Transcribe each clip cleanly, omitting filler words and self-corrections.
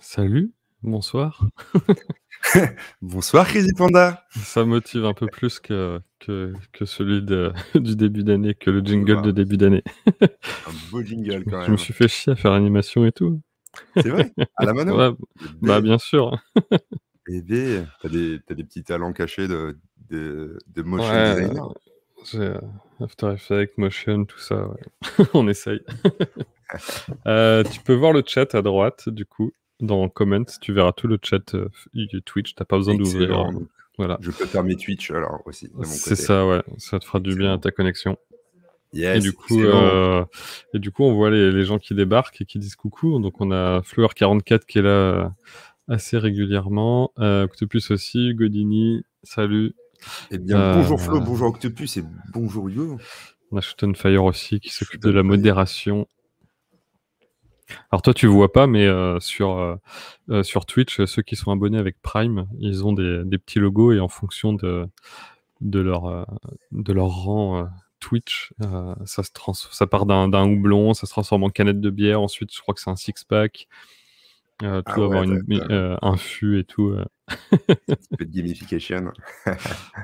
Salut, bonsoir. Bonsoir Crazy Panda. Ça motive un peu plus que celui du début d'année, que le jingle de Waouh, début d'année. un beau jingle quand Je me même. suis fait chier à faire l'animation et tout. C'est vrai? À la mano? Ouais, Eh bah, beh, bien sûr. eh beh, tu des petits talents cachés de motion Ouais, designer. j'ai, After Effects, Motion, tout ça, ouais. On essaye. Tu peux voir le chat à droite, du coup, dans Comments, tu verras tout le chat, Twitch, tu pas besoin d'ouvrir, Excellent, donc voilà. je peux faire mes Twitch alors aussi de mon C'est côté. ça, ouais, ça te fera du bien à Excellent. ta connexion. Et du Yes, coup, excellent. on voit les gens qui débarquent et qui disent coucou. Donc on a Fleur44 qui est là, assez régulièrement, Octopus aussi, Godini, salut. Eh bien, Heu, bonjour Flo, bonjour Octopus et bonjour Hugo. on a Shootenfire aussi qui s'occupe de la Shootenfire. modération. Alors toi tu vois pas, mais sur Twitch, ceux qui sont abonnés avec Prime, ils ont des petits logos et en fonction de leur, heu, de leur rang, Twitch, ça part d'un houblon, ça se transforme en canette de bière, ensuite je crois que c'est un six pack, Ah tout ouais, avoir un fût et tout, un petit peu de gamification.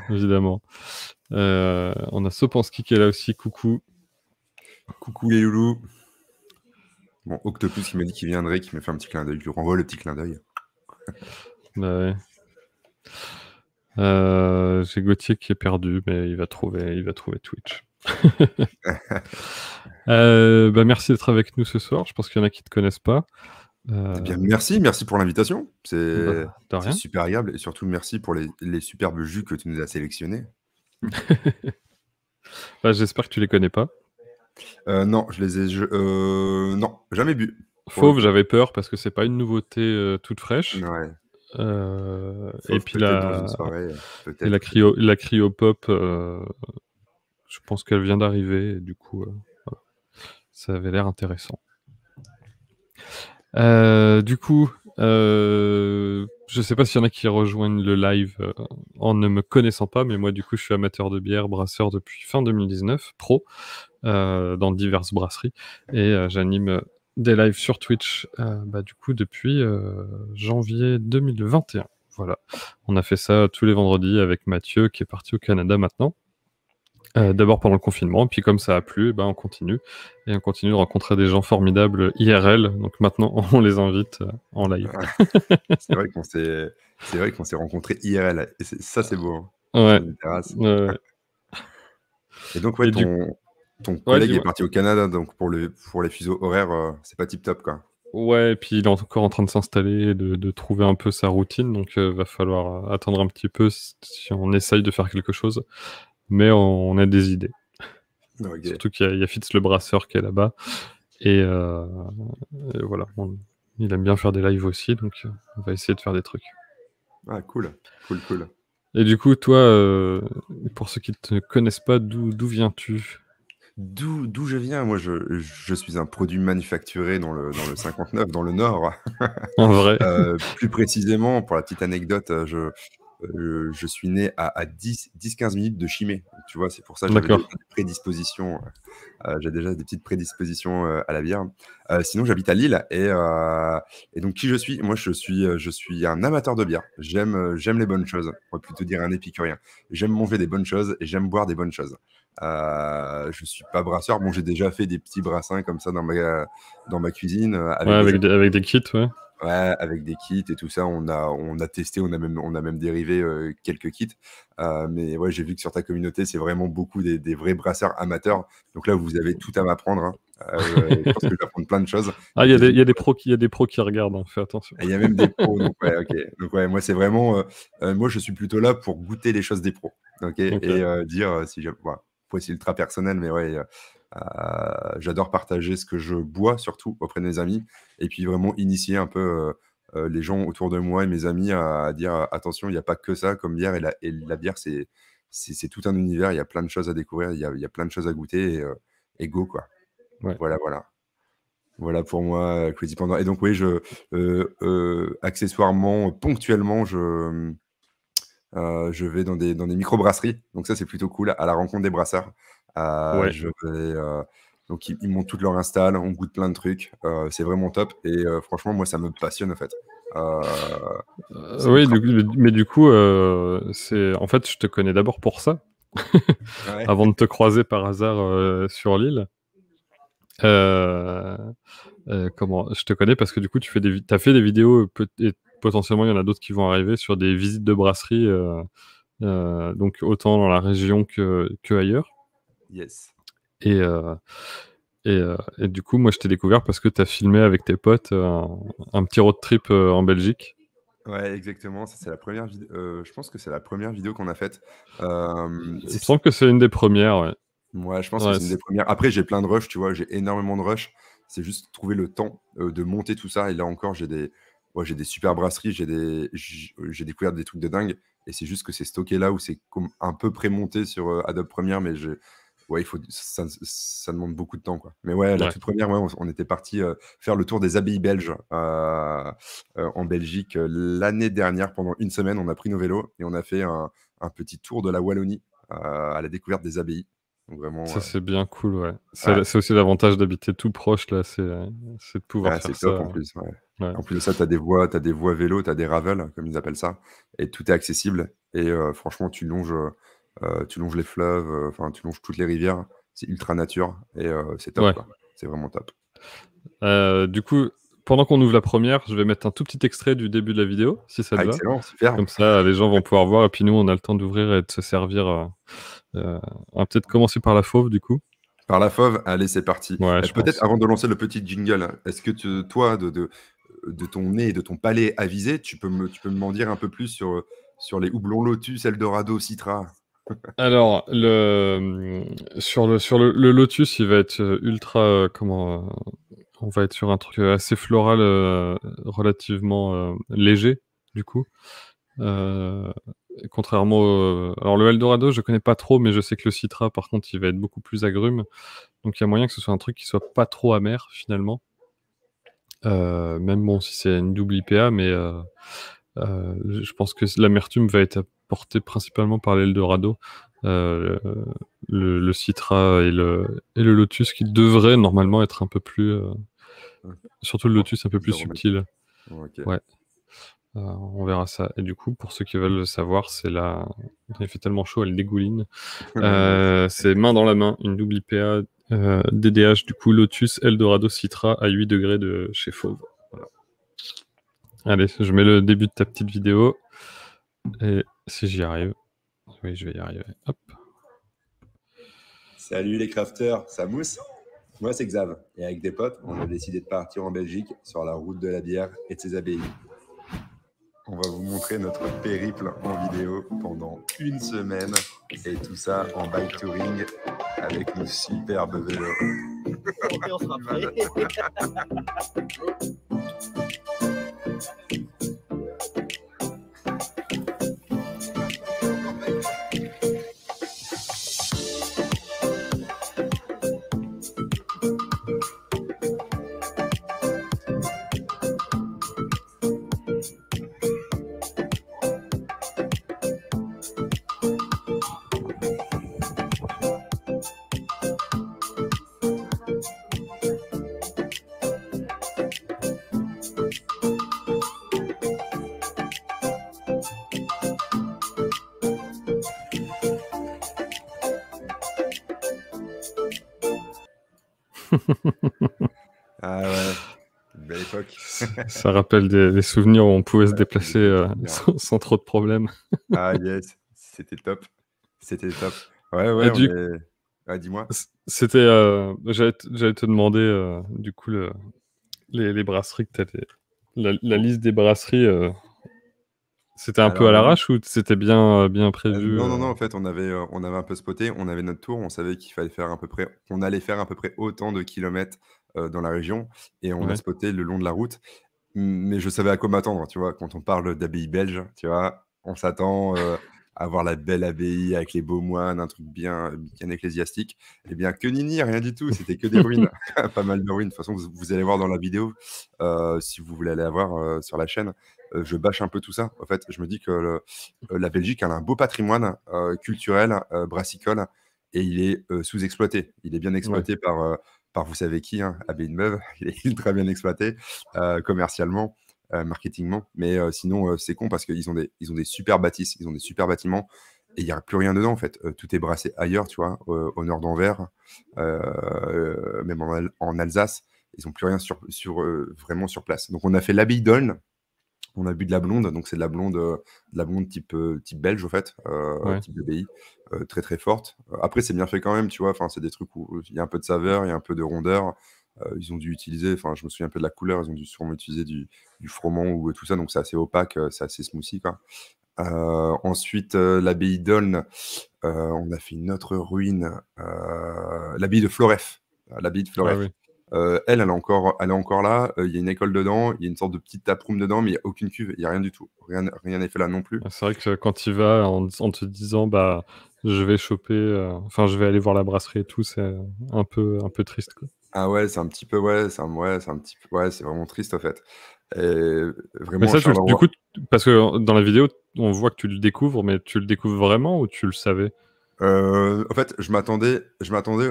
évidemment. On a Sopansky qui est là aussi, coucou. Coucou les loulous. Bon, Octopus qui m'a dit qu'il viendrait, qui m'a fait un petit clin d'œil. Je lui renvoie le petit clin d'œil. Bah ouais. J'ai Gauthier qui est perdu, mais il va trouver Twitch. Bah merci d'être avec nous ce soir. Je pense qu'il y en a qui te connaissent pas. Eh bien, Heu, merci pour l'invitation. de C'est rien. super agréable et surtout merci pour les superbes jus que tu nous as sélectionnés. Bah, j'espère que tu les connais pas. Non, non, jamais bu, pour le Fauve, coup. j'avais peur parce que c'est pas une nouveauté, toute fraîche. Ouais, Et sauf puis peut-être dans une soirée, la peut-être, peut-être. cryopop, je pense qu'elle vient d'arriver et du coup, voilà, ça avait l'air intéressant. Du coup, je sais pas s'il y en a qui rejoignent le live, en ne me connaissant pas, mais moi, du coup, je suis amateur de bière, brasseur depuis fin 2019, pro, dans diverses brasseries et j'anime des lives sur Twitch, bah, du coup, depuis, janvier 2021. Voilà. On a fait ça tous les vendredis avec Mathieu qui est parti au Canada maintenant. D'abord pendant le confinement, puis comme ça a plu, et ben on continue et on continue de rencontrer des gens formidables IRL, donc maintenant on les invite, en live. Ah, c'est vrai qu'on s'est rencontrés IRL et c'est beau, hein, Ouais, sur une terrasse. ouais, ouais. Et donc ouais, Et du ton Ouais, collègue est dis-moi? parti au Canada, donc pour les fuseaux horaires, c'est pas tip top, quoi. Ouais, et puis il est encore en train de s'installer, de trouver un peu sa routine, donc va falloir, attendre un petit peu si on essaye de faire quelque chose, mais on a des idées. OK. Surtout qu'il y a Fitz le brasseur qui est là-bas et voilà, il aime bien faire des lives aussi, donc on va essayer de faire des trucs. Ah cool, cool, cool. Et du coup, toi, pour ceux qui te connaissent pas, d'où viens-tu? D'où je viens? Moi, je suis un produit manufacturé dans le 59, dans le Nord. En vrai? Plus précisément, pour la petite anecdote, je suis né à 10-15 minutes de Chimay. Donc tu vois, c'est pour ça que j'avais déjà D'accord. des prédispositions, j'ai déjà des petites prédispositions, à la bière. Sinon, j'habite à Lille et donc qui je suis? Moi, je suis un amateur de bière. J'aime les bonnes choses. On pourrait plutôt dire un épicurien. J'aime manger des bonnes choses et j'aime boire des bonnes choses. Je suis pas brasseur. Bon, j'ai déjà fait des petits brassins comme ça dans ma cuisine, Ouais, avec des amis. avec des kits, ouais. Ouais, avec des kits et tout ça, on a testé, on a même dérivé, quelques kits. Mais ouais, j'ai vu que sur ta communauté, c'est vraiment beaucoup des vrais brasseurs amateurs. Donc là, vous avez tout à m'apprendre, hein. Je pense que je vais apprendre plein de choses Ah, et peut-être il y a des pros qui regardent, hein, fais attention. il y a même des pros, donc ouais, OK. Donc ouais, moi, c'est vraiment, moi, je suis plutôt là pour goûter les choses des pros, OK? Et OK. dire, si j'aime voilà, après c'est ultra personnel, mais ouais, j'adore partager ce que je bois, surtout auprès de mes amis et puis vraiment initier un peu, les gens autour de moi et mes amis à dire: «Attention, il y a pas que ça comme bière et la bière, c'est tout un univers, il y a plein de choses à découvrir, il y a plein de choses à goûter et go, quoi». Ouais. Voilà, voilà. Voilà pour moi, Crazy Panda et donc oui, accessoirement, ponctuellement, je vais dans des microbrasseries, donc ça, c'est plutôt cool, à la rencontre des brasseurs. Ouais. Je vais, Donc, ils montent toute leur install, on goûte plein de trucs. C'est vraiment top. Et franchement, moi, ça me passionne, en fait. C'est Oui, ultra. mais du coup, en fait, je te connais d'abord pour ça, Ouais. avant de te croiser par hasard sur l'île. Comment je te connais parce que du coup, t'as fait des vidéos et potentiellement il y en a d'autres qui vont arriver sur des visites de brasserie, donc autant dans la région que ailleurs. Yes. Et, et du coup, moi, je t'ai découvert parce que tu as filmé avec tes potes un petit road trip en Belgique. Ouais, exactement. Ça, c'est la première vidéo. Je pense que c'est la première vidéo qu'on a faite. Il me semble que c'est une des premières, ouais. Ouais, je pense que Ouais, c'est une des premières. Après, j'ai plein de rushs, tu vois, j'ai énormément de rushs. C'est juste trouver le temps de monter tout ça. Et là encore, j'ai des super brasseries, j'ai découvert des trucs de dingue. Et c'est juste que c'est stocké là où c'est comme un peu pré-monté sur Adobe Premiere, mais ouais, ça demande beaucoup de temps, quoi. Mais ouais, la ouais. toute première, ouais, on était parti faire le tour des abbayes belges en Belgique l'année dernière. Pendant une semaine, on a pris nos vélos et on a fait un petit tour de la Wallonie à la découverte des abbayes. Donc vraiment, Ça, c'est bien cool, ouais. ouais, C'est aussi l'avantage d'habiter tout proche, là, c'est de pouvoir ouais, faire c'est top en ça. plus. Ouais. Ouais. En plus de ça, tu as des voies vélo, tu as des ravels, comme ils appellent ça, et tout est accessible. Et franchement, tu longes les fleuves, enfin, tu longes toutes les rivières. C'est ultra nature et c'est top, Ouais. quoi. C'est vraiment top. Du coup, pendant qu'on ouvre la première, je vais mettre un tout petit extrait du début de la vidéo, si ça te Ah, va. excellent, super. Comme ça, les gens vont pouvoir voir, et puis nous, on a le temps d'ouvrir et de se servir. On va peut-être commencer par la fauve, du coup. Par la fauve, allez, c'est parti. Ouais, je Peut-être pense. avant de lancer le petit jingle, est-ce que toi, de ton nez et de ton palais avisé, tu peux m'en dire un peu plus sur les houblons Lotus, Eldorado, Citra? Alors, sur le Lotus, il va être ultra. On va être sur un truc assez floral, relativement léger, du coup. Euh, Contrairement alors le Eldorado, je connais pas trop, mais je sais que le Citra, par contre, il va être beaucoup plus agrume. Donc il y a moyen que ce soit un truc qui soit pas trop amer, finalement. Même bon, si c'est une double IPA, mais je pense que l'amertume va être apportée principalement par l'Eldorado. Euh, le Citra et le Lotus qui devrait normalement être un peu plus... surtout le Bon, Lotus un peu plus zéro mec. subtil. Ok. Ouais. On verra ça. Et du coup, pour ceux qui veulent le savoir, c'est là. Il fait tellement chaud, elle dégouline. Yes. C'est main dans la main, une double IPA DDH, du coup, Lotus Eldorado Citra à 8 degrés de chez Fauve. Voilà. Allez, je mets le début de ta petite vidéo. Et si j'y arrive. Oui, je vais y arriver. Hop. Salut les crafters, ça mousse? Moi c'est Xav, et avec des potes, on a décidé de partir en Belgique sur la route de la bière et de ses abbayes. On va vous montrer notre périple en vidéo pendant une semaine, et tout ça en bike touring avec nos superbes vélos. On sera prêt. Ah ouais, une belle époque. Ça rappelle des souvenirs où on pouvait se déplacer sans trop de problèmes. Ah yes, c'était top. C'était top. Ouais, Et ouais, on du est... Ah, dis-moi. C'était, j'allais te demander, du coup, les brasseries que t'avais. La liste des brasseries, c'était un peu à Alors là, l'arrache ou c'était bien prévu non, non, non, en fait, on avait un peu spoté, on avait notre tour, on savait qu'il fallait faire à peu près, on allait faire à peu près autant de kilomètres dans la région, et on a Ouais. spoté le long de la route. Mais je savais à quoi m'attendre, tu vois. Quand on parle d'abbaye belge, tu vois, on s'attend à voir la belle abbaye avec les beaux moines, un truc bien ecclésiastique. Eh bien, que nini, rien du tout, c'était que des ruines, pas mal de ruines. De toute façon, vous allez voir dans la vidéo, si vous voulez aller la voir sur la chaîne, je bâche un peu tout ça. En fait, je me dis que la Belgique elle a un beau patrimoine culturel, brassicole, et il est sous-exploité. Il est bien Ouais. exploité par par vous savez qui, hein, Abbaye de Meuves. Il est ultra bien exploité commercialement, marketingement. Mais sinon, c'est con parce qu'ils ont des super bâtisses, ils ont des super bâtiments et il n'y a plus rien dedans en fait. Tout est brassé ailleurs, tu vois, au nord d'Anvers, même en Alsace. Ils n'ont plus rien vraiment sur place. Donc on a fait l'abbaye d'Aulne. On a bu de la blonde, donc c'est de la blonde type belge, au fait, Ouais. type abbaye, très très forte. Après, c'est bien fait quand même, tu vois. Enfin, c'est des trucs où il y a un peu de saveur, il y a un peu de rondeur. Ils ont dû utiliser, enfin, je me souviens un peu de la couleur, ils ont dû sûrement utiliser du froment ou tout ça, donc c'est assez opaque, c'est assez smoothie, quoi. Ensuite, l'abbaye d'Aulne, on a fait une autre ruine, l'abbaye de Floreffe. L'abbaye de Ah Floreffe. oui. Elle est encore là. Il y a une école dedans, il y a une sorte de petite taproom dedans, mais il n'y a aucune cuve, il n'y a rien du tout. Rien n'est fait là non plus. Ah, c'est vrai que quand tu vas en te disant, bah, je vais choper, enfin, je vais aller voir la brasserie et tout, c'est un peu triste, quoi. Ah ouais, c'est un petit peu, ouais, c'est un petit peu, ouais, c'est vraiment triste, en fait. Et Mais vraiment, à ça, du Charleroi. coup, parce que dans la vidéo, on voit que tu le découvres, mais tu le découvres vraiment ou tu le savais? En fait, je m'attendais,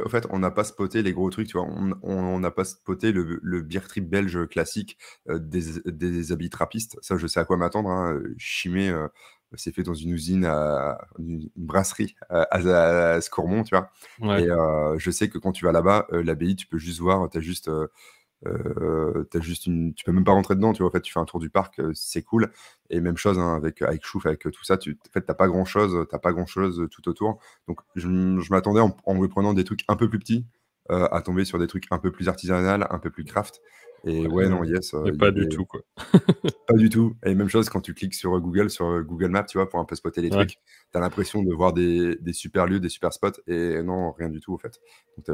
au fait, on n'a pas spoté les gros trucs, tu vois. On n'a pas spoté le beer trip belge classique des habits trappistes. Ça, je sais à quoi m'attendre, hein. Chimay, c'est fait dans une usine, une brasserie à Scourmont, tu vois. Ouais. Et je sais que quand tu vas là-bas, l'abbaye, tu peux juste voir, tu peux même pas rentrer dedans, tu vois. En fait, tu fais un tour du parc, c'est cool. Et même chose, hein, avec Chouf, avec tout ça, en fait, t'as pas grand-chose tout autour. Donc, je m'attendais en me prenant des trucs un peu plus petits, à tomber sur des trucs un peu plus artisanal, un peu plus craft. Et ouais, non, yes, Et il y pas a du des tout, quoi. pas du tout. Et même chose quand tu cliques sur Google Maps, tu vois, pour un peu spotter les Ouais. trucs, tu as l'impression de voir des super lieux, des super spots, et non, rien du tout, en fait. Donc, t'as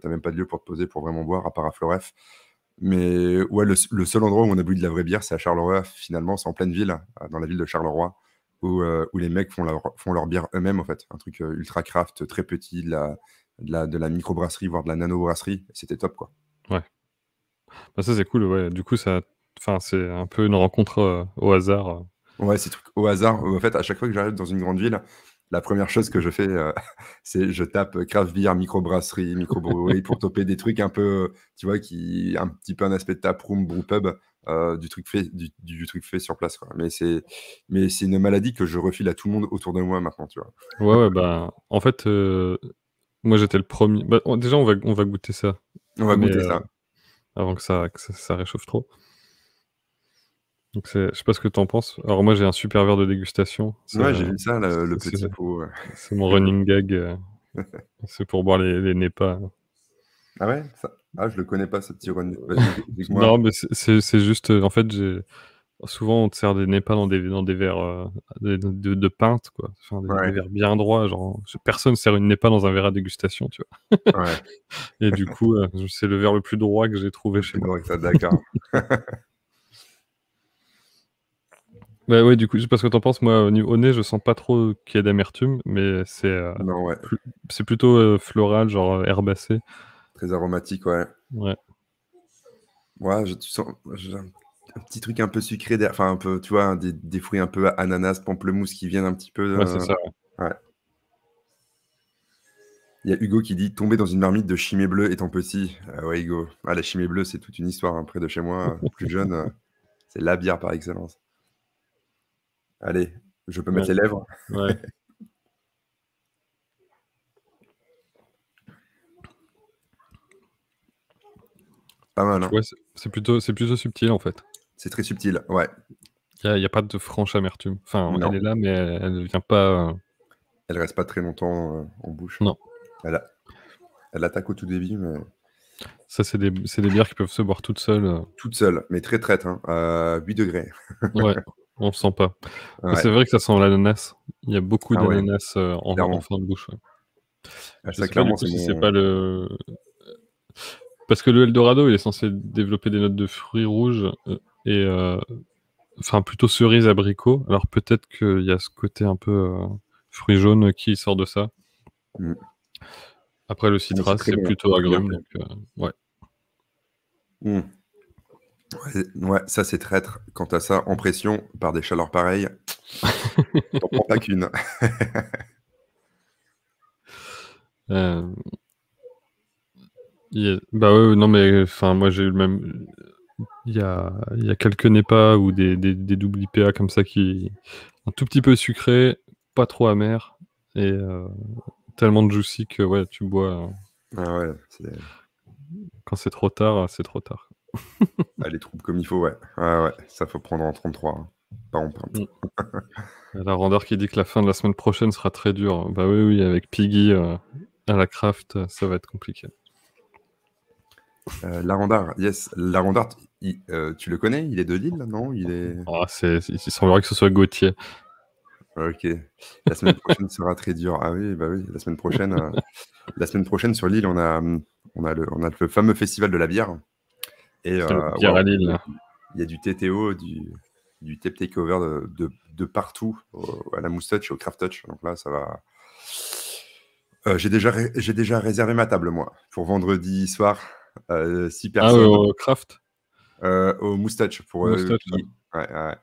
même pas de lieu pour te poser, pour vraiment boire, à part à Floref. Mais ouais, le seul endroit où on a bu de la vraie bière, c'est à Charleroi, finalement, c'est en pleine ville, dans la ville de Charleroi, où les mecs font leur bière eux-mêmes, en fait. Un truc ultra craft, très petit, de la microbrasserie, voire de la nano-brasserie. C'était top, quoi. Ouais. Bah, ça, c'est cool, ouais. Du coup, enfin, c'est un peu une rencontre au hasard. Ouais, ces trucs au hasard. En fait, à chaque fois que j'arrive dans une grande ville, la première chose que je fais, c'est je tape craft beer, microbrasserie, microbrewerie pour toper des trucs un peu, tu vois, qui un petit peu un aspect de taproom, brewpub, du truc fait sur place, quoi. Mais c'est une maladie que je refile à tout le monde autour de moi maintenant, tu vois. Ouais, ouais, bah, en fait, moi, j'étais le premier. Bah, déjà, on va goûter ça, On va mais goûter ça. avant que ça réchauffe trop. Donc, je sais pas ce que t'en penses. Alors, moi, j'ai un super verre de dégustation. Ouais, j'ai vu ça, le C'est petit pot. c'est mon running gag. C'est pour boire les Népas. Ah ouais? Ah, je le connais pas, ce petit run. Vas-y, dis-moi. Non, mais c'est juste, en fait, souvent, on te sert des Népas dans des verres de pinte, quoi. Enfin, des Ouais, verres bien droits. Genre, personne sert une Népa dans un verre à dégustation, tu vois. ouais. Et du coup, c'est le verre le plus droit que j'ai trouvé Le chez plus moi. drôle que ça, d'accord. Bah ouais, du coup, je sais pas ce que t'en penses. Moi, au nez, je sens pas trop qu'il y a d'amertume, mais Non, ouais. c'est plutôt floral, genre herbacé. Très aromatique, ouais. Ouais, Ouais, tu sens j'ai un petit truc un peu sucré enfin un peu, tu vois, des fruits un peu ananas, pamplemousse qui viennent un petit peu, ouais, c'est ça. ouais. Il y a Hugo qui dit: «Tomber dans une marmite de chimée bleue étant petit». Ah ouais, Hugo. Ah, la chimée bleue, c'est toute une histoire, hein, près de chez moi, plus jeune, c'est la bière par excellence. Allez, je peux Ouais, mettre les lèvres? ouais. Pas mal, hein? Ouais, c'est plutôt subtil, en fait. C'est très subtil, ouais. Y a pas de franche amertume. Enfin, elle Non, est là, mais elle vient pas. elle reste pas très longtemps, en bouche. Non. Elle a elle attaque au tout début, mais Ça, c'est des bières qui peuvent se boire toutes seules. toute seule, mais très traite, hein, à 8 degrés. Ouais, on le sent pas. Mais Ouais. c'est vrai que ça sent l'ananas. Il y a beaucoup Ah ouais, d'ananas en clairement. fin de bouche. Ouais. Ah Je ça, sais pas du clairement, coup c'est si c'est mon pas le. Parce que le Eldorado, il est censé développer des notes de fruits rouges et enfin plutôt cerise abricot. Alors peut-être qu'il y a ce côté un peu fruits jaunes qui sort de ça. mmh. Après le Mais c'est citras, très c'est bon, plutôt très bien agrumes, fait. donc ouais. Mmh. Ouais, ouais, ça c'est traître. Quant à ça, en pression, par des chaleurs pareilles, t'en prends pas qu'une. Euh, Bah ouais, non, mais enfin, moi j'ai eu le même. Il y a quelques NEPA ou des doubles IPA comme ça qui. Un tout petit peu sucré, pas trop amer, et tellement juicy que ouais, tu bois. Ah ouais, Quand c'est trop tard, c'est trop tard. les troupes comme il faut, ouais. Ah ouais, ça faut prendre en 33, hein. Pas en pinte. La Randar qui dit que la fin de la semaine prochaine sera très dure. Bah oui, avec Piggy à la craft, ça va être compliqué. Larandar, yes. Larandar, tu le connais? Il est de Lille, non? Il semblerait que ce soit Gauthier. Ok. La semaine prochaine sera très dure. Ah oui, bah oui. La semaine prochaine sur Lille, on a le fameux festival de la bière. Et Bière à Lille. il y a du TTO, du tape takeover de partout, à la Moustache et au Craft Touch. Donc là, ça va. J'ai déjà réservé ma table, moi, pour vendredi soir. 6 personnes. Ah, au Craft au Moustache. Pour Moustache, ouais.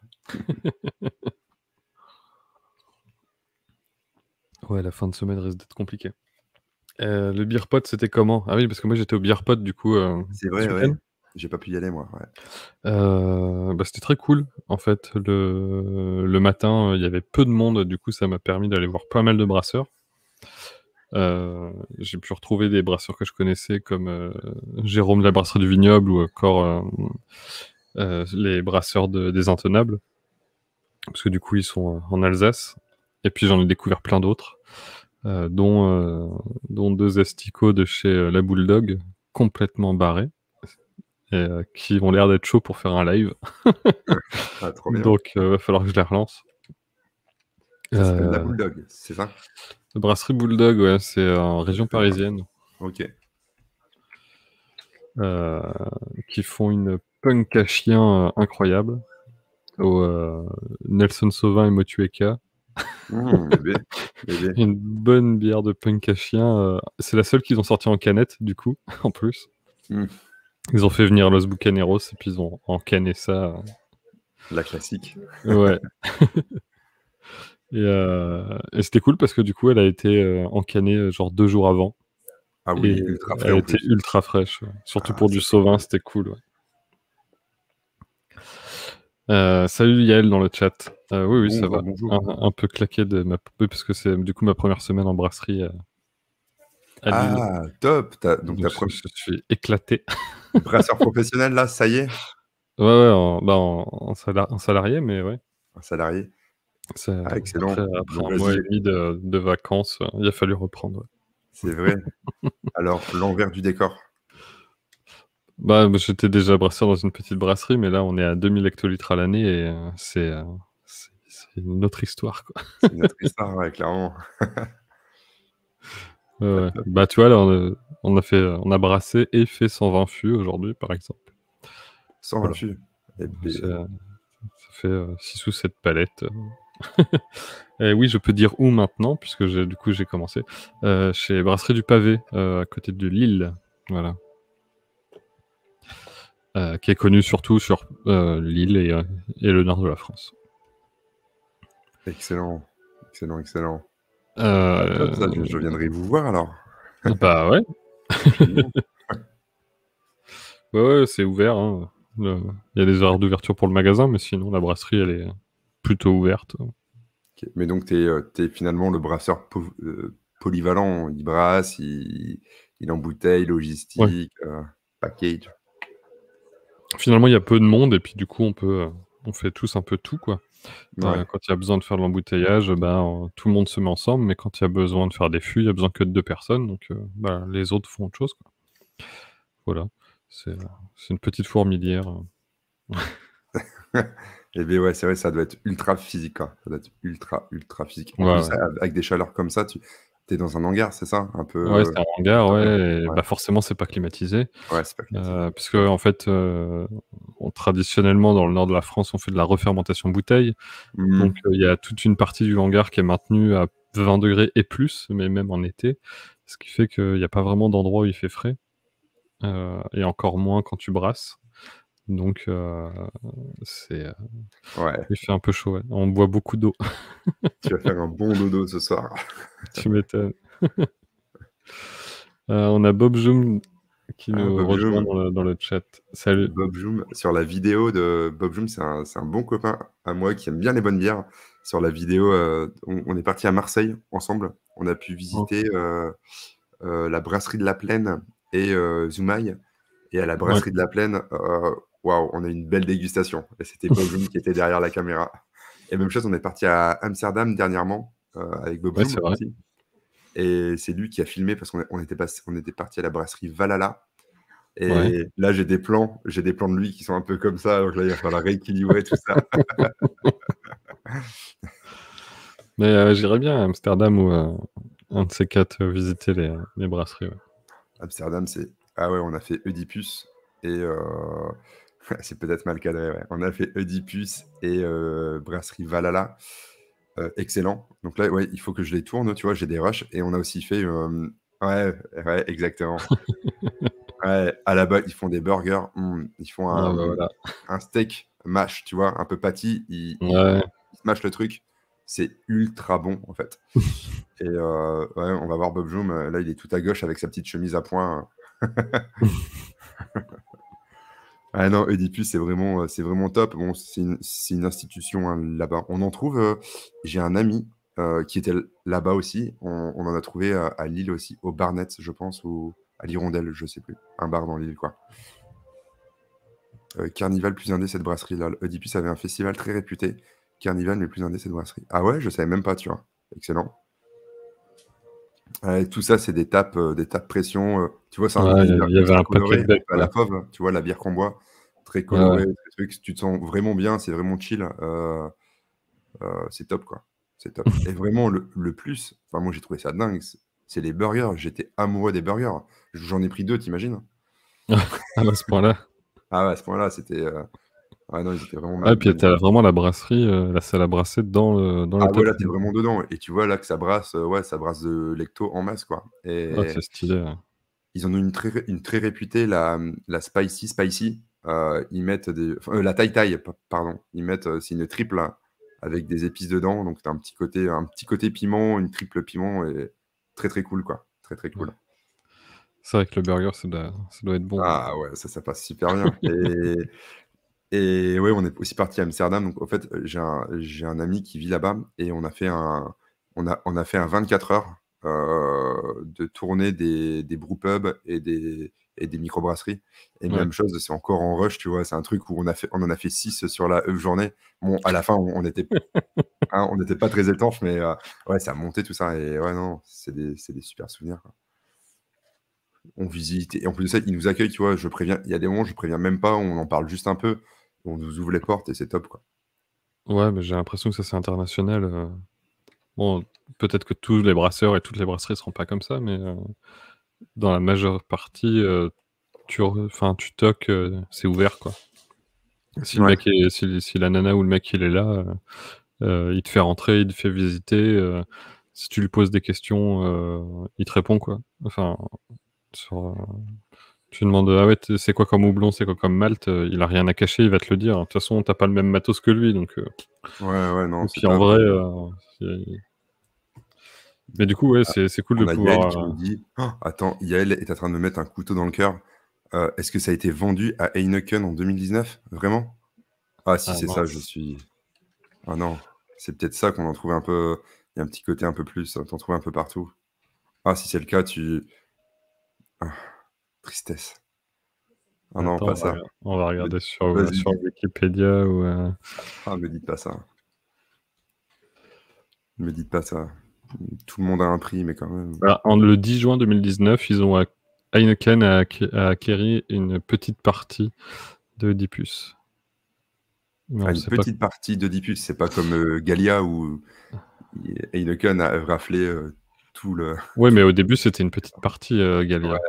Ouais, la fin de semaine risque d'être compliquée. Le beer pot, c'était comment? Ah oui, parce que moi j'étais au beer pot du coup. C'est vrai, ouais. J'ai pas pu y aller, moi. Ouais. Bah, c'était très cool. En fait, le matin, il y avait peu de monde. Du coup, ça m'a permis d'aller voir pas mal de brasseurs. J'ai pu retrouver des brasseurs que je connaissais comme Jérôme de la brasserie du Vignoble ou encore les brasseurs des Intenables. Parce que du coup, ils sont en Alsace. Et puis, j'en ai découvert plein d'autres. Dont 2 asticots de chez La Bulldog, complètement barrés, et qui ont l'air d'être chauds pour faire un live. Ah, trop bien. Donc, va falloir que je les relance. Ça s'appelle La Bulldog, c'est ça? Brasserie Bulldog, ouais, c'est en région parisienne. Ok. Qui font une punk à chien incroyable au Nelson Sauvin et Motueka. Bébé. Une bonne bière de punk à chien. C'est la seule qu'ils ont sortie en canette, du coup, en plus. Ils ont fait venir Los Bucaneros et puis ils ont encanné ça. La classique. Ouais. Et c'était cool parce que du coup, elle a été encannée genre 2 jours avant. Ah oui, et ultra frais elle en était plus. ultra fraîche. Surtout pour du Sauvin, c'était cool. Ouais. Salut Yael dans le chat. Oui, ça va. Un peu claqué de ma poupée parce que c'est du coup ma première semaine en brasserie à Lille. Ah, top. Donc je suis éclaté. Brasseur professionnel là, ça y est? Ouais, en salarié, mais ouais. Un salarié. Ah, excellent. Après un mois et demi de vacances, il a fallu reprendre. Ouais. C'est vrai. Alors, l'envers du décor. Bah, j'étais déjà brasseur dans une petite brasserie, mais là, on est à 2000 hectolitres à l'année et c'est une autre histoire, quoi. C'est une autre histoire, ouais, clairement. Ouais. Bah, tu vois, là, on a brassé et fait 120 fûts aujourd'hui, par exemple. 120 fûts. Ça fait 6 ou 7 palettes. Et oui, je peux dire où maintenant, puisque du coup, j'ai commencé. Chez Brasserie du Pavé, à côté de Lille. Voilà. Qui est connu surtout sur Lille et le nord de la France. Excellent. Je viendrai vous voir alors. Bah ouais. Ouais, c'est ouvert. Hein. Il y a des horaires d'ouverture pour le magasin, mais sinon la brasserie elle est plutôt ouverte. Okay. Mais donc tu es finalement le brasseur polyvalent. Il brasse, il embouteille, logistique, package. Finalement, il y a peu de monde et puis du coup, on fait tous un peu tout, quoi. Ouais. Quand il y a besoin de faire de l'embouteillage, tout le monde se met ensemble, mais quand il y a besoin de faire des fûts, il y a besoin que de 2 personnes, donc les autres font autre chose, quoi. Voilà, c'est une petite fourmilière. Et bien ouais, c'est vrai, ça doit être ultra physique, quoi. Ça doit être ultra physique. En plus, avec des chaleurs comme ça, tu es dans un hangar, c'est ça? Un peu. Ouais, c'est un hangar, ouais. Et forcément, c'est pas climatisé. Ouais, c'est pas climatisé. Parce que en fait, traditionnellement, dans le nord de la France, on fait de la refermentation bouteille. Donc, il y a toute une partie du hangar qui est maintenue à 20 degrés et plus, mais même en été. Ce qui fait qu'il n'y a pas vraiment d'endroit où il fait frais. Et encore moins quand tu brasses. Donc, il fait un peu chaud. Ouais. On boit beaucoup d'eau. Tu vas faire un bon dodo ce soir. Tu m'étonnes. On a Bob Zoom qui nous Bob rejoint Joum. dans le chat. Salut. Bob Joum, sur la vidéo de Bob Joum, c'est un bon copain à moi qui aime bien les bonnes bières. Sur la vidéo, on est parti à Marseille ensemble. On a pu visiter la brasserie de la Plaine et Zoumaï. Et à la brasserie de la Plaine, waouh, on a eu une belle dégustation. Et c'était Bob Joum qui était derrière la caméra. Et même chose, on est parti à Amsterdam dernièrement avec Bob Joum c'est vrai. aussi. Et c'est lui qui a filmé parce qu'on était parti à la brasserie Valhalla. Et là, j'ai des plans de lui qui sont un peu comme ça. Donc là, il va falloir rééquilibrer tout ça. Mais j'irais bien à Amsterdam ou un de ces quatre visiter les brasseries. Ouais. Amsterdam, c'est... Ah ouais, on a fait Oedipus et... c'est peut-être mal cadré, ouais. On a fait Oedipus et brasserie Valhalla. Excellent. Donc là, ouais, il faut que je les tourne, tu vois, j'ai des rushs. Et on a aussi fait... Ouais, exactement. Ouais, à là-bas, ils font des burgers. Ils font un steak mash, tu vois, un peu patty. Ils mâchent le truc. C'est ultra bon, en fait. Et ouais, on va voir Bob Joum. Là, il est tout à gauche avec sa petite chemise à pois. Ah non, Oedipus, c'est vraiment top. Bon, c'est une institution hein, là-bas. On en trouve... j'ai un ami qui était là-bas aussi. On en a trouvé à Lille aussi, au Barnet, je pense, ou à l'Hirondelle, je sais plus. Un bar dans Lille, quoi. Carnival plus indé, cette brasserie-là. Oedipus avait un festival très réputé. Carnival, mais plus indé, cette brasserie. Ah ouais, je savais même pas, tu vois. Excellent. Tout ça, c'est des tapes pression. Tu vois, c'est un il y avait un paquet de becs. À la fauve, tu vois, la bière qu'on boit. Très coloré, très truc. Tu te sens vraiment bien, c'est vraiment chill. C'est top, quoi. C'est top. Et vraiment, le plus, enfin, moi, j'ai trouvé ça dingue, c'est les burgers. J'étais amoureux des burgers. J'en ai pris 2, t'imagines? À ce point-là. Ah ouais, à ce point-là, c'était... Ah non, ils étaient vraiment Ah, puis t'as vraiment la brasserie, la salle à brasser dans le Ah ouais, là, t'es vraiment dedans. Et tu vois, là, que ça brasse, ça brasse de l'ecto en masse, quoi. Et c'est stylé. ils en ont une très réputée, la Spicy. Ils mettent la Thai Thai, pardon. Ils mettent, c'est une triple avec des épices dedans. Donc, t'as un petit côté piment, une triple piment. Et très, très cool, quoi. Très, très cool. Ouais. C'est vrai que le burger, ça doit être bon. Ah ouais, ça passe super bien. Et ouais, on est aussi parti à Amsterdam. Donc, en fait, j'ai un ami qui vit là-bas et on a fait un 24 heures de tournée des brewpubs et des microbrasseries. Et même chose, c'est encore en rush, tu vois. C'est un truc où on en a fait 6 sur la journée. Bon, à la fin, on n'était pas très étanche, mais ouais, ça a monté tout ça. Et ouais, non, c'est des super souvenirs, quoi. On visite et en plus de ça, ils nous accueillent, tu vois. Il y a des moments, je préviens même pas, on en parle juste un peu. On nous ouvre les portes et c'est top, quoi. Ouais, mais j'ai l'impression que ça, c'est international. Bon, peut-être que tous les brasseurs et toutes les brasseries seront pas comme ça, mais dans la majeure partie, tu toques, c'est ouvert, quoi. Si le mec si la nana ou le mec, il est là, il te fait rentrer, il te fait visiter. Si tu lui poses des questions, il te répond, quoi. Enfin, tu demandes ah ouais, c'est quoi comme houblon, c'est quoi comme malt, il a rien à cacher, il va te le dire. De toute façon, t'as pas le même matos que lui, donc. Ouais, non. Et puis en vrai, mais du coup, ouais, c'est cool de pouvoir. Yael qui me dit attends, Yael est en train de me mettre un couteau dans le cœur. Est-ce que ça a été vendu à Heineken en 2019? Vraiment? Ah, si, c'est ça, je suis. Ah non, c'est peut-être ça qu'on en trouve un peu. Il y a un petit côté un peu plus, t'en trouves un peu partout. Ah, si c'est le cas, tristesse. Ah non, pas ça. On va regarder sur Wikipédia ou. Ah, me dites pas ça. Me dites pas ça. Tout le monde a un prix, mais quand même. Alors, le 10 juin 2019, Heineken a acquéri une petite partie de Oedipus. Une petite partie d'Oedipus, c'est pas comme Gallia où Heineken a raflé tout le... Oui, mais au début, c'était une petite partie, Gallia. Ouais,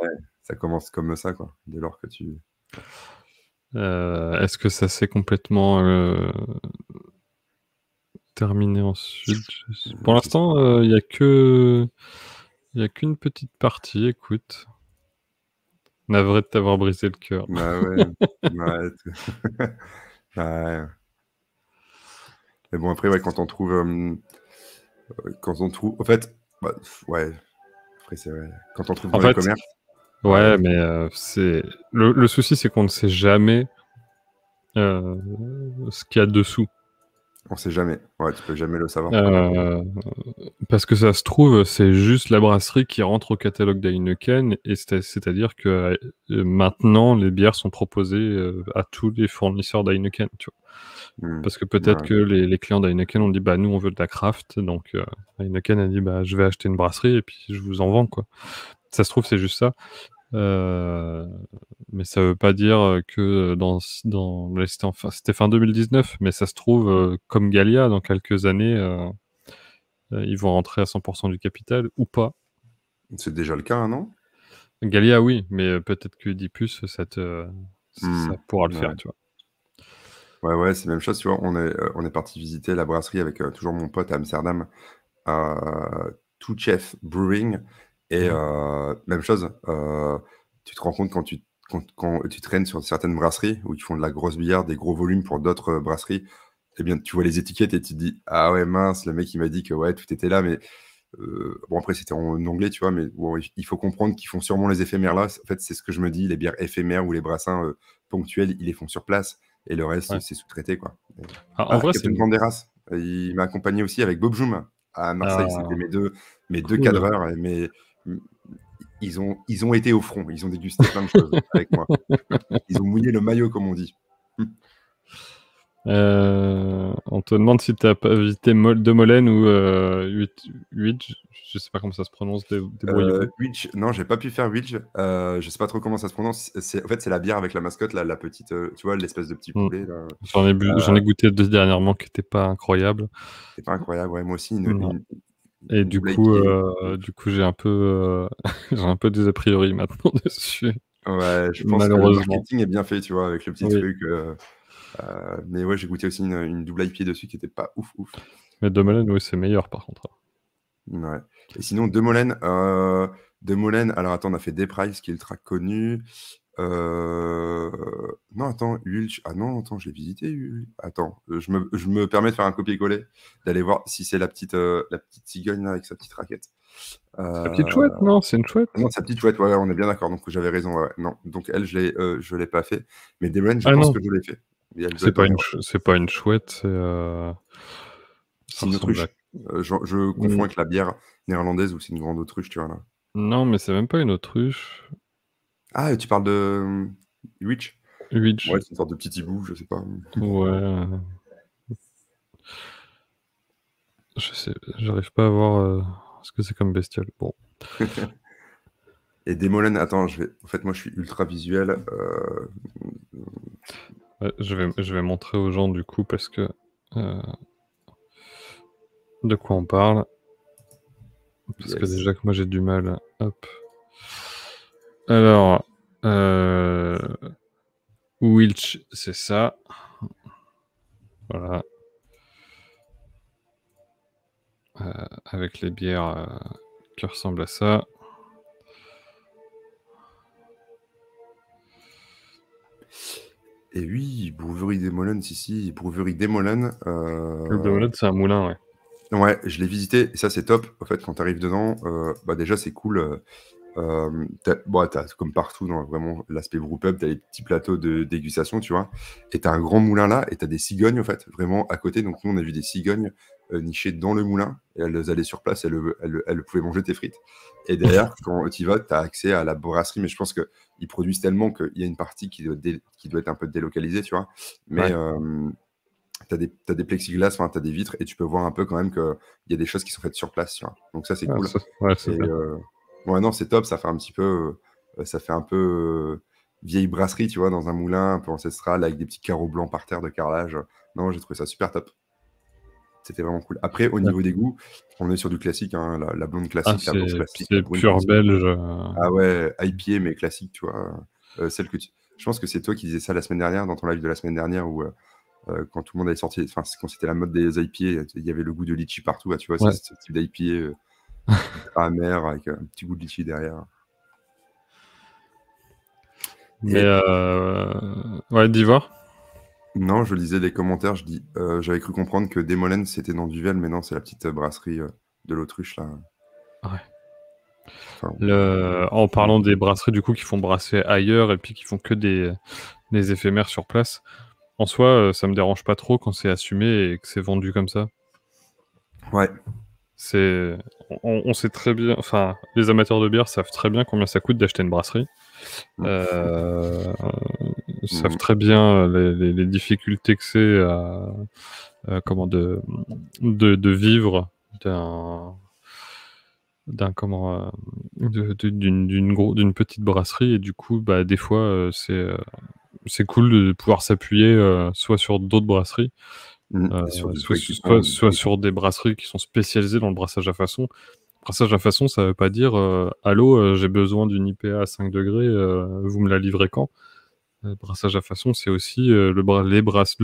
ça commence comme ça, quoi. Dès lors que tu... Est-ce que ça s'est complètement terminé ensuite? Pour l'instant, il n'y a qu'une petite partie, écoute. Navré de t'avoir brisé le cœur. Bah ouais. Ouais. Mais bon, après, ouais, quand on trouve... En fait, ouais... Après, c'est vrai. Quand on trouve dans les commerces... Ouais, mais c'est le souci, c'est qu'on ne sait jamais ce qu'il y a dessous. On sait jamais. Ouais, tu peux jamais le savoir. Parce que ça se trouve, c'est juste la brasserie qui rentre au catalogue d'Heineken, et c'est-à-dire que maintenant, les bières sont proposées à tous les fournisseurs d'Heineken, tu vois. Parce que peut-être Ouais. que les clients d'Heineken ont dit, bah nous on veut de la craft, donc Heineken a dit, bah je vais acheter une brasserie et puis je vous en vends, quoi. Ça se trouve, c'est juste ça. Mais ça veut pas dire que c'était fin 2019, mais ça se trouve, comme Gallia, dans quelques années, ils vont rentrer à 100% du capital ou pas. C'est déjà le cas, hein, non? Gallia, oui, mais peut-être que Dipus, ça pourra le Ouais. faire, tu vois. Ouais, c'est la même chose, tu vois. On est parti visiter la brasserie avec toujours mon pote à Amsterdam, Two Chef Brewing, et même chose. Tu te rends compte quand tu traînes sur certaines brasseries où ils font de la grosse bière, des gros volumes pour d'autres brasseries, eh bien, tu vois les étiquettes et tu te dis, ah ouais, mince, le mec il m'a dit que ouais, tout était là, mais bon, après c'était en anglais, tu vois, mais bon, il faut comprendre qu'ils font sûrement les éphémères là. En fait, c'est ce que je me dis, les bières éphémères ou les brassins ponctuels, ils les font sur place et le reste, Ouais. c'est sous-traité, quoi. En vrai, c'est Captain Banderas, il m'a accompagné aussi avec Bob Joum à Marseille. C'était mes deux cool. cadreurs, ils ont été au front, ils ont dégusté plein de choses avec moi. Ils ont mouillé le maillot, comme on dit. On te demande si tu as pas visité De Molène ou 8, je sais pas comment ça se prononce, débrouillez-vous. Wedge, non, j'ai pas pu faire Wedge. Je sais pas trop comment ça se prononce. En fait, c'est la bière avec la mascotte, la petite, tu vois, l'espèce de petit poulet. Là. J'en ai goûté deux dernièrement qui n'étaient pas incroyables. C'est pas incroyable, ouais, moi aussi. Et du coup, j'ai un peu, j'ai un peu des a priori maintenant dessus. Ouais, je pense que le marketing est bien fait, tu vois, avec le petit truc. Mais ouais, j'ai goûté aussi une double IPA dessus qui était pas ouf. Mais De Molène, oui, c'est meilleur par contre. Ouais. Et sinon, De Molène, alors attends, on a fait Desprice qui est ultra connu. Non, attends, Ulch. Ah non, attends, j'ai visité. Attends, je me permets de faire un copier-coller, d'aller voir si c'est la petite cigogne là, avec sa petite raquette. La petite chouette, non, c'est une chouette. Non, sa petite chouette, ouais, on est bien d'accord. Donc j'avais raison. Ouais. Non, donc elle, je l'ai pas fait. Mais Demolène, je pense que je l'ai fait. C'est pas une chouette, c'est une autruche. Je confonds avec la bière néerlandaise où c'est une grande autruche, tu vois là. Non, mais c'est même pas une autruche. Ah, tu parles de Witch? Witch. Ouais, c'est une sorte de petit hibou, je sais pas. Ouais. J'arrive pas à voir ce que c'est comme bestiole. Bon. Et Demolène, attends, en fait, moi, je suis ultra visuel. Ouais, je vais montrer aux gens du coup parce que de quoi on parle. Parce que déjà que moi j'ai du mal. Hop. Alors, Wilch, c'est ça. Voilà. Avec les bières qui ressemblent à ça. Et oui, Brewery Demolène, si, Brewery Demolène. Demolène, c'est un moulin, ouais. Ouais, je l'ai visité, et ça c'est top. En fait, quand tu arrives dedans, bah déjà c'est cool. T'as, comme partout dans vraiment l'aspect brewpub, t'as les petits plateaux de dégustation, tu vois. Et t'as un grand moulin là, et t'as des cigognes en fait, vraiment à côté. Donc nous on a vu des cigognes nichées dans le moulin, et elles allaient sur place, elles pouvaient manger tes frites. Et derrière, quand tu y vas, t'as accès à la brasserie, mais je pense qu'ils produisent tellement qu'il y a une partie qui doit être un peu délocalisée, tu vois. Mais t'as des plexiglas, t'as des vitres, et tu peux voir un peu quand même qu'il y a des choses qui sont faites sur place, tu vois. Donc ça c'est cool. C'est bien. Ouais, non, c'est top, ça fait un petit peu, vieille brasserie, tu vois, dans un moulin un peu ancestral, avec des petits carreaux blancs par terre de carrelage. Non, j'ai trouvé ça super top. C'était vraiment cool. Après, au niveau des goûts, on est sur du classique, hein, la blonde classique, la blonde classique. C'est pur belge. Ah ouais, IPA, mais classique, tu vois. Celle que je pense que c'est toi qui disais ça la semaine dernière, dans ton live de la semaine dernière, où quand tout le monde avait sorti, enfin, quand c'était la mode des IPA, il y avait le goût de litchi partout, tu vois, c'est ce type d'IPA amer, avec un petit goût de litchi derrière. Mais ouais, d'Ivoire. Non, je lisais des commentaires, j'avais cru comprendre que Demolène c'était dans Duvel, mais non, c'est la petite brasserie de l'Autruche là. Ouais. Enfin, En parlant des brasseries du coup qui font brasser ailleurs et puis qui font que des éphémères sur place, en soi, ça me dérange pas trop quand c'est assumé et que c'est vendu comme ça. ouais. C'est, on sait très bien, enfin, les amateurs de bière savent très bien combien ça coûte d'acheter une brasserie. Euh, savent très bien les difficultés que c'est comment de vivre d'un comment d'une petite brasserie, et du coup bah des fois c'est cool de pouvoir s'appuyer soit sur d'autres brasseries, Et sur d'autres équipements. soit sur des brasseries qui sont spécialisées dans le brassage à façon. Brassage à façon, ça veut pas dire allô, j'ai besoin d'une IPA à 5 degrés, vous me la livrez quand? Brassage à façon, c'est aussi le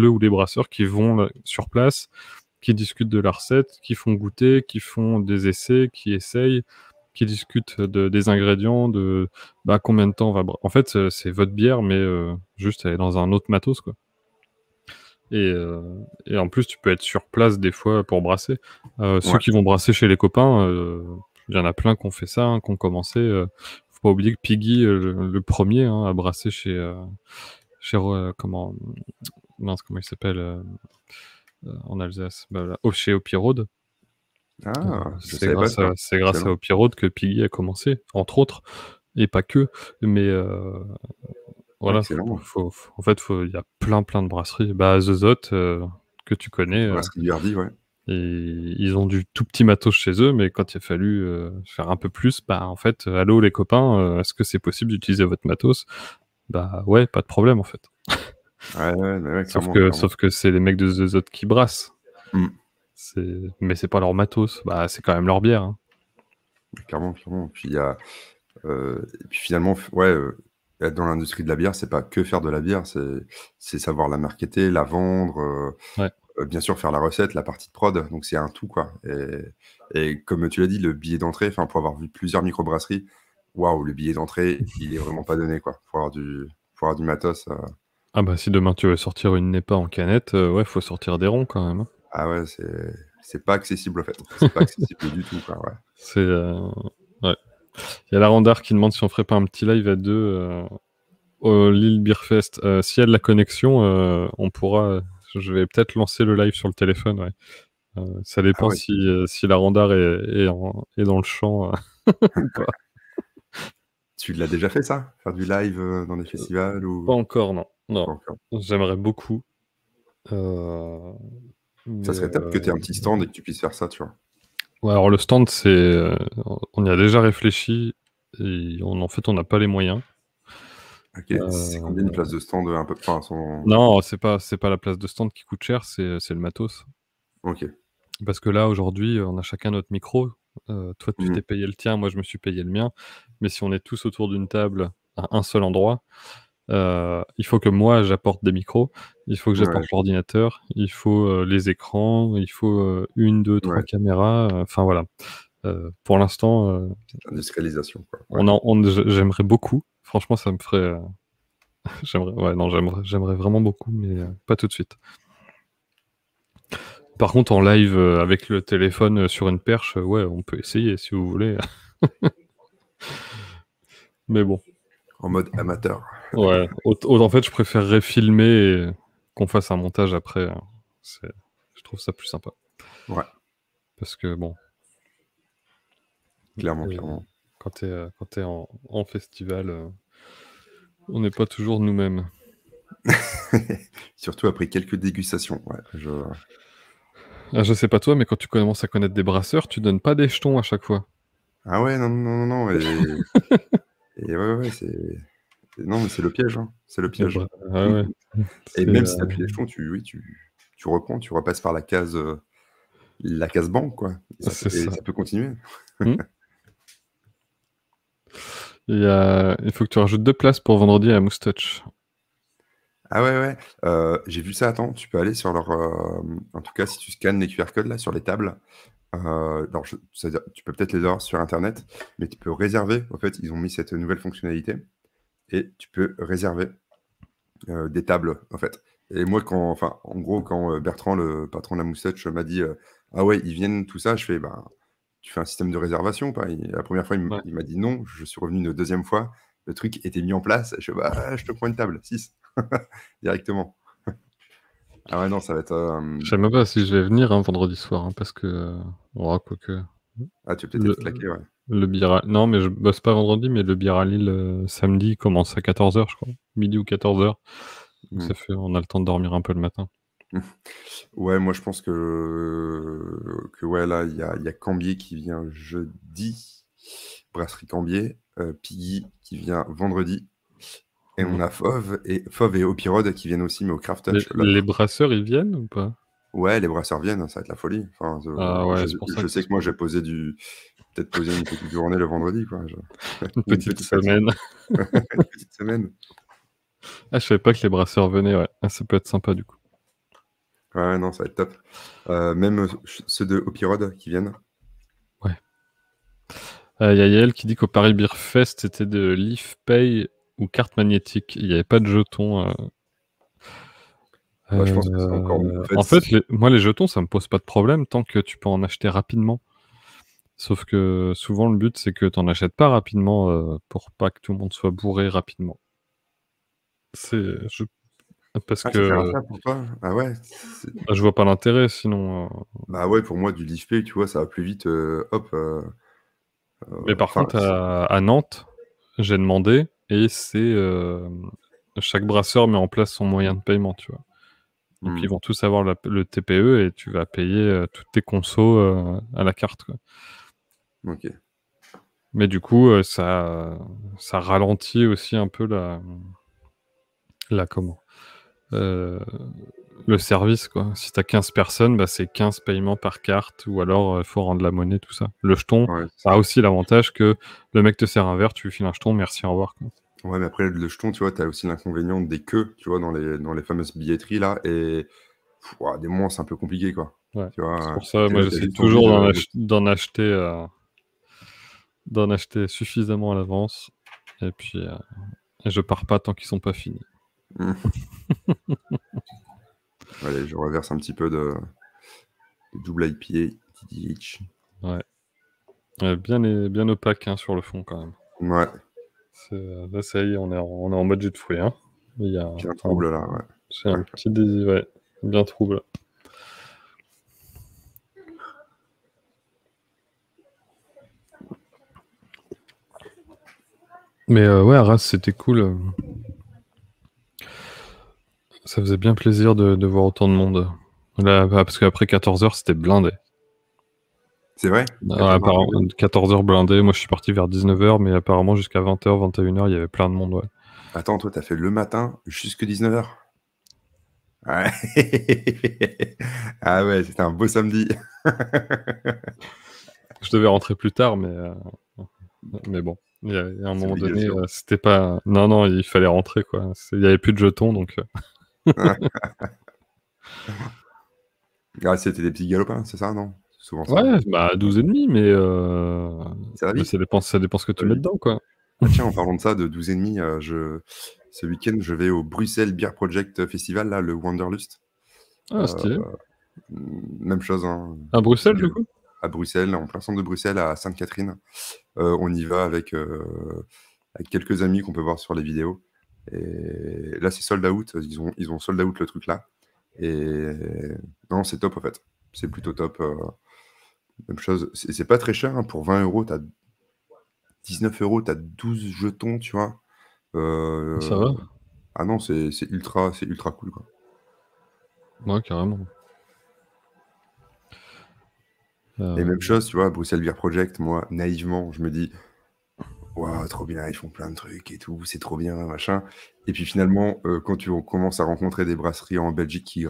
ou les brasseurs qui vont sur place, qui discutent de la recette, qui font goûter, qui font des essais, qui essayent, qui discutent des ingrédients, de combien de temps on va. En fait, c'est votre bière, mais juste elle est dans un autre matos, quoi. Et en plus, tu peux être sur place des fois pour brasser. Ceux qui vont brasser chez les copains, il y en a plein qui ont fait ça, hein, qui ont commencé. Faut pas oublier que Piggy, le premier, hein, a brassé chez comment mince, comment il s'appelle en Alsace, chez Hopi Road. Je savais pas ça. C'est grâce à Hopi Road que Piggy a commencé, entre autres, et pas que. Mais voilà, en fait, il y a plein de brasseries. The Zot, que tu connais. Brasserie du Hardy, ouais. Et ils ont du tout petit matos chez eux, mais quand il a fallu faire un peu plus, en fait, allô les copains, est-ce que c'est possible d'utiliser votre matos? Ouais, pas de problème en fait. Ouais, sauf que c'est les mecs de The Zot qui brassent. Mais c'est pas leur matos, c'est quand même leur bière. Hein. Clairement. Puis il y a, et puis finalement, ouais, être dans l'industrie de la bière, c'est pas que faire de la bière, c'est savoir la marketer, la vendre, bien sûr faire la recette, la partie de prod. Donc c'est un tout, quoi. Et comme tu l'as dit, le billet d'entrée, enfin pour avoir vu plusieurs microbrasseries, waouh, le billet d'entrée, il est vraiment pas donné, quoi. Faut avoir du matos. Si demain tu veux sortir une NEPA en canette, ouais, faut sortir des ronds quand même. Hein. Ah ouais, c'est pas accessible en fait. C'est pas accessible du tout, quoi. Ouais. C'est ouais. Il y a la Randar qui demande si on ferait pas un petit live à deux au Lille Beer Fest. S'il y a de la connexion, on pourra. Je vais peut-être lancer le live sur le téléphone. Ouais. Ça dépend si la Randar est dans le champ ou pas. Tu l'as déjà fait ça? Faire du live dans des festivals ou... Pas encore, non. Pas encore. J'aimerais beaucoup. Ça serait top que tu aies un petit stand et que tu puisses faire ça, tu vois. Ouais, alors le stand, on y a déjà réfléchi et en fait, on n'a pas les moyens. Ok, c'est combien une place de stand un peu... Non, c'est pas la place de stand qui coûte cher, c'est le matos. Ok. Parce que là, aujourd'hui, on a chacun notre micro. Toi, tu t'es payé le tien, moi, je me suis payé le mien. Mais si on est tous autour d'une table à un seul endroit, il faut que moi, j'apporte des micros, il faut que j'apporte l'ordinateur, il faut les écrans, il faut 1, 2, 3 caméras. Enfin, voilà. Pour l'instant... Industrialisation, quoi. J'aimerais beaucoup. Franchement, ça me ferait... j'aimerais vraiment beaucoup, mais pas tout de suite. Par contre, en live avec le téléphone sur une perche, ouais, on peut essayer si vous voulez. Mais bon. En mode amateur. Ouais. En fait, je préférerais filmer et qu'on fasse un montage après. Hein. Je trouve ça plus sympa. Ouais. Parce que bon. Clairement. Quand t'es en festival, on n'est pas toujours nous-mêmes. Surtout après quelques dégustations. Ouais, je sais pas toi, mais quand tu commences à connaître des brasseurs, tu donnes pas des jetons à chaque fois. Ah ouais, non. Et ouais, c'est... Non, mais c'est le piège. Hein. C'est le piège. Ouais. Et même si tu appuies les jetons, tu reprends, tu repasses par la case banque, quoi. Ça peut continuer. Il faut que tu rajoutes 2 places pour vendredi à Moustache. Ah ouais. J'ai vu ça. Attends, tu peux aller sur leur... en tout cas, si tu scannes les QR codes là sur les tables, alors tu peux peut-être les avoir sur Internet, mais tu peux réserver. En fait, ils ont mis cette nouvelle fonctionnalité et tu peux réserver des tables, en fait. Et moi, en gros, quand Bertrand, le patron de la Moustache, m'a dit ah ouais, ils viennent, tout ça, je fais tu fais un système de réservation ou pas? La première fois, Ouais. il m'a dit non. Je suis revenu une deuxième fois. Le truc était mis en place. Je fais, bah, je te prends une table, 6 directement. Ah ouais, non, ça va être. Je sais même pas si je vais venir vendredi soir, hein, parce que quoique. Ah, tu vas peut-être être claqué, ouais. Le bira... Non, mais je bosse pas vendredi, mais le bir à Lille samedi commence à 14h, je crois. Midi ou 14h. Donc ça fait, on a le temps de dormir un peu le matin. Ouais, moi je pense que ouais, là, il y a Cambier qui vient jeudi, Brasserie Cambier, Piggy qui vient vendredi, et on a Fauve et Opirode qui viennent aussi, mais au Craft Touch. Les brasseurs, ils viennent ou pas? Ouais, les brasseurs viennent, ça va être la folie. Enfin, ouais, c'est pour ça je sais que moi j'ai posé peut-être poser une petite journée le vendredi, quoi. Une petite semaine. Une petite semaine. Ah, je savais pas que les brasseurs venaient, ouais. Ah, ça peut être sympa du coup. Ouais, non, ça va être top. Même ceux de Opirode qui viennent. Ouais. Y a Yael qui dit qu'au Paris Beer Fest, c'était de Leaf Pay ou carte magnétique. Il n'y avait pas de jetons. Je pense que c'est encore mieux. En fait, moi, les jetons, ça me pose pas de problème tant que tu peux en acheter rapidement. Sauf que souvent, le but, c'est que tu n'en achètes pas rapidement pour pas que tout le monde soit bourré rapidement. Parce que c'est un ça pour toi? Ah ouais? Bah, je vois pas l'intérêt sinon. Bah ouais, pour moi, du Leaf Pay, tu vois, ça va plus vite. Hop. Mais par contre, à Nantes, j'ai demandé et c'est chaque brasseur met en place son moyen de paiement, tu vois. Donc ils vont tous avoir le TPE et tu vas payer toutes tes consos à la carte, quoi. Ok. Mais du coup, ça ralentit aussi un peu le service, quoi. Si t'as 15 personnes, bah, c'est 15 paiements par carte, ou alors il faut rendre la monnaie, tout ça. Le jeton, ça a aussi l'avantage que le mec te sert un verre, tu lui files un jeton, merci, au revoir, quoi. Ouais, mais après, le jeton, tu vois, t'as aussi l'inconvénient des queues, tu vois, dans les fameuses billetteries, là, et des moments, c'est un peu compliqué, quoi. Ouais. Tu vois, c'est pour ça, moi, là, j'essaie toujours d'en acheter suffisamment à l'avance, et puis je pars pas tant qu'ils sont pas finis. Allez, je reverse un petit peu de double IPA, TDH. Ouais. Bien opaque, hein, sur le fond, quand même. Ouais. Là, ça y est, on est en mode jus de fruits, hein. Il y a un trouble, là, ouais. C'est un petit désir, ouais. Bien trouble. Mais ouais, Arras, c'était cool. Ça faisait bien plaisir de voir autant de monde. Là, parce qu'après 14h, c'était blindé. C'est vrai? 14h blindé. Moi, je suis parti vers 19h, mais apparemment, jusqu'à 20h, 21h, il y avait plein de monde, ouais. Attends, toi, t'as fait le matin jusque 19h? Ouais. Ah ouais, c'était un beau samedi. Je devais rentrer plus tard, mais bon. Il y a un moment donné, c'était pas... Non, il fallait rentrer, quoi. Il n'y avait plus de jetons, donc... C'était des petits galopins, c'est ça, non? Souvent ça. Ouais, 12,5, mais ça va vite. Ça dépend ce que tu mets dedans, quoi. Ah, tiens, en parlant de ça, de 12,5, ce week-end, je vais au Bruxelles Beer Project Festival, là, le Wanderlust. Ah, stylé. Même chose. Hein. À Bruxelles, du coup? À Bruxelles, en plein centre de Bruxelles, à Sainte-Catherine. On y va avec quelques amis qu'on peut voir sur les vidéos. Et là, c'est sold out. Ils ont sold out le truc là. Et non, c'est top en fait. C'est plutôt top. Même chose. C'est pas très cher. Hein. Pour 20 €, t'as 19 €, t'as 12 jetons, tu vois. Ça va? Ah non, c'est ultra cool, quoi. Ouais, carrément. Et même chose, tu vois, Bruxelles Beer Project, moi, naïvement, je me dis, waouh, trop bien, ils font plein de trucs et tout, c'est trop bien, machin. Et puis finalement, quand tu commences à rencontrer des brasseries en Belgique qui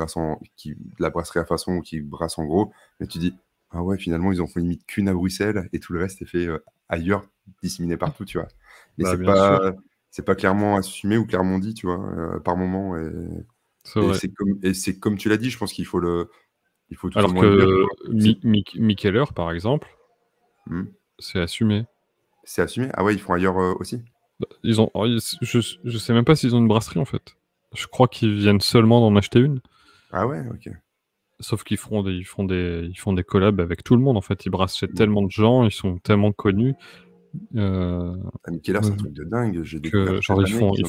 la brasserie à façon ou qui brassent en gros, mais tu dis, ah ouais, finalement, ils en font limite qu'une à Bruxelles et tout le reste est fait ailleurs, disséminé partout, tu vois. Et c'est pas clairement assumé ou clairement dit, tu vois, par moment. Et c'est comme tu l'as dit, je pense qu'il faut tout Alors au moins le dire. Mikkeller, par exemple, c'est assumé. C'est assumé? Ah ouais, ils font ailleurs aussi? Je sais même pas s'ils ont une brasserie, en fait. Je crois qu'ils viennent seulement d'en acheter une. Ah ouais, ok. Sauf qu'ils ils font des collabs avec tout le monde, en fait. Ils brassent chez tellement de gens, ils sont tellement connus. Micheler, c'est un truc de dingue. J'ai découvert Que, cette genre, année qu'ils en ils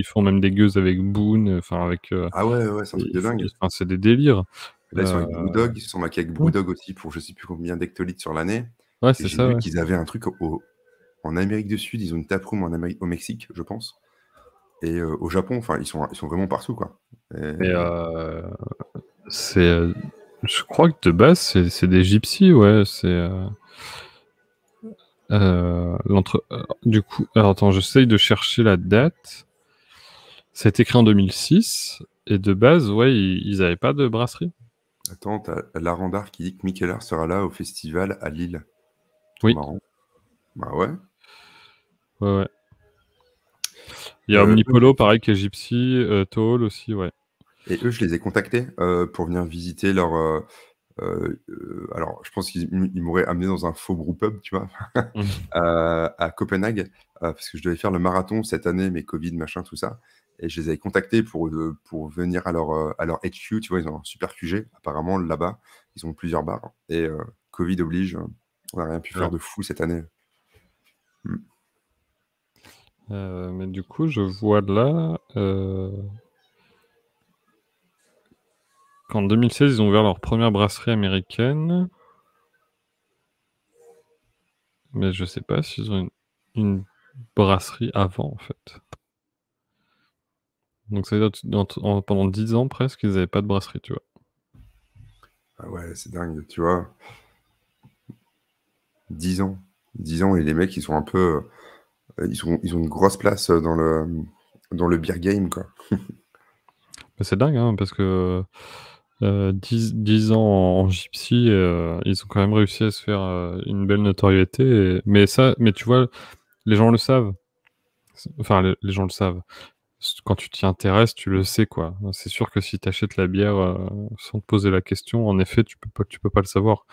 font même des gueuses avec Boone, enfin, avec. Ah ouais, c'est un truc de dingue. Enfin, c'est des délires. Et là, ils sont avec Brewdog, ils se sont maqués avec Brewdog aussi pour je sais plus combien d'hectolitres sur l'année. Ouais, Et c'est j'ai ça, vu ouais. qu'ils avaient un truc en Amérique du Sud, ils ont une taproom au Mexique, je pense. Et au Japon, enfin, ils sont vraiment partout, quoi. Mais je crois que de base, c'est des gypsies, ouais. Du coup, alors attends, j'essaye de chercher la date. Ça a été créé en 2006, et de base, ouais, ils avaient pas de brasserie. Attends, t'as Larandar qui dit que Micheler sera là au festival à Lille. Oui. Marrant. Bah ouais. Ouais. Il y a Omnipolo, pareil, qui est gypsy, Toll aussi, ouais. Et eux, je les ai contactés pour venir visiter leur. Alors, je pense qu'ils m'auraient amené dans un faux brewpub, tu vois, à Copenhague, parce que je devais faire le marathon cette année, mais Covid, machin, tout ça. Et je les avais contactés pour venir à leur HQ, tu vois, ils ont un super QG, apparemment, là-bas. Ils ont plusieurs bars. Et Covid oblige, on n'a rien pu faire de fou cette année. Mais du coup, je vois là qu'en 2016, ils ont ouvert leur première brasserie américaine. Mais je sais pas s'ils ont une brasserie avant, en fait. Donc ça veut dire pendant 10 ans presque, ils n'avaient pas de brasserie, tu vois. Ah ouais, c'est dingue, tu vois. 10 ans. 10 ans, et les mecs, ils sont un peu... ils ont une grosse place dans le beer game, quoi. Mais c'est dingue, hein, parce que 10 ans en gypsy, ils ont quand même réussi à se faire une belle notoriété. Mais tu vois, les gens le savent. Enfin, les gens le savent. Quand tu t'y intéresses, tu le sais, quoi. C'est sûr que si tu achètes la bière sans te poser la question, en effet, tu peux pas le savoir.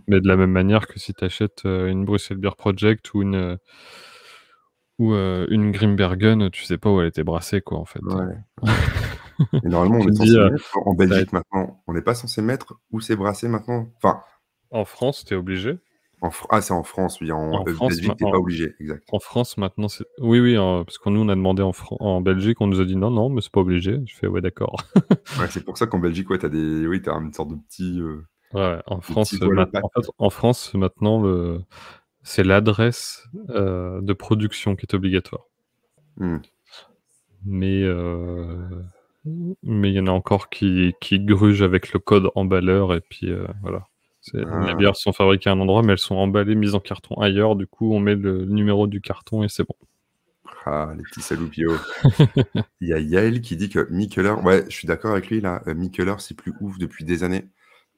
Mais de la même manière que si tu achètes une Bruxelles Beer Project ou une Grimbergen, tu sais pas où elle était brassée, quoi, en fait. Ouais. Et normalement, on est censé mettre en Belgique maintenant. On n'est pas censé mettre où c'est brassé maintenant. Enfin, en France, t'es obligé. C'est en France, oui. En Belgique, t'es pas obligé, exact. En France, maintenant, c'est... Oui, parce que nous, on a demandé en Belgique, on nous a dit non, mais c'est pas obligé. Je fais, ouais, d'accord. Ouais, c'est pour ça qu'en Belgique, ouais, t'as une sorte de petit... Ouais, en France, maintenant, c'est l'adresse de production qui est obligatoire. Mais il y en a encore qui grugent avec le code emballeur, et puis voilà. Les bières sont fabriquées à un endroit, mais elles sont emballées, mises en carton ailleurs. Du coup, on met le numéro du carton et c'est bon. Ah, les petits saloupios. Il y a Yael qui dit que Micheler... Ouais, je suis d'accord avec lui, là. Micheler, c'est plus ouf depuis des années.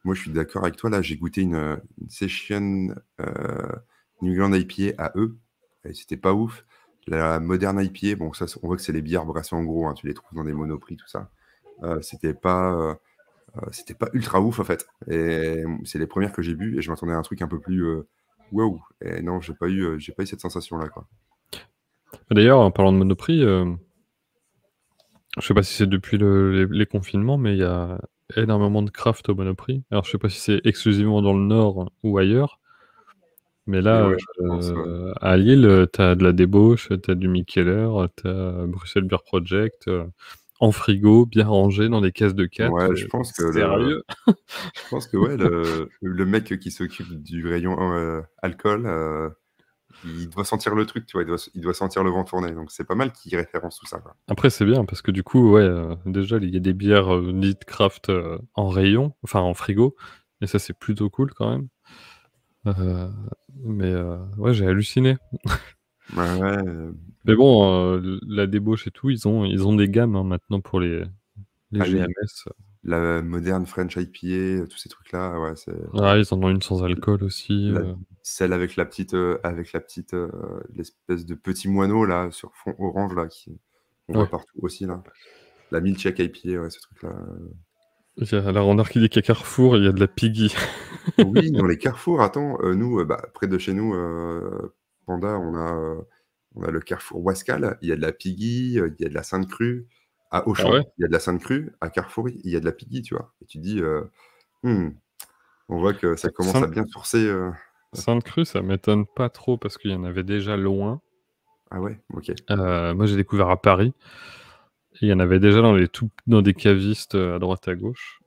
Moi, je suis d'accord avec toi. Là, j'ai goûté une Session New England IPA à eux. Et c'était pas ouf. La Modern IPA, bon, ça, on voit que c'est les bières brassées en gros. Hein, tu les trouves dans des Monoprix, tout ça. C'était pas ultra ouf, en fait. Et c'est les premières que j'ai bu. Et je m'attendais à un truc un peu plus wow. Et non, j'ai pas eu cette sensation-là, quoi. D'ailleurs, en parlant de Monoprix, je sais pas si c'est depuis les confinements, mais il y a énormément de craft au Monoprix. Alors, je sais pas si c'est exclusivement dans le Nord ou ailleurs, mais là, ouais, je pense, ouais. à Lille, t'as de la débauche, t'as du Mikkeller, t'as Bruxelles Beer Project, en frigo, bien rangé dans des caisses de 4. Ouais, je pense que sérieux. Je pense que ouais, le mec qui s'occupe du rayon alcool, il doit sentir le truc, tu vois, il doit sentir le vent tourner. Donc c'est pas mal qu'il référence tout ça, quoi. Après, c'est bien parce que du coup, ouais, déjà, il y a des bières dites craft en rayon, enfin en frigo, et ça, c'est plutôt cool quand même. Mais ouais, j'ai halluciné. Ouais. Mais bon, la débauche et tout, ils ont des gammes hein, maintenant pour les GMS. La moderne French IPA, tous ces trucs-là, ouais, c'est... Ah, ils en ont une sans alcool aussi. Celle avec l'espèce de petit moineau, là, sur fond orange, là, qu'on voit partout aussi, là. La Milkshake IPA, ouais, ce truc-là. Il y a la Renard qui dit qu'à Carrefour, il y a de la Piggy. Oui, dans les carrefours, attends, nous, près de chez nous, Panda, on a le carrefour Wascal, il y a de la Piggy, il y a de la Sainte-Crue, À Ah Auchan, ouais? il y a de la Sainte Crue. À Carrefour, il y a de la Piggy, tu vois. Et tu te dis, hmm, on voit que ça commence à Sainte bien sourcer. Sainte-Crue, ça m'étonne pas trop parce qu'il y en avait déjà loin. Ah ouais, ok. Moi, j'ai découvert à Paris. Et il y en avait déjà dans des cavistes à droite à gauche.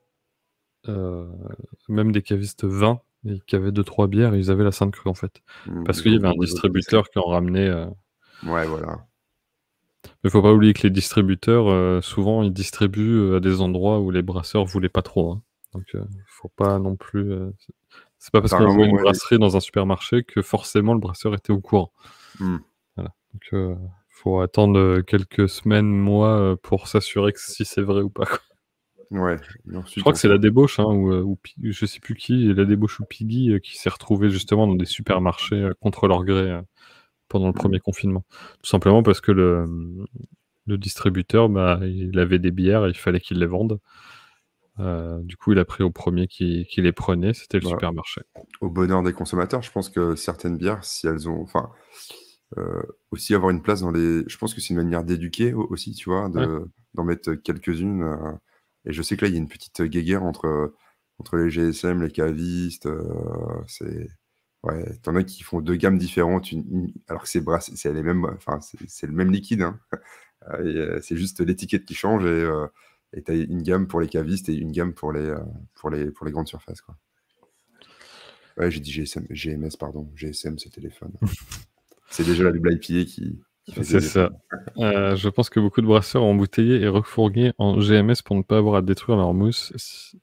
Même des cavistes vins et qui avaient 2-3 bières, ils avaient la Sainte-Crue en fait. Parce qu'il y avait un Je vois ce que c'est. distributeur qui en ramenait. Ouais, voilà. Mais faut pas oublier que les distributeurs, souvent, ils distribuent à des endroits où les brasseurs voulaient pas trop. Hein. Donc, faut pas non plus. C'est pas parce qu'on voit Apparemment, une ouais. brasserie dans un supermarché que forcément le brasseur était au courant. Hmm. Voilà. Donc, faut attendre quelques semaines, mois, pour s'assurer que si c'est vrai ou pas. Quoi. Ouais. Et Je ensuite, crois on que c'est sort. la débauche, hein, je sais plus qui, la débauche ou Piggy, qui s'est retrouvé justement dans des supermarchés contre leur gré pendant le premier confinement. Tout simplement parce que le distributeur, bah, il avait des bières et il fallait qu'il les vende. Du coup, il a pris au premier qui les prenait, c'était le Bah, supermarché. au bonheur des consommateurs, je pense que certaines bières, si elles ont. Enfin, aussi avoir une place dans les. Je pense que c'est une manière d'éduquer aussi, tu vois, Ouais. d'en mettre quelques-unes. Et je sais que là, il y a une petite guéguerre entre les GSM, les cavistes. C'est. Ouais, t'en as qui font deux gammes différentes, alors que c'est les mêmes, enfin, c'est le même liquide, hein. C'est juste l'étiquette qui change et t'as une gamme pour les cavistes et une gamme pour les grandes surfaces, quoi. Ouais, j'ai dit GSM, GMS, pardon. GSM, c'est téléphone. C'est déjà la double IPA qui fait C'est des ça. efforts. Je pense que beaucoup de brasseurs ont embouteillé et refourgué en GMS pour ne pas avoir à détruire leur mousse. Si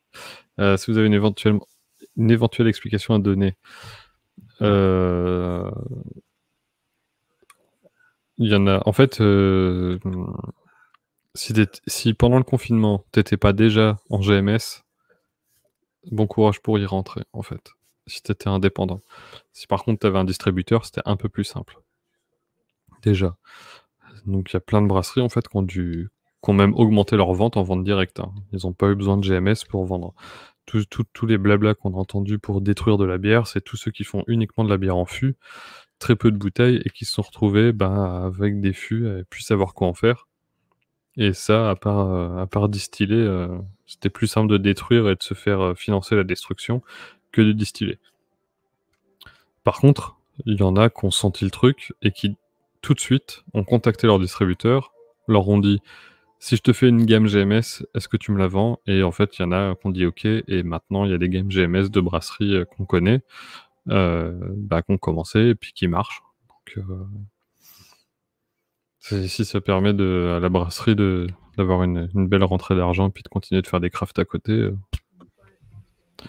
vous avez une éventuelle explication à donner, il y en a. En fait, si pendant le confinement, t'étais pas déjà en GMS, bon courage pour y rentrer, en fait. Si t'étais indépendant. Si par contre t'avais un distributeur, c'était un peu plus simple. Déjà. Donc il y a plein de brasseries en fait qui ont même augmenté leur vente en vente directe. Hein. Ils n'ont pas eu besoin de GMS pour vendre. Tous les blabla qu'on a entendus pour détruire de la bière, c'est tous ceux qui font uniquement de la bière en fût, très peu de bouteilles et qui se sont retrouvés avec des fûts et plus savoir quoi en faire. Et ça, à part distiller, c'était plus simple de détruire et de se faire financer la destruction que de distiller. Par contre, il y en a qui ont senti le truc et qui, tout de suite, ont contacté leur distributeur, leur ont dit si je te fais une gamme GMS, est-ce que tu me la vends? Et en fait, il y en a qui ont dit OK, et maintenant, il y a des gammes GMS de brasseries qu'on connaît, qui ont commencé et puis qui marchent. Donc, si ça permet à la brasserie d'avoir une belle rentrée d'argent et puis de continuer de faire des crafts à côté,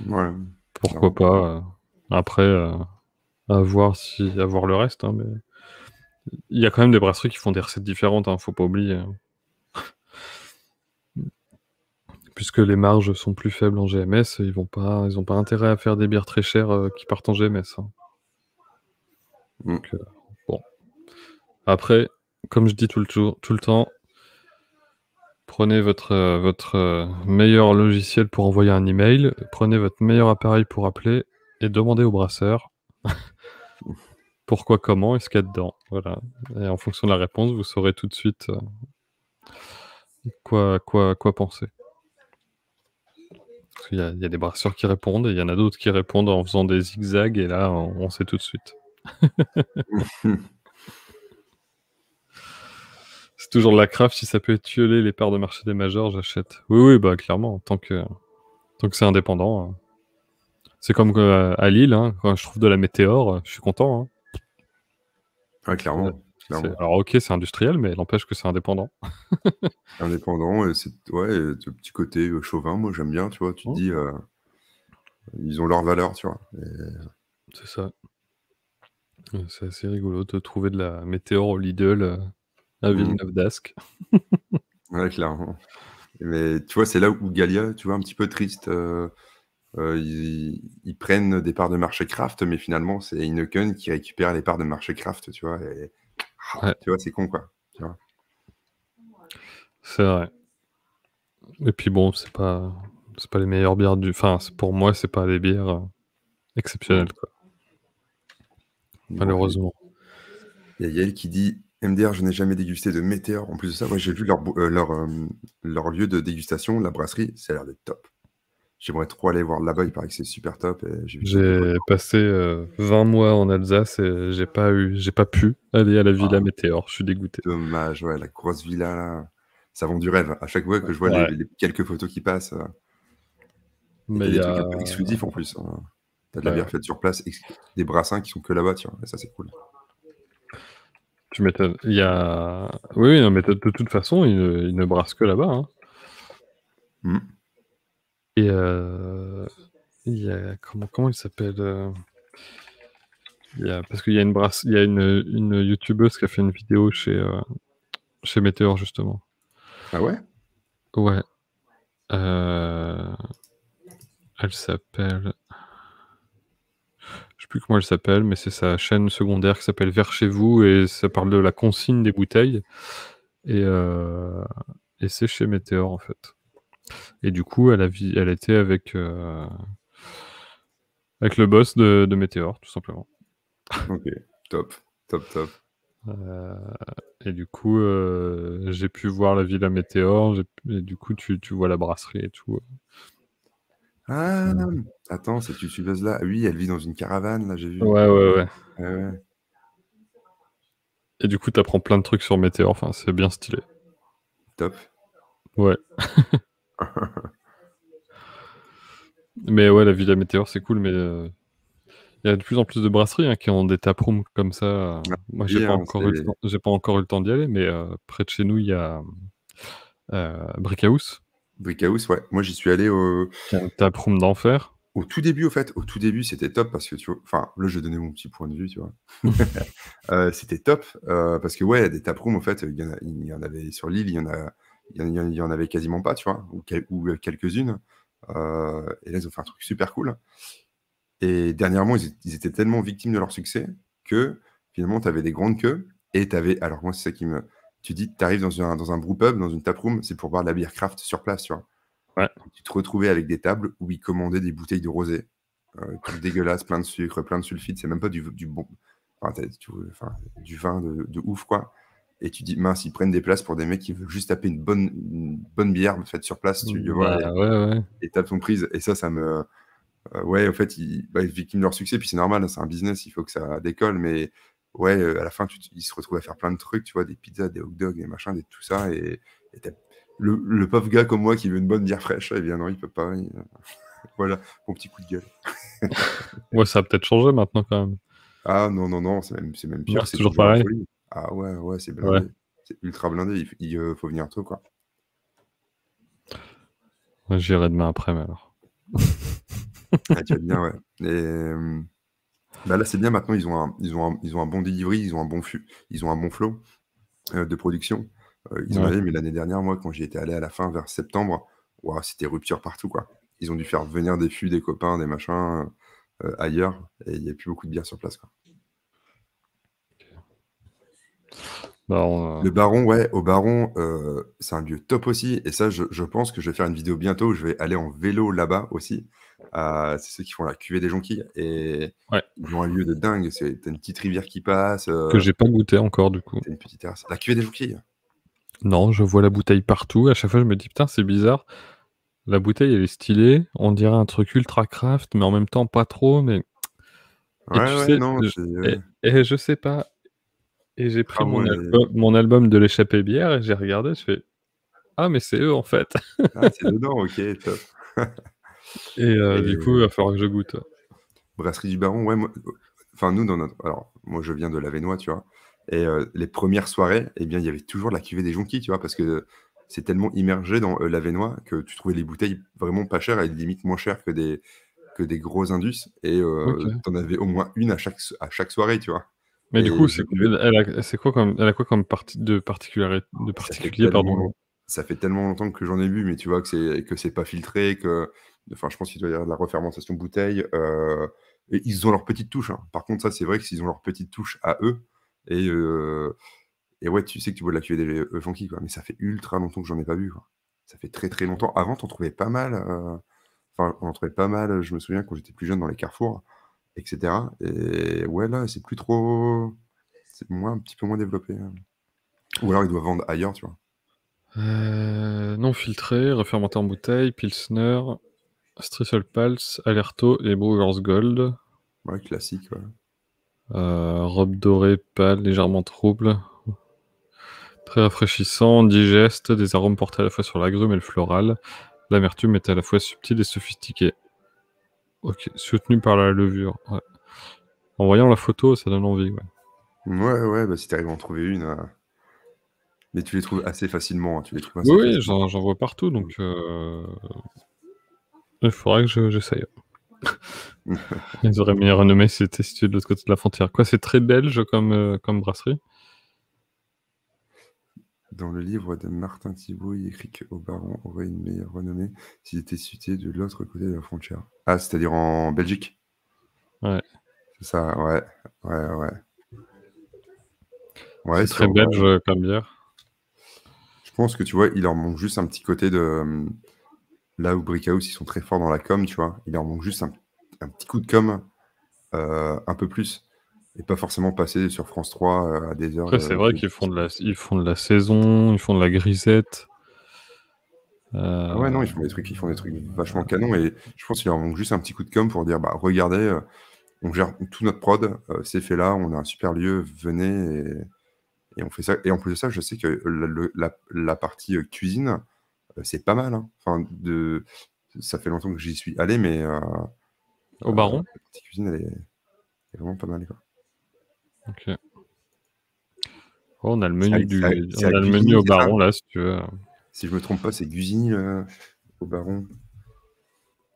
Ouais. pourquoi pas. Après, à voir le reste. Hein, mais il y a quand même des brasseries qui font des recettes différentes, hein, faut pas oublier. Hein. Puisque les marges sont plus faibles en GMS, ils ont pas intérêt à faire des bières très chères qui partent en GMS. Hein. Donc, bon. Après, comme je dis tout le temps, prenez votre meilleur logiciel pour envoyer un email, prenez votre meilleur appareil pour appeler et demandez au brasseur pourquoi, comment et ce qu'il y a dedans. Voilà. Et en fonction de la réponse, vous saurez tout de suite quoi penser. Parce qu'il y a des brasseurs qui répondent et il y en a d'autres qui répondent en faisant des zigzags et là, on sait tout de suite. C'est toujours de la craft, si ça peut étioler les parts de marché des majors, j'achète. Oui, bah clairement, tant que c'est indépendant. C'est comme à Lille, hein, quand je trouve de la météore, je suis content. Hein. Ouais, clairement. Alors ok, c'est industriel, mais n'empêche que c'est indépendant. Indépendant, et c'est ouais, ce petit côté chauvin, moi j'aime bien, tu vois. Tu te dis, ils ont leur valeur, tu vois. C'est ça. C'est assez rigolo de trouver de la météore au Lidl à Villeneuve d'Ascq. Ouais, clairement. Mais tu vois, c'est là où Gallia, tu vois, un petit peu triste. Ils prennent des parts de marché craft, mais finalement, c'est Heineken qui récupère les parts de marché craft, tu vois. Et, Ouais. tu vois, c'est con, quoi. Tu vois. C'est vrai. Et puis bon, c'est pas les meilleures bières Enfin, pour moi, c'est pas des bières exceptionnelles, quoi. Bon, Malheureusement. il y a Yael qui dit MDR, je n'ai jamais dégusté de Météor. En plus de ça, ouais, j'ai vu leur lieu de dégustation, la brasserie, ça a l'air d'être top. J'aimerais trop aller voir là-bas, il paraît que c'est super top. Et j'ai vu quelques J'ai photos. passé 20 mois en Alsace et j'ai pas pu aller à la Ah, Villa Météor. Je suis dégoûté. dommage, ouais, la grosse villa là, ça vend du rêve. À chaque fois que je vois Ouais. les quelques photos qui passent, et Mais t'as il y des trucs un a... peu exclusifs en plus, hein. T'as de la ouais, bière faite sur place, des brassins qui sont que là-bas, tu vois. Et ça, c'est cool. tu m'étonnes. Il y a... Oui, non, mais de toute façon, ils ne brassent que là-bas. Hein. Mm. Et il y a... Comment il s'appelle Parce qu'il y a il y a une youtubeuse qui a fait une vidéo chez Météor, justement. Ah ouais? Ouais. Elle s'appelle... Je sais plus comment elle s'appelle, mais c'est sa chaîne secondaire qui s'appelle Vers chez vous et ça parle de la consigne des bouteilles. Et, euh, et c'est chez Météor, en fait. Et du coup, elle était avec le boss de Météor, tout simplement. Ok, top, top, top. Euh, et du coup, j'ai pu voir la Villa Météor, et du coup, tu vois la brasserie et tout. Ah, attends, cette youtubeuse-là, oui, elle vit dans une caravane, là, j'ai vu. Ouais, ouais, ouais. Ouais, ouais, Et du coup, t'apprends plein de trucs sur Météor, enfin, c'est bien stylé. top. Ouais. Mais ouais, la Villa Météor, c'est cool, mais il y a de plus en plus de brasseries hein, qui ont des taprooms comme ça. Ah, Moi, oui, hein, j'ai pas encore eu le temps d'y aller, mais près de chez nous, il y a Brickhouse, Brickhouse, ouais. Moi, j'y suis allé qui a un taproom d'enfer. au tout début, au fait. Au tout début, c'était top parce que, tu vois, enfin, là, je vais donner mon petit point de vue, tu vois. C'était top parce que, ouais, des taprooms, au fait, il y en avait sur l'île, il y en avait quasiment pas, tu vois, ou quelques-unes. Et là, ils ont fait un truc super cool. Et dernièrement, ils étaient tellement victimes de leur succès que finalement, tu avais des grandes queues et tu avais. Alors, moi, c'est ça qui me. Tu dis, tu arrives dans un brewpub, dans une taproom, c'est pour boire de la bière craft sur place, tu vois. Ouais. Et tu te retrouvais avec des tables où ils commandaient des bouteilles de rosé, trucs dégueulasses, plein de sucre, plein de sulfite, c'est même pas du bon. Enfin, enfin, du vin de ouf, quoi. Et tu dis, mince, ils prennent des places pour des mecs qui veulent juste taper une bonne bière faite sur place, tu le vois, Bah ouais, ouais. et tapent ton prise. Et ça me. Ouais, en fait, ils victimes de leur succès, puis c'est normal, hein, c'est un business, il faut que ça décolle, mais ouais, à la fin, ils se retrouvent à faire plein de trucs, tu vois, des pizzas, des hot dogs, des machins, tout ça, et le pauvre gars comme moi qui veut une bonne bière fraîche, eh bien non, il peut pas. Voilà, mon petit coup de gueule. Ouais, ça a peut-être changé maintenant quand même. Ah non, non, non, c'est même Non, pire, c'est c'est toujours toujours la pareil. folie. Ah ouais, ouais, c'est Ouais. blindé. C'est ultra blindé, il faut venir tôt, quoi. Ouais, j'irai demain après, mais alors. Ah, tu vas bien, ouais. Et bah là, c'est bien, maintenant, ils ont un bon delivery, ils ont un bon flow de production. Ils en Ouais. avaient, mais l'année dernière, moi, quand j'y étais allé à la fin, vers septembre, ouah, c'était rupture partout, quoi. Ils ont dû faire venir des fûts, des copains, des machins ailleurs, et il n'y a plus beaucoup de bière sur place, quoi. Bah, Le Baron, ouais, au Baron, c'est un lieu top aussi, et ça, je pense que je vais faire une vidéo bientôt où je vais aller en vélo là-bas aussi. C'est ceux qui font la cuvée des jonquilles, et ouais. ils ont un lieu de dingue. T'as une petite rivière qui passe, Que j'ai pas goûté encore, du coup. t'as une petite terrasse. La cuvée des jonquilles. Non, je vois la bouteille partout. À chaque fois, je me dis, putain, c'est bizarre. La bouteille, elle est stylée. On dirait un truc ultra craft, mais en même temps, pas trop. Mais... Et Ouais, tu ouais, sais, non, c'est ouais. et je sais pas. Et j'ai pris Ah ouais, mon album de l'échappée bière et j'ai regardé. Je fais, ah, mais c'est eux, en fait. ah, c'est dedans, OK, top. Et du coup, il Et va falloir que je goûte. Brasserie du Baron, ouais, moi, enfin, nous, alors, moi, je viens de l'Avesnois, tu vois? Et les premières soirées, eh bien, il y avait toujours la cuvée des jonquilles, tu vois? Parce que c'est tellement immergé dans l'Avesnois que tu trouvais les bouteilles vraiment pas chères et limite moins chères que des gros indus, et Ok. tu avais au moins une à chaque soirée, tu vois? Mais du Et coup, je elle a quoi comme de ça fait particulier, tellement pardon? long ça fait tellement longtemps que j'en ai bu, mais tu vois que c'est pas filtré, enfin, je pense qu'il doit y avoir de la refermentation bouteille, et ils ont leur petite touche, hein. Par contre, ça, c'est vrai que s'ils ont leur petite touche à eux, et ouais, tu sais que tu bois de la cuvée des funky, quoi, mais ça fait ultra longtemps que j'en ai pas bu, quoi. Ça fait très, très longtemps. Avant, tu en trouvais pas mal, enfin, on en trouvait pas mal, je me souviens quand j'étais plus jeune dans les carrefours, et cetera, et ouais, là, c'est plus trop, c'est un petit peu moins développé, hein. Ou alors ils doivent vendre ailleurs, tu vois. Non filtré, refermenté en bouteille, Pilsner, Strissel Pals, Alerto et Brewers Gold. Ouais, classique, ouais. Robe dorée pâle, légèrement trouble. Très rafraîchissant, digeste, des arômes portés à la fois sur l'agrume et le floral. L'amertume est à la fois subtile et sophistiquée. Ok, soutenu par la levure. Ouais. En voyant la photo, ça donne envie. Ouais. Ouais, bah si t'arrives à en trouver une. Mais tu les trouves assez facilement. Hein, tu les trouves assez Oui, facilement. j'en vois partout, donc il faudrait que j'essaye. Ils auraient mis renommé si c'était situé de l'autre côté de la frontière. Quoi, c'est très belge comme brasserie. Dans le livre de Martin Thibault, il écrit que Haut-Baron aurait une meilleure renommée s'il était situé de l'autre côté de la frontière. Ah, c'est-à-dire en Belgique? Ouais. C'est ça, ouais. Ouais, C'est très belge comme bière. Je pense que tu vois, il leur manque juste un petit côté de. Là où Brickhouse, ils sont très forts dans la com, tu vois. Il leur manque juste un petit coup de com, un peu plus. Et pas forcément passer sur France 3 à des heures. Après, c'est vrai qu'ils font de la saison, ils font de la grisette. Ah ouais, non, ils font des trucs vachement canons. Et je pense qu'il leur manque juste un petit coup de com pour dire, bah regardez, on gère tout notre prod, c'est fait là, on a un super lieu, venez et on fait ça. Et en plus de ça, je sais que la partie cuisine, c'est pas mal. Hein. Enfin, ça fait longtemps que j'y suis allé, mais Au Baron. la partie cuisine, elle est vraiment pas mal. Quoi. Ok. Oh, on a le C'est menu à Gusigny, au c'est ça? Baron là, si tu veux. Si je me trompe pas, c'est Gusigny au Baron.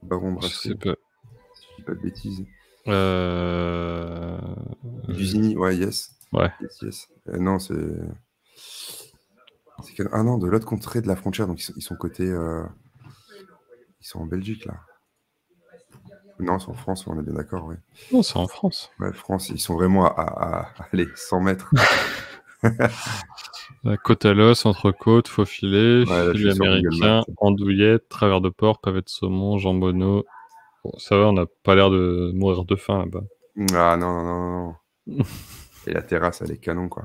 Baron Je sais Brasserie. pas. Si je dis pas de bêtises. Euh... Gusigny, ouais, yes. Ouais. Yes. Non, c'est. Ah non, de l'autre côté de la frontière, donc ils sont côté. Ils sont en Belgique, là. Non, ils sont en France, on est bien d'accord, oui. Non, c'est en France. Ouais, France, ils sont vraiment allez, 100 mètres. Côte à l'os, entrecôte, faux filet, Ouais, là, je filet suis sur Google Maps. américain, andouillette, travers de porc, pavé de saumon, jambonneau. Bon, ça va, on n'a pas l'air de mourir de faim là-bas. Ah non. Et la terrasse, elle est canon, quoi.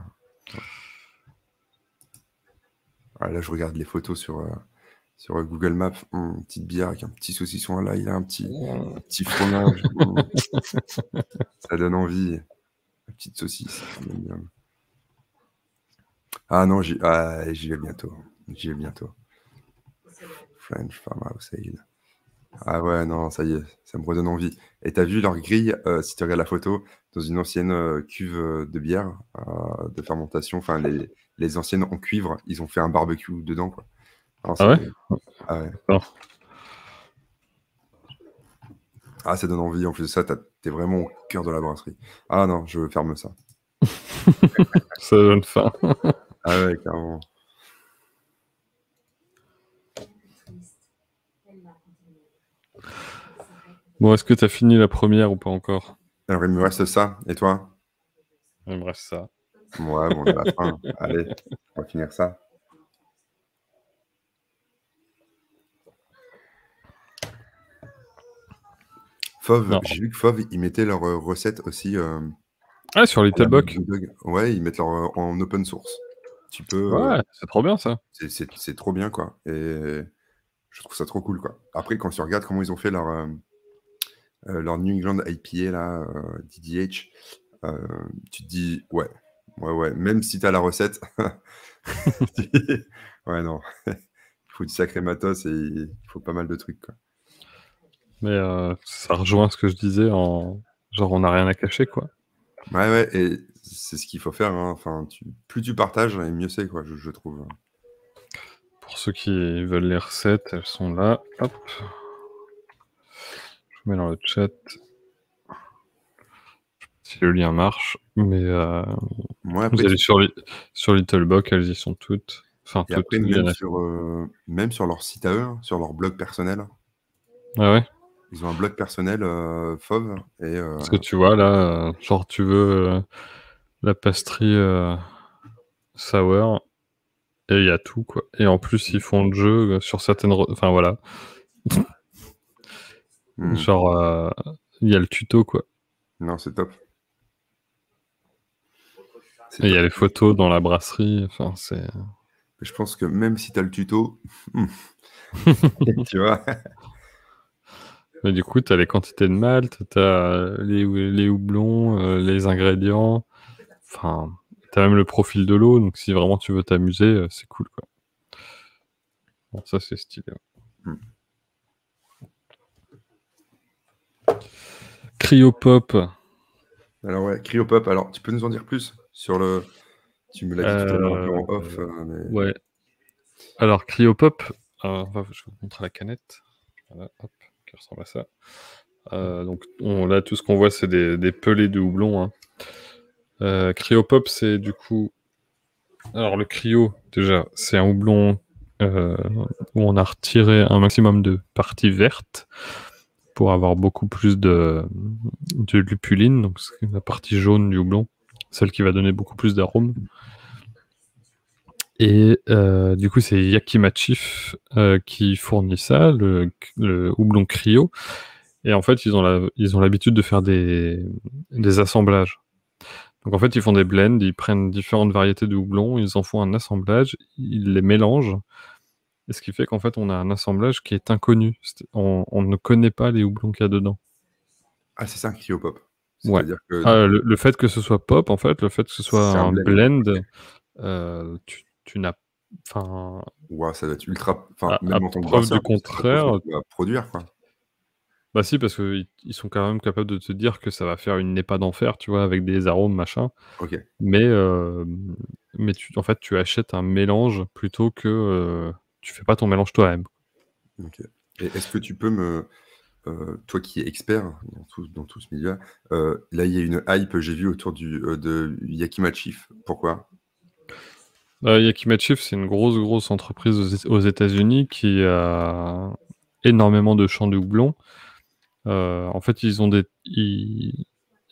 Ah, là, je regarde les photos sur Google Maps. Une petite bière avec un petit saucisson là, il a un petit fromage. Ça donne envie. Une petite saucisse. Ah non, j'y vais bientôt. J'y vais bientôt. French Farmhouse Ale. Ah ouais, non, ça y est, ça me redonne envie. Et t'as vu leur grille, si tu regardes la photo, dans une ancienne cuve de bière, de fermentation, enfin les anciennes en cuivre, ils ont fait un barbecue dedans, quoi. Alors, Ah ouais? Ah ouais. Non. Ah, ça donne envie. En plus de ça, t'es vraiment au cœur de la brasserie. Ah non, je ferme ça. Ça donne faim. Ah ouais, carrément. Bon, est-ce que t'as fini la première ou pas encore? Alors, il me reste ça. Et toi? Il me reste ça. Ouais, bon, on est à la fin. Allez, on va finir ça. Fauve, Non. j'ai vu que Fauve, ils mettaient leurs recettes aussi. Ah, sur À la mode Littlebox. Bulldog. Ouais, ils mettent en open source. Tu peux. Ouais, c'est trop bien ça. C'est trop bien, quoi. Et je trouve ça trop cool, quoi. Après, quand tu regardes comment ils ont fait leur New England IPA, là, DDH, tu te dis, ouais, même si tu as la recette, ouais, non, il faut du sacré matos et il faut pas mal de trucs, quoi. Mais ça rejoint ce que je disais genre on n'a rien à cacher quoi. Ouais, et c'est ce qu'il faut faire, hein. Enfin, plus tu partages, et mieux c'est, quoi, je trouve. Pour ceux qui veulent les recettes, elles sont là. Hop. Je mets dans le chat. Si le lien marche. Mais Moi, vous après, allez sur Littlebox, elles y sont toutes. Enfin, et toutes. après, Il y en a. même sur leur site à eux, hein, sur leur blog personnel, Ah ouais. ils ont un blog personnel Fauve. Et, Parce que tu vois là, genre tu veux la pastry sour et il y a tout quoi. Et en plus ils font le jeu sur certaines. Enfin voilà. Genre il y a le tuto quoi. Non, c'est top. C'est Et il y a top. les photos dans la brasserie. Enfin, c'est. Je pense que même si tu as le tuto, tu vois. Mais du coup, tu as les quantités de malt, tu as les houblons, les ingrédients. Enfin, tu as même le profil de l'eau. Donc, si vraiment tu veux t'amuser, c'est cool, quoi. Bon, ça, c'est stylé. Ouais. Hmm. Cryopop. Alors ouais, Cryopop, alors tu peux nous en dire plus sur le... Tu me l'as dit tout à l'heure un peu en off, mais... Ouais. Alors, Cryopop, je vais vous montrer la canette. Voilà, hop, qui ressemble à ça. Donc, là, tout ce qu'on voit, c'est des pelés de houblon. Hein. Cryopop, c'est du coup... Alors, le cryo, déjà, c'est un houblon où on a retiré un maximum de parties vertes pour avoir beaucoup plus de lupuline, donc c'est la partie jaune du houblon, celle qui va donner beaucoup plus d'arôme. Et du coup, c'est Yakima Chief qui fournit ça, le houblon cryo. Et en fait, ils ont l'habitude de faire des assemblages. Donc en fait, ils font des blends, ils prennent différentes variétés de houblon, ils en font un assemblage, ils les mélangent. Et ce qui fait qu'en fait, on a un assemblage qui est inconnu. On ne connaît pas les houblons qu'il y a dedans. Ah, c'est ça, un Cryopop. Ouais. C'est-à-dire que Le fait que ce soit pop, en fait, le fait que ce soit c'est un un blend. blend, tu n'as... Enfin, Ouah, ça doit être ultra... Enfin, à même en tant que preuve du brasseur, tu sais pas trop ce contraire, que tu vas produire, quoi. bah si, parce qu'ils sont quand même capables de te dire que ça va faire une NEPA d'enfer, tu vois, avec des arômes, machin. Ok. Mais en fait, tu achètes un mélange plutôt que tu fais pas ton mélange toi-même. Ok. Et est-ce que tu peux me... toi qui es expert dans tout ce milieu, là, il y a une hype, j'ai vu, autour de Yakima Chief. Pourquoi? Yakima Chief, c'est une grosse entreprise aux États-Unis qui a énormément de champs de houblon. En fait, ils ont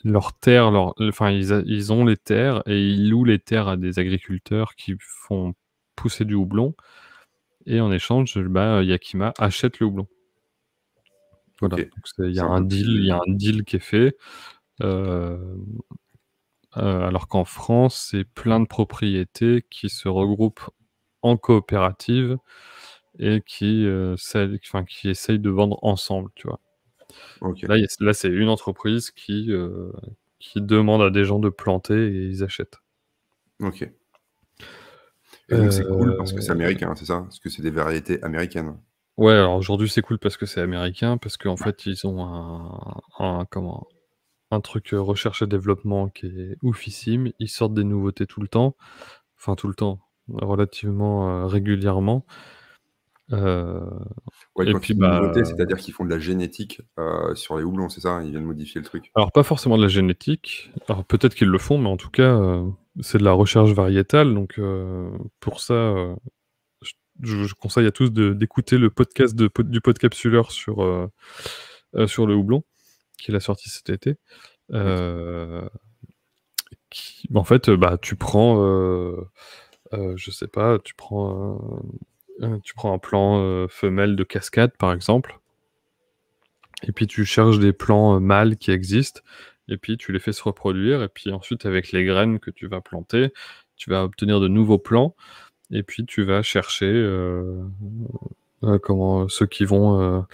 leurs terres, enfin, ils ont les terres et ils louent les terres à des agriculteurs qui font pousser du houblon. Et en échange, Yakima achète le houblon. Voilà. Ok. Donc il y C'est a un un peu deal, plus... il y a un deal qui est fait. Alors qu'en France, c'est plein de propriétés qui se regroupent en coopérative et qui essayent de vendre ensemble, tu vois. Ok. Là, c'est une entreprise qui demande à des gens de planter et ils achètent. Ok. Et donc c'est cool parce que c'est américain, c'est ça? Parce que c'est des variétés américaines. Ouais, alors aujourd'hui, c'est cool parce que c'est américain, parce qu'en fait, ils ont un truc recherche et développement qui est oufissime. Ils sortent des nouveautés tout le temps. Enfin, tout le temps, relativement régulièrement. Ouais, Et quand tu puis, dis nouveauté, c'est-à-dire qu'ils font de la génétique sur les houblons, c'est ça? Ils viennent modifier le truc. alors pas forcément de la génétique. Alors peut-être qu'ils le font, mais en tout cas, c'est de la recherche variétale. Donc pour ça, je conseille à tous d'écouter le podcast du Podcapsuleur sur le houblon, qu'il a sorti cet été. En fait, tu prends, je sais pas, tu prends un plant femelle de cascade, par exemple, et puis tu cherches des plants mâles qui existent, et puis tu les fais se reproduire, et puis ensuite, avec les graines que tu vas planter, tu vas obtenir de nouveaux plants, et puis tu vas chercher ceux qui vont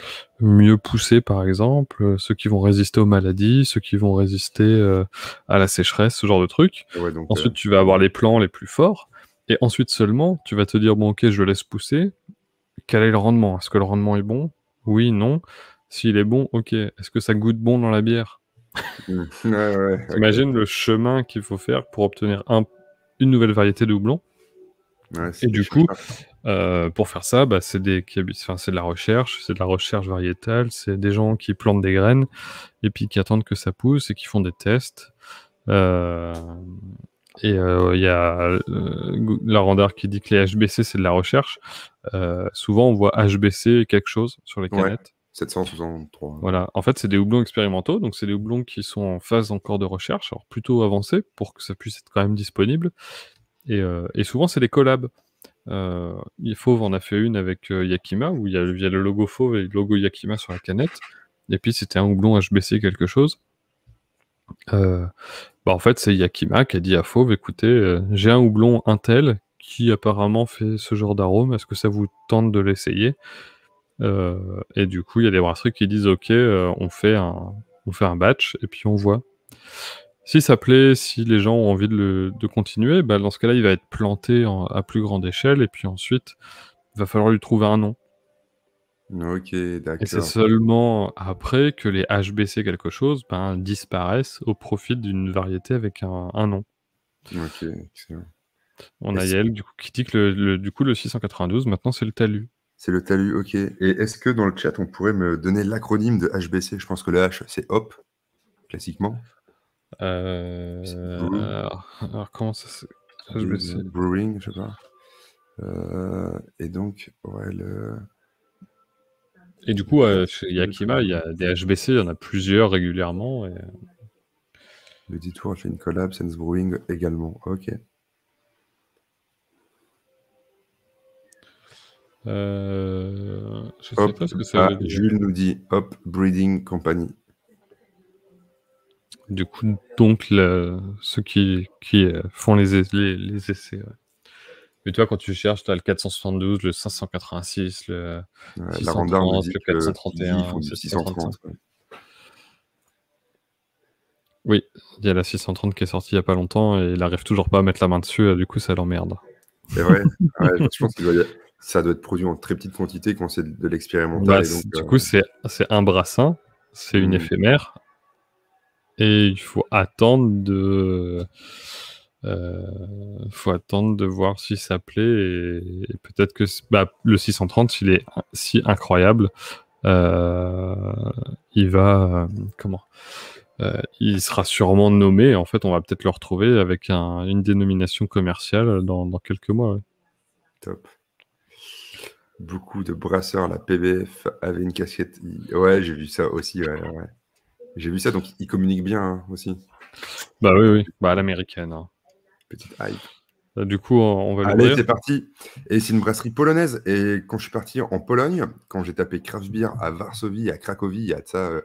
mieux pousser, par exemple, ceux qui vont résister aux maladies, ceux qui vont résister à la sécheresse, ce genre de trucs. Ouais, donc, Ensuite, tu vas avoir les plants les plus forts, et ensuite seulement, tu vas te dire, bon, ok, je laisse pousser. Quel est le rendement? Est-ce que le rendement est bon? Oui, non. S'il est bon, ok. Est-ce que ça goûte bon dans la bière? ouais, ok. T'imagines le chemin qu'il faut faire pour obtenir une nouvelle variété de houblon? Ouais, Et c'est du coup, pour faire ça, c'est de la recherche variétale, c'est des gens qui plantent des graines et puis qui attendent que ça pousse et qui font des tests. Et il y a Larandard qui dit que les HBC c'est de la recherche. Souvent on voit HBC quelque chose sur les Ouais, canettes. 763. Voilà, en fait c'est des houblons expérimentaux, donc c'est des houblons qui sont en phase encore de recherche, alors plutôt avancée pour que ça puisse être quand même disponible. Et souvent c'est des collabs. Fauve en a fait une avec Yakima, où il y a le logo Fauve et le logo Yakima sur la canette. Et puis c'était un houblon HBC quelque chose. Bah, en fait, c'est Yakima qui a dit à Fauve, écoutez, j'ai un houblon Intel qui apparemment fait ce genre d'arôme, est-ce que ça vous tente de l'essayer? Et du coup, il y a des brasseries qui disent OK, on fait un batch et puis on voit. Si ça plaît, si les gens ont envie de continuer, bah, dans ce cas-là, il va être planté à plus grande échelle et puis ensuite, il va falloir lui trouver un nom. OK, Et c'est d'accord. seulement après que les HBC quelque chose, ben, disparaissent au profit d'une variété avec un nom. OK, excellent. On a Est-ce Yael, du coup, qui dit que le 692, maintenant, c'est le talus. c'est le talus, OK. Et est-ce que dans le chat, on pourrait me donner l'acronyme de HBC? Je pense que le H, c'est hop, classiquement. Puis c'est brew, Alors comment ça se HBC? brewing, je sais pas. Et donc, ouais, Et du coup, chez Yakima, il y a des HBC, il y en a plusieurs régulièrement et le détour a fait une collab, Sense Brewing également. OK. je sais Hop, pas ce que ça veut dire. Jules nous dit Hop Breeding Company. Du coup, donc ceux qui font les essais, ouais. Mais toi, quand tu cherches, tu as le 472, le 586, le La Randar nous 630, dit le que Kiwi, ils 431, font le du 635. 630. Ouais. Oui, il y a la 630 qui est sortie il y a pas longtemps et il arrive toujours pas à mettre la main dessus, du coup ça l'emmerde. C'est vrai. Ouais, je pense que ça doit être produit en très petite quantité quand c'est de l'expérimental. Bah, Et donc, du coup, c'est un brassin, c'est une éphémère, et il faut attendre de voir si ça plaît, et peut-être que le 630, s'il est si incroyable, il va il sera sûrement nommé. En fait, on va peut-être le retrouver avec une dénomination commerciale dans quelques mois. Ouais. Top. Beaucoup de brasseurs, la PBF avait une casquette. Ouais, j'ai vu ça aussi. Ouais. J'ai vu ça, donc ils communiquent bien hein, aussi. Bah oui, bah à l'américaine. Hein. Petite hype. Du coup, on va Allez, l'ouvrir. c'est parti. Et c'est une brasserie polonaise. Et quand je suis parti en Pologne, quand j'ai tapé craft beer à Varsovie, à Cracovie, il y a de ça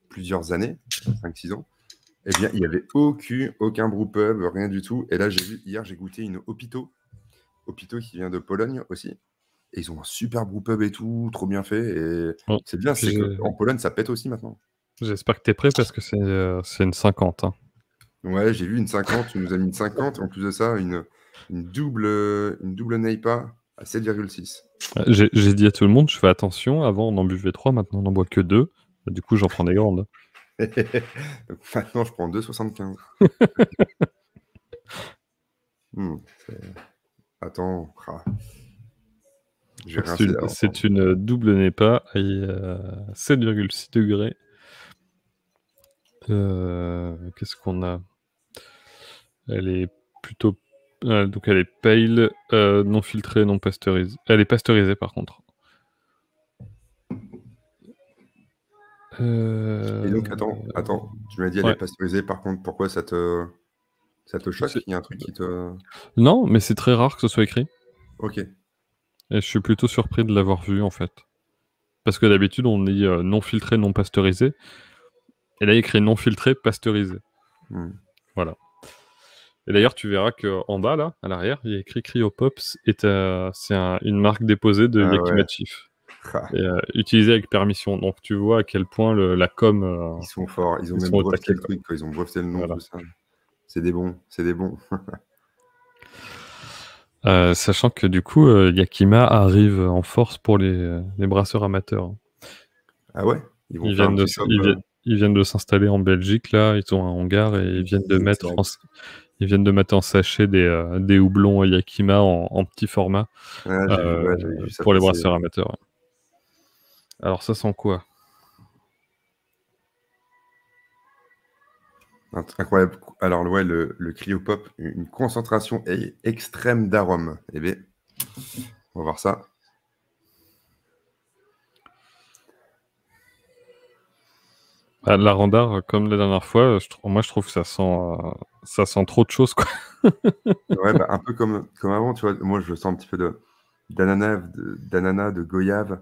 plusieurs années, 5-6 ans, eh bien, il n'y avait aucun brewpub, rien du tout. Et là, hier, j'ai goûté une Opito qui vient de Pologne aussi. Et ils ont un super brewpub et tout, trop bien fait. Et Bon, c'est bien, c'est qu'en Pologne, ça pète aussi maintenant. J'espère que tu es prêt parce que c'est une 50. Hein. Ouais, j'ai vu une 50, tu nous as mis une 50. En plus de ça, une double Neipa à 7,6. J'ai dit à tout le monde, je fais attention. Avant, on en buvait 3, maintenant, on n'en boit que 2. Du coup, j'en prends des grandes. Donc maintenant, je prends 2,75. Attends. C'est une double NEPA à 7,6 degrés. Qu'est-ce qu'on a? Elle est plutôt... donc elle est pale, non filtrée, non pasteurisée. Elle est pasteurisée par contre. Et donc, attends, tu m'as dit elle est pasteurisée, par contre, pourquoi ça te choque? Il y a un truc qui te... Non, mais c'est très rare que ce soit écrit. Ok. Et je suis plutôt surpris de l'avoir vu, en fait. Parce que d'habitude, on dit non filtré, non pasteurisé. Et là, il y a écrit non filtré, pasteurisé. Voilà. Et d'ailleurs, tu verras qu'en bas, là, à l'arrière, il y a écrit Cryopops. Et c'est une marque déposée de Yakima Chief. Et, utilisée avec permission. Donc, tu vois à quel point la com... ils sont forts. Ils ont même breveté le truc. Ils ont breveté le nom, tout ça. C'est des bons. Sachant que du coup, Yakima arrive en force pour les brasseurs amateurs. Ah ouais? Ils viennent de s'installer en Belgique, là. Ils ont un hangar et ils viennent de mettre en sachet des houblons Yakima en petit format j'ai vu ça pour les passer. brasseurs amateurs. Ouais. Alors, ça sent quoi? Incroyable. Alors, ouais, le Cryopop, une concentration extrême d'arômes. Eh bien, on va voir ça. La Randar, comme la dernière fois, moi je trouve que ça sent trop de choses, quoi. Ouais, un peu comme avant, tu vois. Moi, je sens un petit peu d'ananas, de goyave,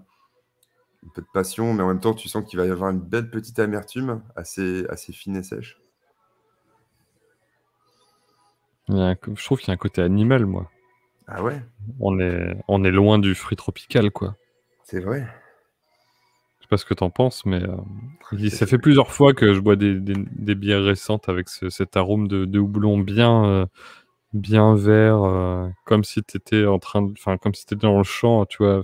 un peu de passion, mais en même temps, tu sens qu'il va y avoir une belle petite amertume, assez fine et sèche. Je trouve qu'il y a un côté animal, moi. Ah ouais, On est loin du fruit tropical, quoi. c'est vrai. Je sais pas ce que t'en penses, mais C'est ça chaud. fait plusieurs fois que je bois des bières récentes avec cet arôme de houblon bien vert, comme si t'étais enfin, comme si t'étais dans le champ, tu vois.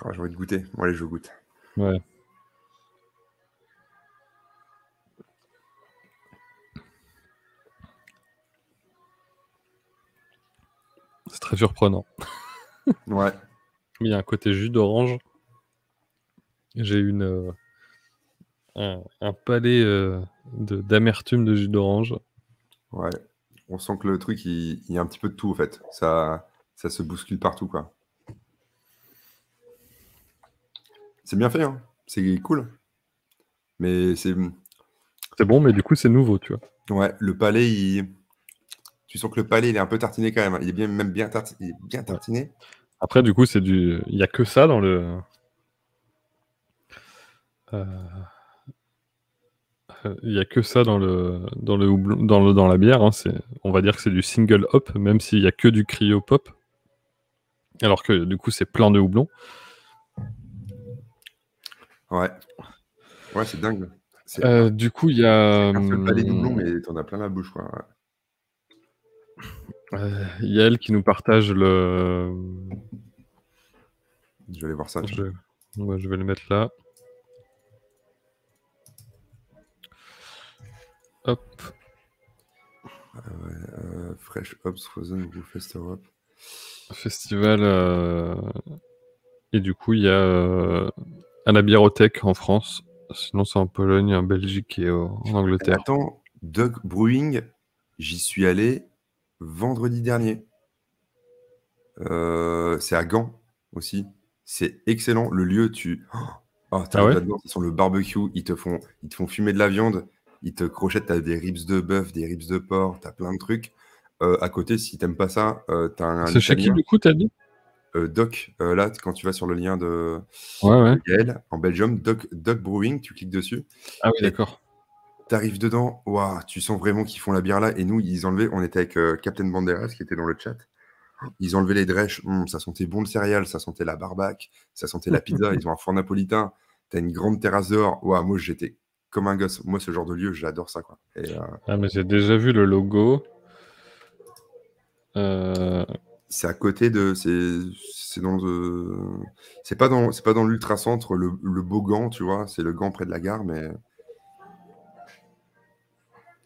Ah, j'ai envie de goûter. Bon, allez, je goûte. Ouais. C'est très surprenant. Ouais. Il y a un côté jus d'orange. J'ai un palais d'amertume de jus d'orange. Ouais. On sent que le truc, il y a un petit peu de tout, en fait. Ça se bouscule partout, quoi. C'est bien fait, hein. C'est cool. Mais c'est... C'est bon, mais du coup, c'est nouveau, tu vois. Ouais, le palais, tu sens que le palais, il est un peu tartiné quand même. Il est même bien, il est bien tartiné. Après, du coup, il y a que ça dans le. Il y a que ça dans le houblon, dans la bière. Hein. On va dire que c'est du single hop, même s'il y a que du cryo pop. Alors que du coup, c'est plein de houblon. Ouais. Ouais, c'est dingue. Du coup, il y a. Un seul palais doublon, mais t'en as plein la bouche, quoi. Ouais. Il y a elle qui nous partage le. Je vais aller voir ça. Je vais le mettre là. Hop. Fresh Hops Frozen Brewfest Europe. Festival. Et du coup, il y a à la biérothèque en France. Sinon, c'est en Pologne, en Belgique et en Angleterre. Attends, Dog Brewing, j'y suis allé vendredi dernier. C'est à Gand aussi. C'est excellent. Le lieu, t'arrives là-dedans, ils sont le barbecue, ils te font fumer de la viande, ils te crochettent, t'as des ribs de bœuf, des ribs de porc, t'as plein de trucs. À côté, si t'aimes pas ça, t'as un C'est chez qui, Italien, du coup, t'as dit? Doc, là, quand tu vas sur le lien de Ouais. Gaël, en Belgium, Doc Brewing, tu cliques dessus. Ah oui, d'accord. T'arrives dedans, waouh, tu sens vraiment qu'ils font la bière là. Et nous, ils enlevaient, on était avec Captain Banderas qui était dans le chat. Ils enlevaient les drèches, ça sentait bon le céréal, ça sentait la barbac, ça sentait la pizza. Ils ont un four napolitain, t'as une grande terrasse dehors. Waouh, moi j'étais comme un gosse. Moi, ce genre de lieu, j'adore ça, quoi. Ah, mais j'ai déjà vu le logo. C'est à côté de, c'est dans le, c'est pas dans l'ultra-centre, le beau Gand, tu vois, c'est le Gand près de la gare, mais.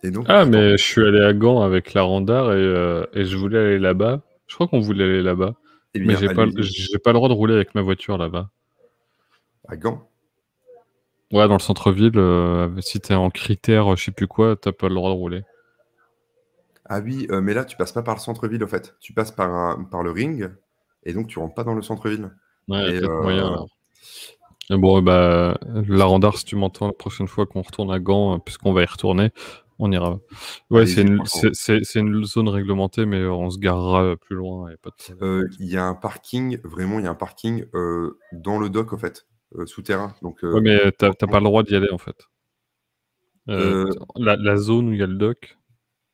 Et donc, Ah, attends, mais je suis allé à Gand avec la Randar et je voulais aller là-bas. Je crois qu'on voulait aller là-bas. eh Mais bien, allez-y, j'ai pas le droit de rouler avec ma voiture là-bas. à Gand. Ouais, dans le centre-ville, si t'es en critère, je sais plus quoi, t'as pas le droit de rouler. Ah oui, mais là, tu passes pas par le centre-ville, au fait. Tu passes par le ring, et donc tu rentres pas dans le centre-ville. Ouais, y a Et peut-être moyen alors. Et bon, bah, la Randar, si tu m'entends la prochaine fois qu'on retourne à Gand, puisqu'on va y retourner, on ira. Ouais, allez-y, franchement. c'est une zone réglementée, mais on se garera plus loin. Y a pas de problème. Il y a un parking, vraiment, il y a un parking dans le dock, au fait, souterrain. Donc, Ouais, mais t'as pas franchement, le droit d'y aller en fait. euh, La zone où il y a le dock,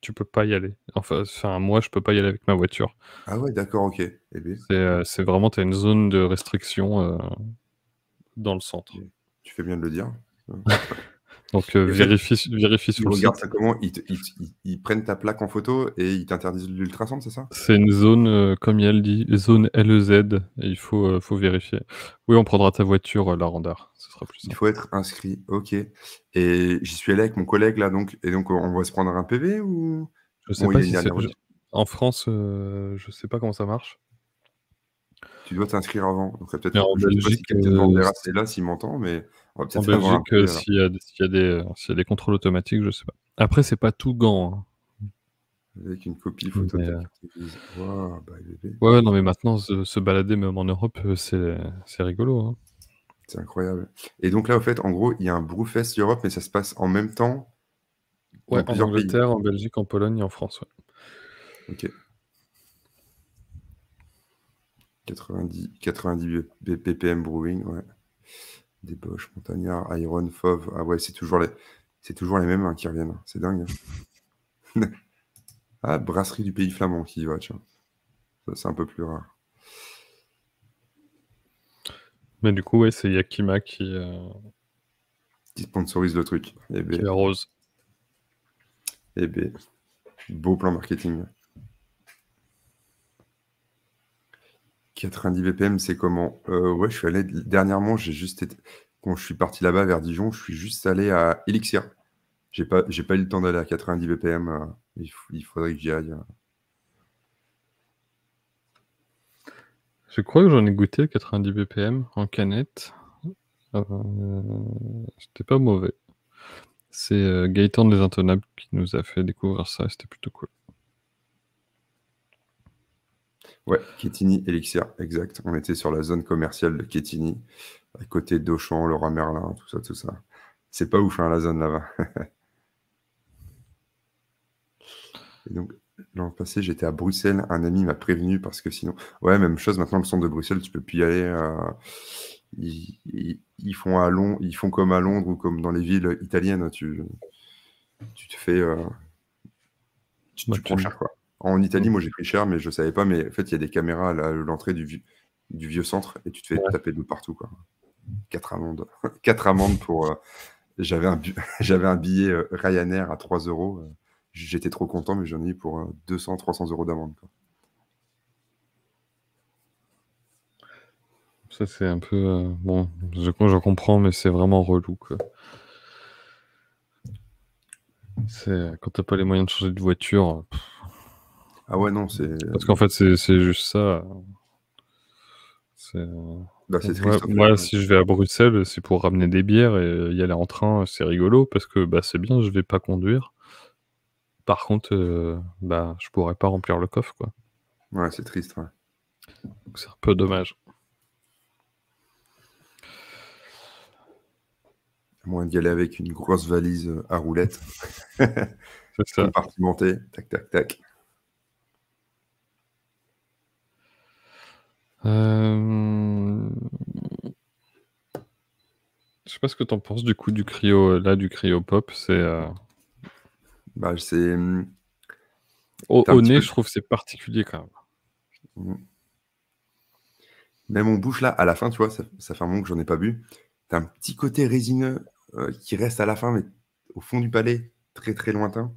tu peux pas y aller. Enfin, moi, je peux pas y aller avec ma voiture. ah ouais, d'accord, ok. Eh bien, C'est vraiment, t'as une zone de restriction dans le centre. tu fais bien de le dire. Donc, Et en fait, vérifie ils sur le regardent site. ça comment? Ils prennent ta plaque en photo et ils t'interdisent l'ultrason, c'est ça? C'est une zone, comme elle dit, zone LEZ, et il faut vérifier. Oui, on prendra ta voiture, la Randar, ce sera plus Il simple. faut être inscrit, ok. Et j'y suis allé avec mon collègue là, donc, et donc on va se prendre un PV ou? Je sais Bon, il y pas a une si c'est... dernière audition. En France, je sais pas comment ça marche. Tu dois t'inscrire avant. Donc, Mais en je sais pas si Belgique, Captain Banderas est là, s'il m'entend, mais on va en peut-être avoir un Belgique PV alors. s'il y a des contrôles automatiques, je sais pas. Après, c'est pas tout Gand. Hein. Avec une copie photo de Mais, ta carte grise. Waouh, bah, bébé. ouais, non, mais maintenant, se balader même en Europe, c'est rigolo. Hein. C'est incroyable. Et donc là, au fait, en gros, il y a un Brewfest Europe, mais ça se passe en même temps Ouais, dans en plusieurs pays. Angleterre, en Belgique, en Pologne et en France. Ouais. Ok. 90 BPM Brewing, ouais. Des Bosch, Montagnard, Iron, Fauve. Ah ouais, c'est toujours les mêmes hein, qui reviennent. C'est dingue. Ah, brasserie du Pays Flamand qui y va, tiens. Ça, c'est un peu plus rare. Mais du coup, ouais, c'est Yakima qui sponsorise le truc. est rose. Eh ben, beau plan marketing. 90 BPM, c'est comment? Ouais, je suis allé dernièrement, quand je suis parti là-bas vers Dijon, je suis juste allé à Elixir. J'ai pas eu le temps d'aller à 90 BPM. Il faudrait que j'y aille. Je crois que j'en ai goûté à 90 BPM en canette. C'était pas mauvais. C'est Gaëtan des Intonables qui nous a fait découvrir ça, c'était plutôt cool. Ouais, Quetigny, Elixir, exact. On était sur la zone commerciale de Quetigny, à côté d'Auchan, Leroy Merlin, tout ça. C'est pas ouf, hein, la zone là-bas. Et donc, l'an passé, j'étais à Bruxelles. Un ami m'a prévenu parce que sinon... Ouais, même chose, maintenant, le centre de Bruxelles, tu peux plus y aller. Ils font comme à Londres ou comme dans les villes italiennes. Tu te fais... tu prends cher, quoi. En Italie, moi, j'ai pris cher, mais je savais pas. Mais en fait, il y a des caméras à l'entrée du vieux centre et tu te fais taper de partout, quoi. 4 amendes. 4 amendes pour... J'avais un billet Ryanair à 3 €. J'étais trop content, mais j'en ai eu pour 200-300 € d'amende, quoi. Ça, c'est un peu... bon, je comprends, mais c'est vraiment relou, quoi. Quand t'as pas les moyens de changer de voiture... Ah ouais, non, c'est... Parce qu'en fait, c'est juste ça. Bah, c'est triste. Moi, si je vais à Bruxelles, c'est pour ramener des bières et y aller en train, c'est rigolo parce que bah, c'est bien, je vais pas conduire. Par contre, bah, je pourrais pas remplir le coffre, quoi. Ouais, c'est triste, ouais. Donc c'est un peu dommage. À moins d'y aller avec une grosse valise à roulettes. C'est ça. Compartimentée, tac, tac, tac. Je sais pas ce que t'en penses du coup du cryo, du cryopop. Bah, c'est... Au nez, je trouve que c'est particulier quand même. Même en bouche, là, à la fin, tu vois, ça fait un moment que j'en ai pas bu. T'as un petit côté résineux qui reste à la fin, mais au fond du palais, très très lointain.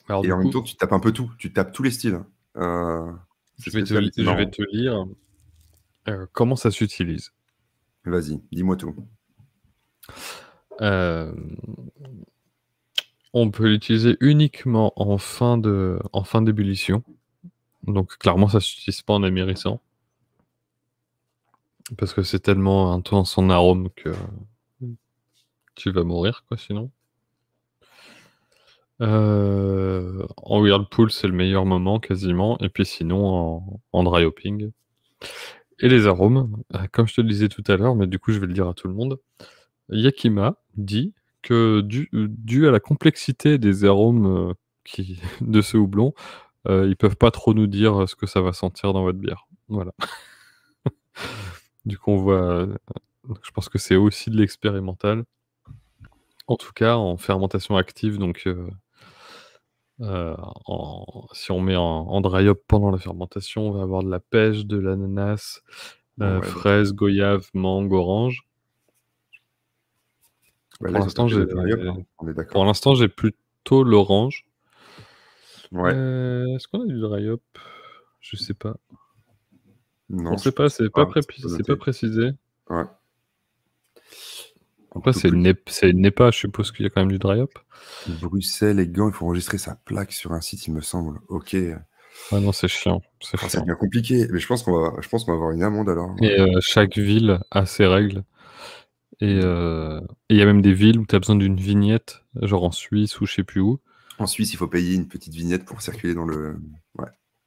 Alors, et du en coup, même temps, tu tapes un peu tout. Tu tapes tous les styles. Je vais te lire comment ça s'utilise. Vas-y, dis-moi tout. On peut l'utiliser uniquement en fin d'ébullition. Donc clairement, ça ne s'utilise pas en amérissant. Parce que c'est tellement intense son arôme que tu vas mourir, quoi, sinon. En whirlpool, c'est le meilleur moment, quasiment. Et puis sinon, en dry hopping. Et les arômes, comme je te le disais tout à l'heure, mais du coup, je vais le dire à tout le monde. Yakima dit que dû à la complexité des arômes de ce houblon, ils peuvent pas trop nous dire ce que ça va sentir dans votre bière. Voilà. Du coup, on voit. Je pense que c'est aussi de l'expérimental. En tout cas, en fermentation active, donc si on met en dry hop pendant la fermentation, on va avoir de la pêche, de l'ananas, fraise, goyave, mangue, orange. Bah, Pour l'instant, on est d'accord. Pour l'instant, j'ai plutôt l'orange. Ouais. Est-ce qu'on a du dry hop? Je sais pas. Non, on sait pas, c'est pas précisé. Ouais. Après, c'est une NEPA, je suppose qu'il y a quand même du dry hop. Bruxelles et Gand, il faut enregistrer sa plaque sur un site, il me semble. Ok. Ah non, c'est chiant. C'est bien compliqué. Mais je pense qu'on va avoir une amende alors. Et chaque ville a ses règles. Et il y a même des villes où tu as besoin d'une vignette, genre en Suisse ou je sais plus où. En Suisse, il faut payer une petite vignette pour circuler dans le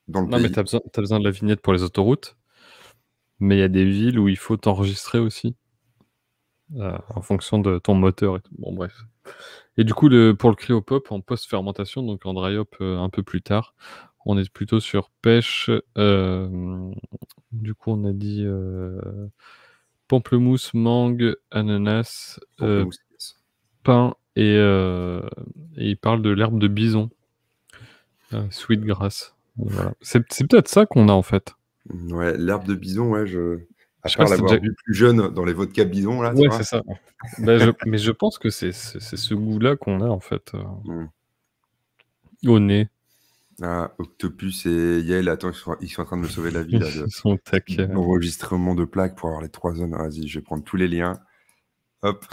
Non, pays. mais tu as besoin de la vignette pour les autoroutes. Mais il y a des villes où il faut t'enregistrer aussi. En fonction de ton moteur et tout. Bon, bref. Et du coup, pour le cryopop, en post-fermentation, donc en dry hop un peu plus tard, on est plutôt sur pêche. Du coup, on a dit pamplemousse, mangue, ananas, pain et il parle de l'herbe de bison. Sweetgrass. Voilà. C'est peut-être ça qu'on a en fait. Ouais, l'herbe de bison, ouais, à Je sais part pas si t'as l'avoir déjà... vu plus jeune dans les vodkas bidons, là, tu Ouais, vois. c'est ça. Mais je pense que c'est ce goût-là qu'on a en fait Mm. au nez. Ah, Octopus et Yael, attends, ils sont en train de me sauver la vie, là, Ils sont au taquet. d'enregistrement de plaques pour avoir les 3 zones. Vas-y, je vais prendre tous les liens. Hop.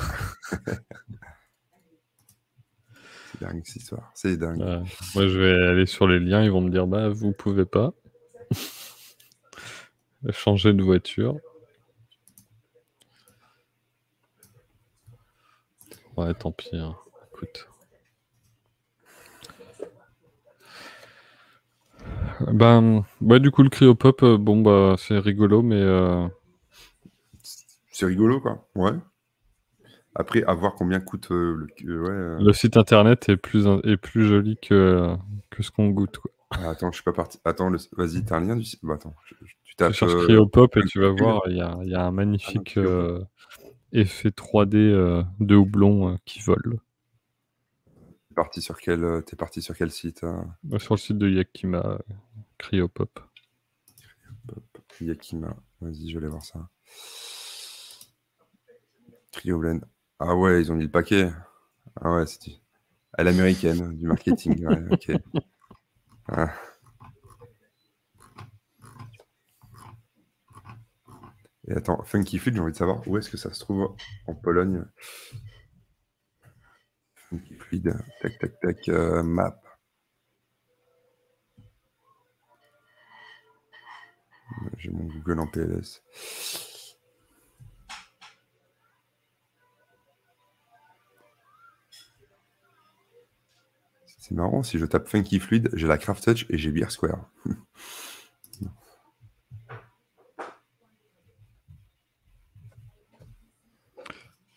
C'est dingue, cette histoire. C'est dingue. Moi, je vais aller sur les liens. Ils vont me dire, bah, vous pouvez pas changer de voiture. Ouais, tant pis. Hein. Écoute. Ben, ouais, du coup, le cryopop, bon, bah, c'est rigolo, mais C'est rigolo, quoi. Ouais. Après, à voir combien coûte le site internet est plus joli que ce qu'on goûte, quoi. Ah, attends, je suis pas parti. Attends, vas-y, t'as un lien du site. Bah, attends, tu Tu tapes. cherches cryopop et tu vas Funky Fluid. voir, il y a un Ah non, magnifique Cryopop. effet 3D de houblon qui vole. T'es parti sur quel site Sur le site de Yakima, cryopop. Yakima. Vas-y, je vais aller voir ça. Cryoblend. Ah ouais, ils ont mis le paquet. Ah ouais, c'est à l'américaine, du marketing. Ouais, ok. Ah. Et attends, Funky Fluid, j'ai envie de savoir où est-ce que ça se trouve en Pologne. Funky Fluid, tac, tac, tac, map. J'ai mon Google en PLS. C'est marrant, si je tape Funky Fluid, j'ai la Craft Touch et j'ai Beer Square.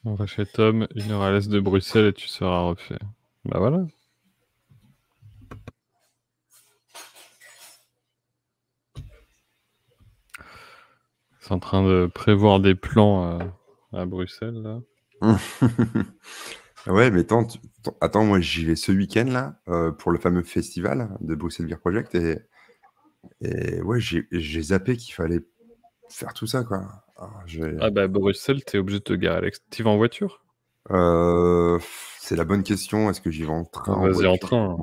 On va chez Tom, 1 heure à l'est de Bruxelles et tu seras refait. Bah voilà. C'est en train de prévoir des plans à Bruxelles, là. Ouais, mais attends, moi j'y vais ce week-end là pour le fameux festival de Bruxelles Beer Project et ouais, j'ai zappé qu'il fallait faire tout ça quoi. Ah bah Bruxelles, t'es obligé de te garer à l'extérieur. T'y vas en voiture? C'est la bonne question. Est-ce que j'y vais en train, en Vas-y en voiture? train.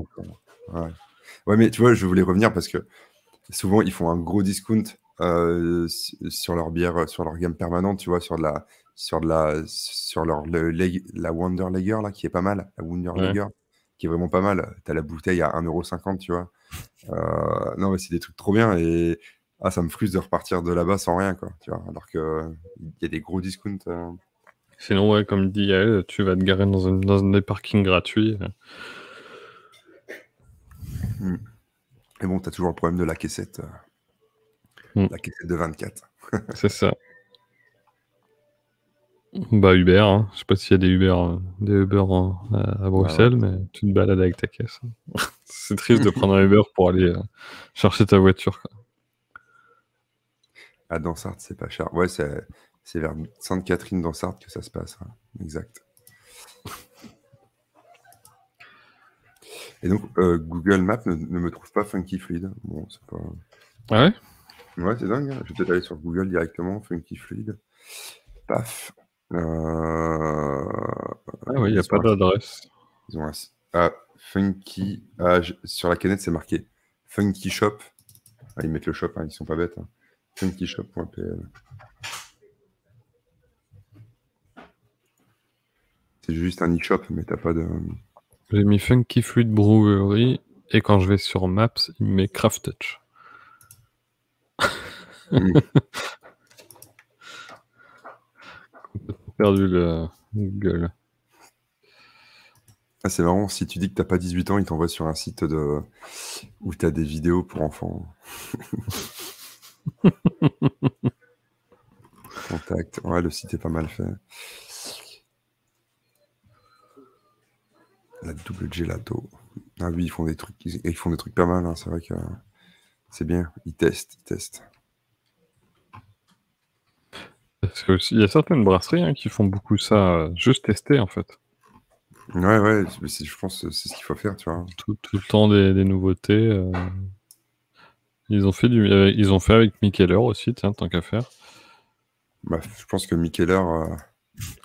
Ouais. Ouais, mais tu vois, je voulais revenir parce que souvent ils font un gros discount sur leur bière, sur leur gamme permanente, tu vois, sur la Wonder Lager là, qui est pas mal, la Wonder Ouais. Lager, qui est vraiment pas mal. T'as la bouteille à 1,50 €, tu vois. Non, mais c'est des trucs trop bien et ça me frustre de repartir de là-bas sans rien, quoi, tu vois, alors que il y a des gros discounts. Sinon, ouais, comme dit Yael, tu vas te garer dans un des parkings gratuits. Mais bon, t'as toujours le problème de la caissette, la caissette de 24. C'est ça. Bah Uber, hein. Je sais pas s'il y a des Uber à Bruxelles, Ouais. mais tu te balades avec ta caisse. C'est triste de prendre un Uber pour aller chercher ta voiture, quoi. À Dansart, c'est pas cher. Ouais, c'est vers Sainte-Catherine Dansart que ça se passe. Ouais. Exact. Et donc, Google Maps ne me trouve pas Funky Fluid. Bon, c'est pas... Ah ouais? Ouais, c'est dingue. Hein. Je vais peut-être aller sur Google directement, Funky Fluid. Paf. Ah ouais, il n'y a pas d'adresse. Ils ont Funky... sur la canette, c'est marqué Funky Shop. Ah, ils mettent le shop, hein, ils sont pas bêtes. Hein. funkyshop.pl. C'est juste un e-shop, mais t'as pas de... J'ai mis Funky Fluid Brewery et quand je vais sur Maps, il me met Craft Touch. Perdu le Google. Ah, c'est marrant, si tu dis que t'as pas 18 ans, ils t'envoient sur un site où t'as des vidéos pour enfants. Contact. Ouais, le site est pas mal fait. La double gelato. Ah oui, ils font des trucs pas mal. Hein. C'est vrai que c'est bien. Ils testent. Parce que il y a certaines brasseries qui font beaucoup ça, juste tester en fait. Ouais, je pense que c'est ce qu'il faut faire, tu vois. Tout le temps des nouveautés. Ils ont fait avec Mikeler aussi, tiens, tant qu'à faire. Bah, je pense que Mikeler,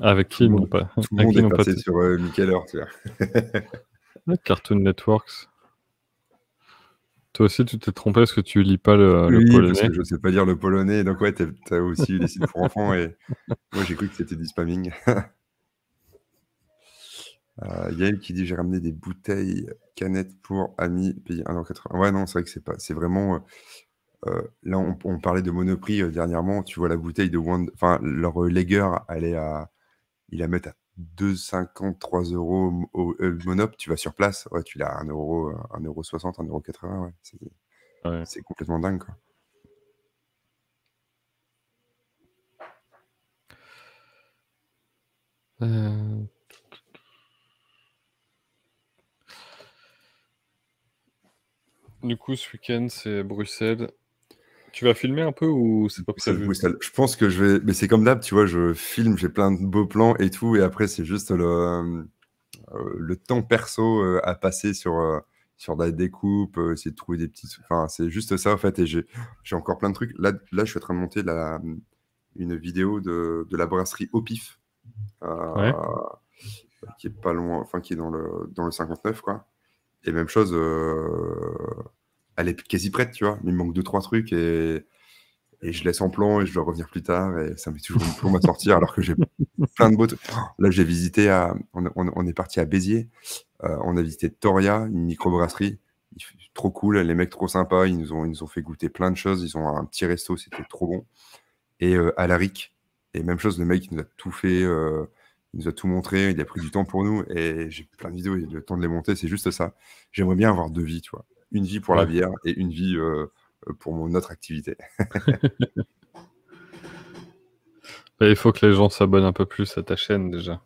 Avec qui ils n'ont pas, tout le avec monde qui ils est n'ont pas passé sur Mikeler, tu vois. Cartoon Networks. Toi aussi, tu t'es trompé parce que tu lis pas le Oui, parce polonais. que je sais pas lire le polonais, donc ouais, t'as aussi les sites pour enfants, et moi j'ai cru que c'était du spamming. Yael qui dit: «J'ai ramené des bouteilles canettes pour amis, payé 1,80 €». Ouais, non, c'est vrai que c'est vraiment, là, on parlait de Monoprix, dernièrement. Tu vois la bouteille de enfin, leur Lager, ils la mettent à 2,50 €, au Monop. Tu vas sur place, ouais, tu l'as à 1,60 €, 1,80 €, ouais. Ouais. C'est complètement dingue, quoi. Du coup, ce week-end, c'est Bruxelles. Tu vas filmer un peu ou c'est pas prévu? Bruxelles. Je pense que je vais, mais c'est comme d'hab, tu vois, je filme, j'ai plein de beaux plans et tout, et après c'est juste le temps perso, à passer sur la découpe, essayer de trouver des petits, enfin, c'est juste ça, en fait. Et j'ai encore plein de trucs. Là, je suis en train de monter une vidéo de la brasserie Au Pif, Ouais. qui est pas loin, enfin, qui est dans le 59, quoi. Et même chose, elle est quasi prête, tu vois. Il me manque 2-3 trucs, et je laisse en plan et je dois revenir plus tard, et ça met toujours une plombe à sortir alors que j'ai plein de beaux trucs. Là, j'ai visité on est parti à Béziers, on a visité Toria, une microbrasserie. Trop cool, les mecs trop sympas, ils nous ont fait goûter plein de choses, ils ont un petit resto, c'était trop bon. Et Alaric, et même chose, le mec il nous a tout fait, il nous a tout montré, il a pris du temps pour nous, et j'ai plein de vidéos et le temps de les monter, c'est juste ça. J'aimerais bien avoir 2 vies, tu vois. Une vie pour la Ouais. bière et une vie, pour mon autre activité. Bah, il faut que les gens s'abonnent un peu plus à ta chaîne déjà.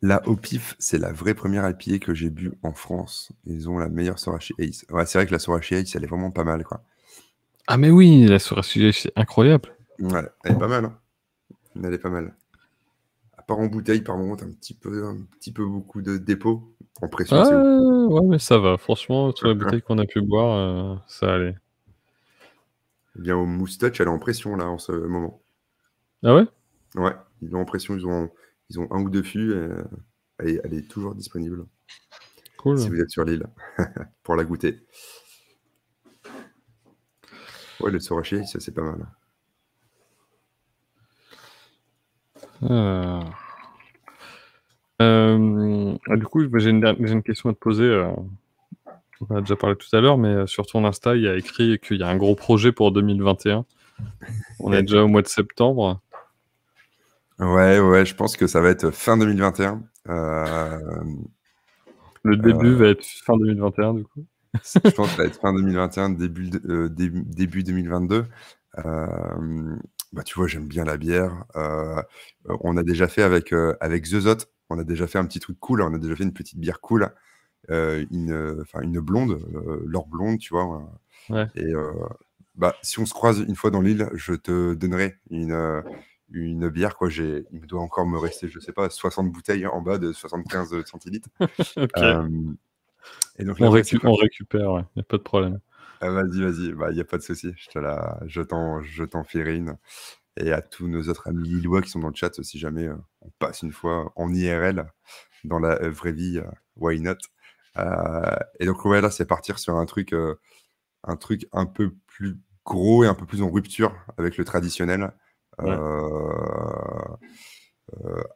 La Au Pif, c'est la vraie première IPA que j'ai bu en France. Ils ont la meilleure Sorachi Ace. Ouais, c'est vrai que la Sorachi Ace, elle est vraiment pas mal, quoi. Ah mais oui, la Sorachi, c'est incroyable. Ouais, elle est pas mal, hein. Elle est pas mal. À part en bouteille, par moment, t'as un petit peu beaucoup de dépôt. En pression, Ah c'est ouf. ouais, mais ça va. Franchement, sur les bouteilles qu'on a pu boire, ça allait. Eh bien, au Moustache, elle est en pression, là, en ce moment. Ah ouais? Ouais, ils l'ont en pression, ils ont 1 ou 2 fûts, elle est toujours disponible si Cool. vous êtes sur l'île pour la goûter. Ouais, le Sorachi, ça, c'est pas mal. Du coup, bah, j'ai une question à te poser. On en a déjà parlé tout à l'heure, mais sur ton Insta, il y a écrit qu'il y a un gros projet pour 2021. On est déjà au mois de septembre. Ouais, je pense que ça va être fin 2021. Le début va être fin 2021, du coup. Je pense que ça va être fin 2021, début 2022. Bah, tu vois, j'aime bien la bière. On a déjà fait avec The Zot, on a déjà fait un petit truc cool, on a déjà fait une petite bière cool, une blonde, l'or blonde, tu vois? Ouais. Et bah, si on se croise une fois dans l'île, je te donnerai une bière, quoi. Il me doit encore me rester, je sais pas, 60 bouteilles en bas de 75 centilitres. Ok. Et donc On là, ouais, c'est récupère, ouais. Y a pas de problème. ah, vas-y, bah, il y a pas de souci. Je t'en filerai une, et à tous nos autres amis lillois qui sont dans le chat, si jamais, on passe une fois en IRL dans la, vraie vie, why not? Et donc ouais, là, c'est partir sur un truc un peu plus gros et un peu plus en rupture avec le traditionnel. Ouais.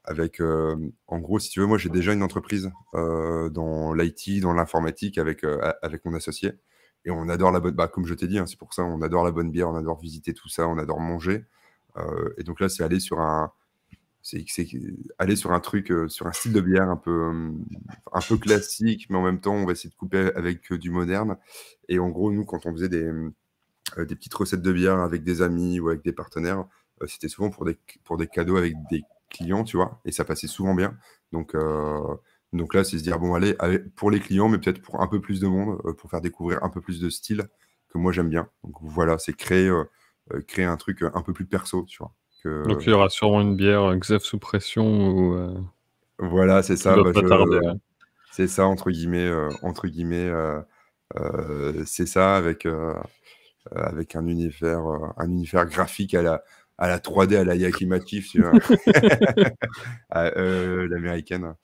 Avec, en gros, si tu veux, moi, j'ai déjà une entreprise, dans l'IT, dans l'informatique, avec mon associé, et on adore la bonne, bah, comme je t'ai dit, hein, c'est pour ça, on adore la bonne bière, on adore visiter tout ça, on adore manger. Et donc là, c'est aller sur un truc, sur un style de bière un peu classique, mais en même temps, on va essayer de couper avec, du moderne. Et en gros, nous, quand on faisait des petites recettes de bière avec des amis ou avec des partenaires, c'était souvent pour des cadeaux avec des clients, tu vois? Et ça passait souvent bien. Donc, donc là, c'est se dire: «Bon, allez, pour les clients, mais peut-être pour un peu plus de monde, pour faire découvrir un peu plus de styles que moi j'aime bien». Donc voilà, c'est créer un truc, un peu plus perso, tu vois? Donc il y aura sûrement une bière Xef sous pression où voilà, c'est qui ça. va Bah, pas tarder. Ouais. c'est ça entre guillemets, c'est ça avec un univers graphique à la 3D, à la Yakimatif, tu vois, l'américaine.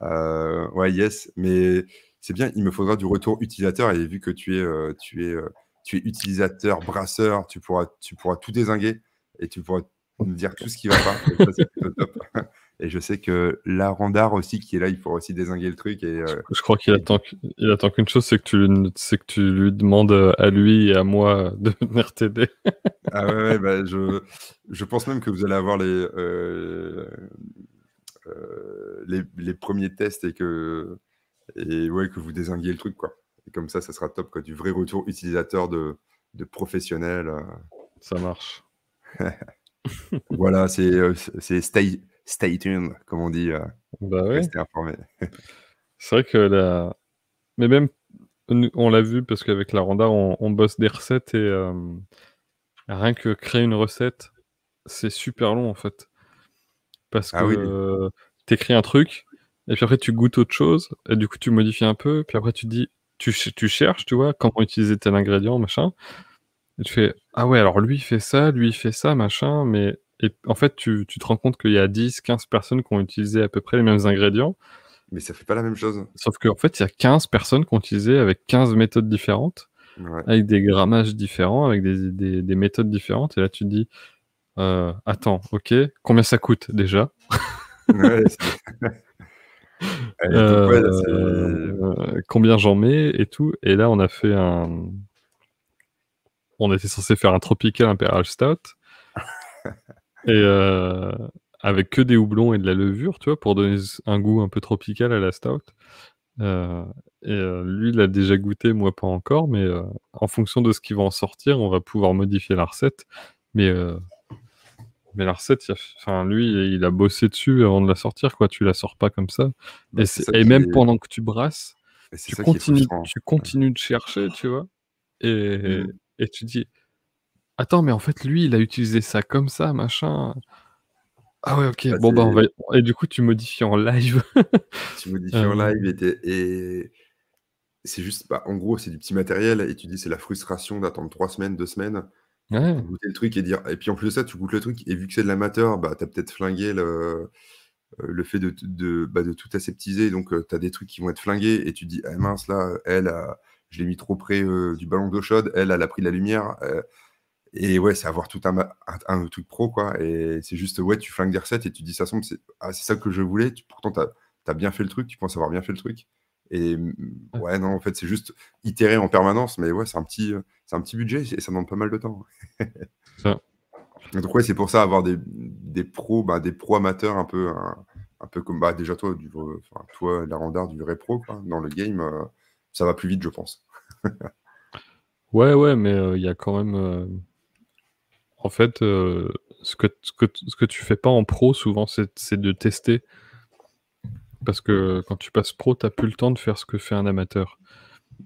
Ouais, yes, mais c'est bien. Il me faudra du retour utilisateur et vu que tu es utilisateur brasseur, tu pourras tout dézinguer et tu pourras me dire tout ce qui va pas. Et ça, c'est plutôt top. Et je sais que la Randar aussi qui est là, il pourra aussi dézinguer le truc et Je crois qu'il attend qu'une chose, c'est que tu lui demandes à lui et à moi de venir t'aider. ah ouais, bah, je pense même que vous allez avoir les premiers tests et ouais, que vous dézinguiez le truc, quoi. Et comme ça sera top, quoi. Du vrai retour utilisateur de professionnels. Ça marche. Voilà, c'est stay tuned, comme on dit. Bah ouais. Restez informés. C'est vrai que mais même, on l'a vu parce qu'avec la Randa, on bosse des recettes et rien que créer une recette, c'est super long en fait. Parce Ah oui, que t'écris un truc, et puis après tu goûtes autre chose, et du coup tu modifies un peu, puis après tu dis, tu cherches, tu vois, comment utiliser tel ingrédient, machin, et tu fais, ah ouais, alors lui il fait ça, machin, mais et en fait tu te rends compte qu'il y a 10-15 personnes qui ont utilisé à peu près les mêmes ingrédients, mais ça fait pas la même chose. sauf qu'en fait il y a 15 personnes qui ont utilisé avec 15 méthodes différentes, Ouais. avec des grammages différents, avec des méthodes différentes, et là tu te dis, attends, ok, combien ça coûte déjà? Ouais, et donc ouais, là, Combien j'en mets et tout. Et là, on était censé faire un Tropical Imperial Stout. Et avec que des houblons et de la levure, tu vois, pour donner un goût un peu tropical à la stout. Lui, il a déjà goûté, moi pas encore, mais en fonction de ce qui va en sortir, on va pouvoir modifier la recette. Mais la recette, lui, il a bossé dessus avant de la sortir, quoi. Tu la sors pas comme ça. bah, c'est ça Et qui même est pendant que tu brasses, c'est ça qui est frustrant. tu continues de chercher, tu vois. Et, Mmh. et tu dis, attends, mais en fait, lui, il a utilisé ça comme ça, machin. Ah ouais, ok, Bah, bon, bah, on va. Et du coup, tu modifies en live. tu modifies en Euh, live et c'est juste, bah, en gros, c'est du petit matériel et tu dis: «C'est la frustration d'attendre 3 semaines, 2 semaines ouais, pour goûter le truc et dire» et puis en plus de ça, tu goûtes le truc et vu que c'est de l'amateur, bah, tu as peut-être flingué le fait de tout aseptiser donc tu as des trucs qui vont être flingués et tu dis: «Ah mince là, elle a je l'ai mis trop près, du ballon d'eau chaude, elle a pris de la lumière», et ouais, c'est avoir tout un truc pro quoi et c'est juste, ouais, tu flingues des recettes et tu dis: «Ça semble, c'est ça que je voulais». Pourtant tu as bien fait le truc, tu penses avoir bien fait le truc et ouais, non, en fait, c'est juste itérer en permanence mais ouais, c'est un petit budget et ça demande pas mal de temps. ça. Donc ouais, c'est pour ça avoir des pros, bah, des pros amateurs un peu comme, bah, déjà toi enfin toi, Larendard, du vrai pro quoi, dans le game, ça va plus vite, je pense. Ouais, ouais, mais il y a quand même. En fait, ce que tu fais pas en pro, souvent, c'est de tester. Parce que quand tu passes pro, t'as plus le temps de faire ce que fait un amateur.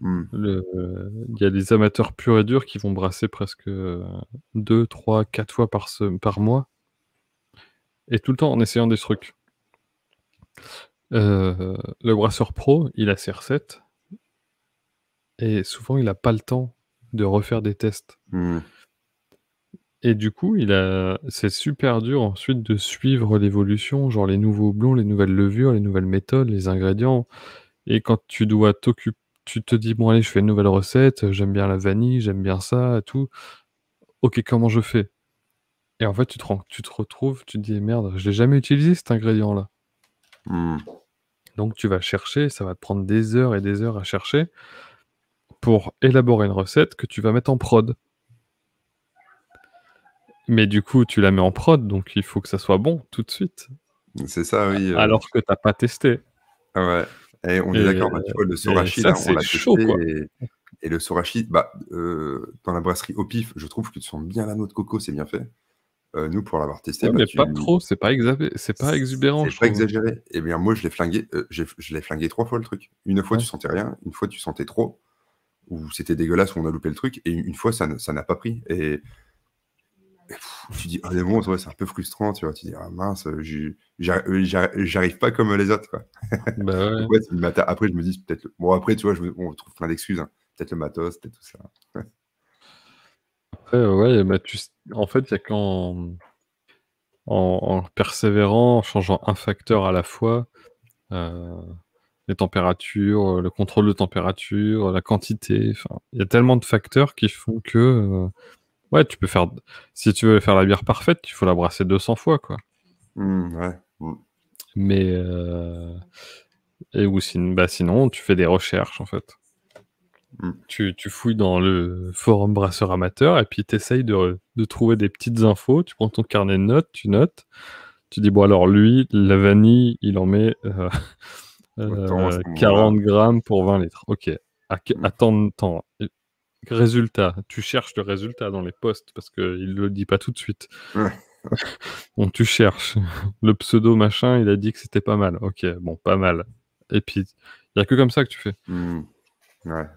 Mmh. Il y a des amateurs purs et durs qui vont brasser presque 2, 3, 4 fois par mois, et tout le temps en essayant des trucs. Le brasseur pro, il a ses recettes, et souvent il a pas le temps de refaire des tests. Mmh. Et du coup, c'est super dur ensuite de suivre l'évolution, genre les nouveaux blonds, les nouvelles levures, les nouvelles méthodes, les ingrédients. Et quand tu dois t'occuper, tu te dis, bon allez, je fais une nouvelle recette, j'aime bien la vanille, j'aime bien ça, et tout. Ok, comment je fais? Et en fait, tu te retrouves, tu te dis, merde, je l'ai jamais utilisé cet ingrédient-là. Mmh. Donc tu vas chercher, ça va te prendre des heures et des heures à chercher pour élaborer une recette que tu vas mettre en prod. Mais du coup, tu la mets en prod, donc il faut que ça soit bon tout de suite, C'est ça, oui, alors que t'as pas testé. ouais et on est Et, d'accord, bah, tu vois, le et Sorachi ça, là, on c'est l'a chaud, testé quoi. et le Sorachi, bah, dans la brasserie au pif, je trouve que tu sens bien la noix de coco, c'est bien fait. Nous, pour l'avoir testé, Ouais, bah, mais pas trop, c'est pas exubérant, c'est je pas trouve. exagéré. Et bien, moi, je l'ai flingué, je l'ai flingué 3 fois le truc. Une fois, Ouais. tu sentais rien, une fois, tu sentais trop, ou c'était dégueulasse, ou on a loupé le truc, et une fois, ça n'a pas pris. Tu dis, ah, mais bon, ouais, c'est un peu frustrant, tu vois. Tu dis, ah mince, j'arrive pas comme les autres, quoi. Bah ouais. Donc, ouais, après, je me dis, peut-être. Bon, après, tu vois, on trouve plein d'excuses. Hein. Peut-être le matos, peut-être tout ça. Ouais. Après, ouais, bah, en fait, il y a en persévérant, en changeant un facteur à la fois, les températures, le contrôle de température, la quantité, enfin, il y a tellement de facteurs qui font que, ouais, tu peux faire. Si tu veux faire la bière parfaite, il faut la brasser 200 fois, quoi. Ouais. Mais sinon, tu fais des recherches en fait. Tu fouilles dans le forum brasseur amateur et puis tu essayes de trouver des petites infos. Tu prends ton carnet de notes, tu notes. Tu dis, bon, alors lui, la vanille, il en met Autant à ce moment-là. 40 grammes pour 20 litres. Ok. Attends de temps. Résultat. Tu cherches le résultat dans les posts parce qu'il ne le dit pas tout de suite. Ouais. Donc tu cherches. Le pseudo machin, il a dit que c'était pas mal. Ok, bon, pas mal. Et puis, il n'y a que comme ça que tu fais. Ouais.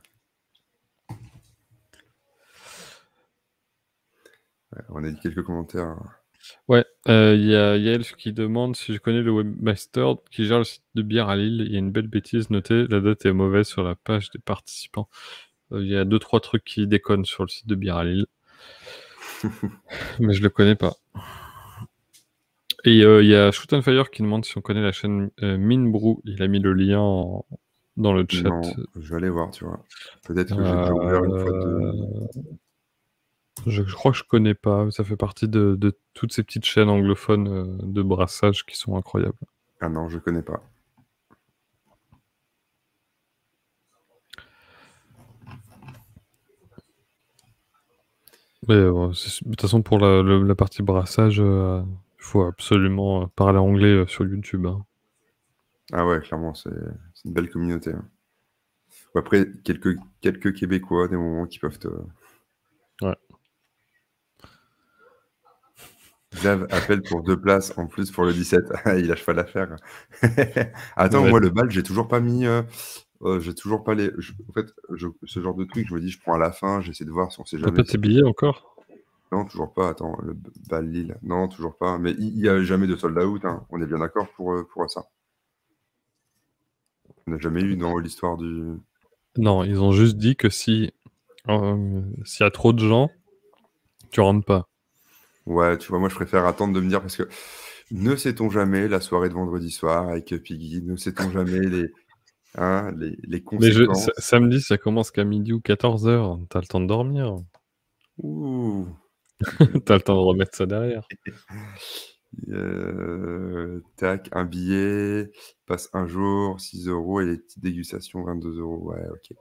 On a dit quelques commentaires. Ouais, il y a Yael qui demande si je connais le webmaster qui gère le site de bière à Lille. Il y a une belle bêtise notée, la date est mauvaise sur la page des participants. Il y a 2-3 trucs qui déconnent sur le site de bière à Lille. Mais je le connais pas. Et il y a Shoot and Fire qui demande si on connaît la chaîne Minbrew. Il a mis le lien dans le chat. Non, je vais aller voir, tu vois. Peut-être que j'ai déjà ouvert une fois de... Je crois que je connais pas. Ça fait partie de toutes ces petites chaînes anglophones de brassage qui sont incroyables. Ah non, je connais pas. Mais de toute façon, pour la partie brassage, il faut absolument parler anglais sur YouTube. Hein. Ah ouais, clairement, c'est une belle communauté. Hein. Après, quelques Québécois, des moments qui peuvent te... Ouais. Xav appelle pour 2 places en plus pour le 17. Il lâche pas l'affaire. Attends, Ouais. moi, le bal, j'ai toujours pas mis... j'ai toujours pas les... En fait, ce genre de truc, je me dis, je prends à la fin, j'essaie de voir si on sait T'as jamais... pas tes billets encore? Non, toujours pas. Attends, le bal Lille. Non, toujours pas. Mais il n'y a jamais de sold out. Hein. On est bien d'accord pour ça. On n'a jamais eu dans l'histoire du... Non, ils ont juste dit que s'il y a trop de gens, tu rentres pas. Ouais, tu vois, moi, je préfère attendre de me dire parce que ne sait-on jamais la soirée de vendredi soir avec Piggy, ne sait-on jamais les conséquences. Mais samedi, ça commence qu'à midi ou 14h. T'as le temps de dormir. Ouh. T'as le temps de remettre ça derrière. Tac, un billet, passe un jour, 6 € et les petites dégustations, 22 €. Ouais, ok.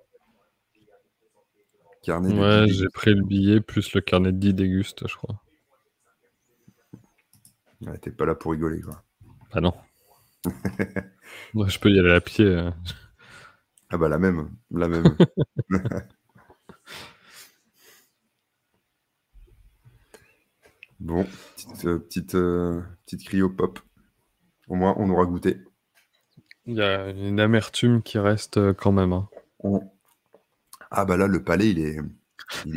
Carnet de Ouais, 10 j'ai pris le billet plus le carnet de 10 dégustes, je crois. Ouais, t'es pas là pour rigoler, quoi. Ah non. Moi, je peux y aller à pied. Ah bah la même. Bon, petite cryo pop. Au moins, on aura goûté. Il y a une amertume qui reste quand même. Hein. Ah bah là, le palais, il est